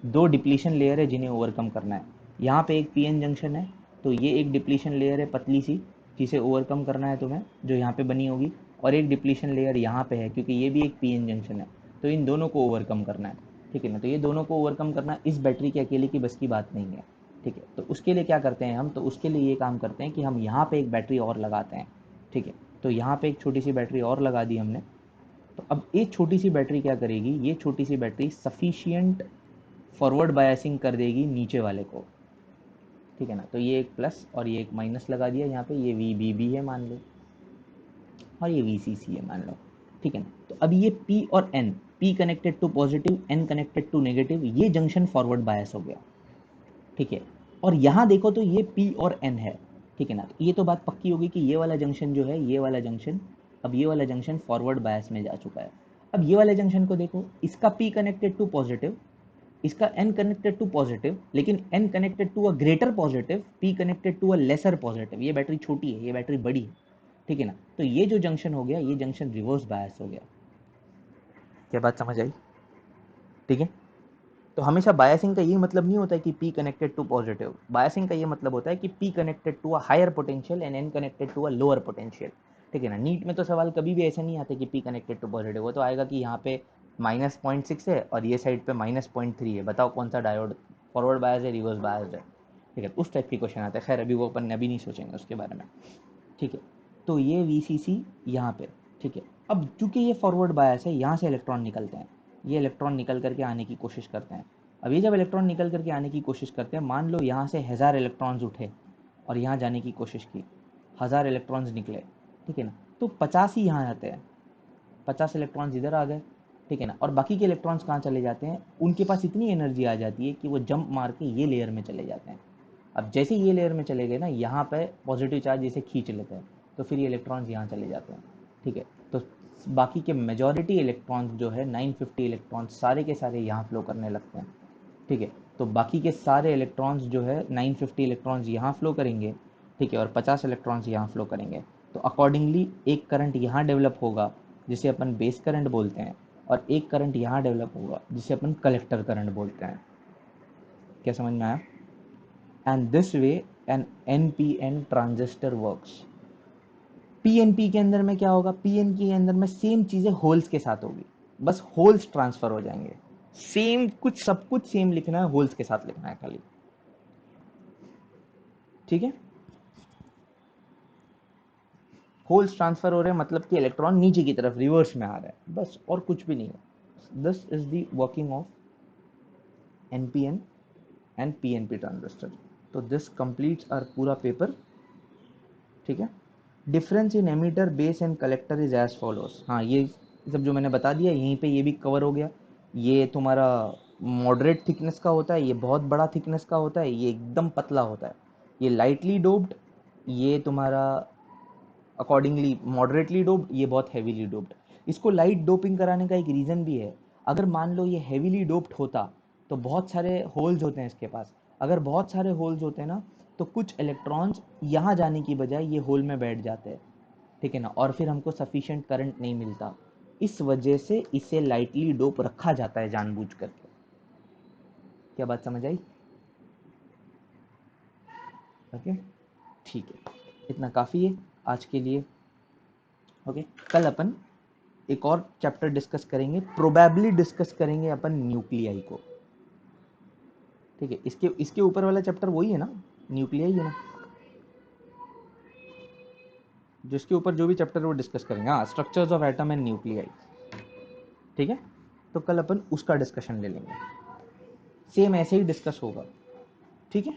दो डिप्लीशन लेयर है जिन्हें ओवरकम करना है। यहाँ पे एक पीएन जंक्शन है, तो ये एक डिप्लीशन लेयर है पतली सी, जिसे ओवरकम करना है तुम्हें, जो यहाँ पे बनी होगी। और एक डिप्लीशन लेयर यहाँ पे है, क्योंकि ये भी एक पीएन जंक्शन है, तो इन दोनों को ओवरकम करना है, ठीक है ना। तो ये दोनों को ओवरकम करना इस बैटरी के अकेले की बस की बात नहीं है, ठीक है। तो उसके लिए क्या करते हैं हम, तो उसके लिए ये काम करते हैं कि हम यहाँ पे एक बैटरी और लगाते हैं, ठीक है। तो यहाँ पे एक छोटी सी बैटरी और लगा दी हमने। तो अब एक छोटी सी बैटरी क्या करेगी, ये छोटी सी बैटरी सफिशियंट फॉरवर्ड बायसिंग कर देगी नीचे वाले को, ठीक है ना। तो ये एक प्लस और ये एक माइनस लगा दिया यहाँ पे, ये वी बी बी है मान लो, और ये वी सी सी है मान लो, ठीक है ना। तो अब ये पी और N, P connected to positive, N connected to negative, ये जंक्शन फॉरवर्ड बायस हो गया, ठीक है। और यहाँ देखो तो ये पी और एन है, ठीक है ना। तो ये तो बात पक्की होगी कि ये वाला जंक्शन जो है, ये वाला जंक्शन, अब ये वाला जंक्शन फॉरवर्ड बायस में जा चुका है। अब ये वाले जंक्शन को देखो, इसका पी कनेक्टेड टू पॉजिटिव, इसका n कनेक्टेड टू पॉजिटिव, लेकिन n connected to a greater positive, p connected to a lesser positive. ये बैटरी छोटी है, ये बैटरी बड़ी है, ठीक है ना। तो ये जो जंक्शन हो गया, ये जंक्शन रिवर्स बायस हो गया। क्या बात समझ आई? ठीक है, तो हमेशा बायसिंग का ये मतलब नहीं होता है कि P connected to positive, biasing का ये मतलब होता है कि P connected to a higher potential and N connected to a lower potential. ठीक है ना, नीट में तो सवाल कभी भी ऐसा नहीं आता कि पी कनेक्टेड टू पॉजिटिव, वो तो आएगा कि यहाँ पे -0.6 है और ये साइड पे -0.3 है, बताओ कौन सा डायोड फॉरवर्ड बायस है रिवर्स बायस है। ठीक है, उस टाइप की क्वेश्चन आता है। खैर अभी वो अपन अभी नहीं सोचेंगे उसके बारे में। ठीक है, तो ये वीसीसी यहाँ पे। ठीक है, अब चूंकि ये फॉरवर्ड बायस है, यहाँ से इलेक्ट्रॉन निकलते हैं, ये इलेक्ट्रॉन निकल करके आने की कोशिश करते हैं। अब ये जब इलेक्ट्रॉन निकल करके आने की कोशिश करते हैं, मान लो यहाँ से 1000 इलेक्ट्रॉन्स उठे और यहाँ जाने की कोशिश की, 1000 इलेक्ट्रॉन्स निकले, ठीक है ना, तो 50 ही यहाँ आते हैं, 50 इलेक्ट्रॉन्स इधर आ गए। ठीक है ना, और बाकी के इलेक्ट्रॉन्स कहाँ चले जाते हैं, उनके पास इतनी एनर्जी आ जाती है कि वो जंप मार के ये लेयर में चले जाते हैं। अब जैसे ये लेयर में चले गए ना, यहाँ पे पॉजिटिव चार्ज इसे खींच लेते हैं, तो फिर ये इलेक्ट्रॉन्स यहाँ चले जाते हैं। ठीक है, तो बाकी के मेजॉरिटी इलेक्ट्रॉन्स जो है 950 इलेक्ट्रॉन्स सारे के सारे यहाँ फ्लो करने लगते हैं। ठीक है, तो बाकी के सारे इलेक्ट्रॉन्स जो है 950 इलेक्ट्रॉन्स यहाँ फ्लो करेंगे। ठीक है, और 50 इलेक्ट्रॉन्स यहाँ फ्लो करेंगे। तो अकॉर्डिंगली एक करंट यहाँ डेवलप होगा जिसे अपन बेस करंट बोलते हैं, और एक करंट यहाँ डेवलप होगा जिसे अपन कलेक्टर करंट बोलते हैं। क्या समझ में आया? And this way an NPN transistor works. PNP के अंदर में क्या होगा, पीएनपी के अंदर में सेम चीजें होल्स के साथ होगी, बस होल्स ट्रांसफर हो जाएंगे। सेम कुछ, सब कुछ सेम लिखना है, होल्स के साथ लिखना है खाली। ठीक है, होल्स ट्रांसफर हो रहे हैं मतलब कि इलेक्ट्रॉन नीचे की तरफ रिवर्स में आ रहा है, बस और कुछ भी नहीं है। This is the working of NPN and PNP transistor. तो दिस कंप्लीट्स आवर पूरा पेपर। ठीक है, difference in emitter base and collector is as follows. हाँ, ये सब जो मैंने बता दिया यहीं पे ये भी कवर हो गया। ये तुम्हारा मॉडरेट थिकनेस का होता है, ये बहुत बड़ा थिकनेस का होता है, ये एकदम पतला होता है। ये लाइटली डोप्ड, ये तुम्हारा अकॉर्डिंगली मॉडरेटली डोप्ड, ये बहुत हैवीली डोप्ड। इसको लाइट डोपिंग कराने का एक रीज़न भी है। अगर मान लो ये हैवीली डोप्ड होता तो बहुत सारे होल्स होते हैं इसके पास, अगर बहुत सारे होल्स होते हैं ना, तो कुछ इलेक्ट्रॉन्स यहाँ जाने की बजाय ये होल में बैठ जाते हैं। ठीक है ना, और फिर हमको सफिशिएंट करंट नहीं मिलता। इस वजह से इसे लाइटली डोप रखा जाता है जानबूझ करके। क्या बात समझ आई? ओके, ठीक है, इतना काफ़ी है आज के लिए। ओके, कल अपन एक और चैप्टर डिस्कस करेंगे, प्रोबेबली डिस्कस करेंगे अपन न्यूक्लियाई को। ठीक है, इसके इसके ऊपर वाला चैप्टर वही है ना, न्यूक्लियाई है ना, जिसके ऊपर जो भी चैप्टर वो डिस्कस करेंगे। हाँ, structures of atom and nuclei. ठीक है, तो कल अपन उसका डिस्कशन ले लेंगे, सेम ऐसे ही डिस्कस होगा। ठीक है।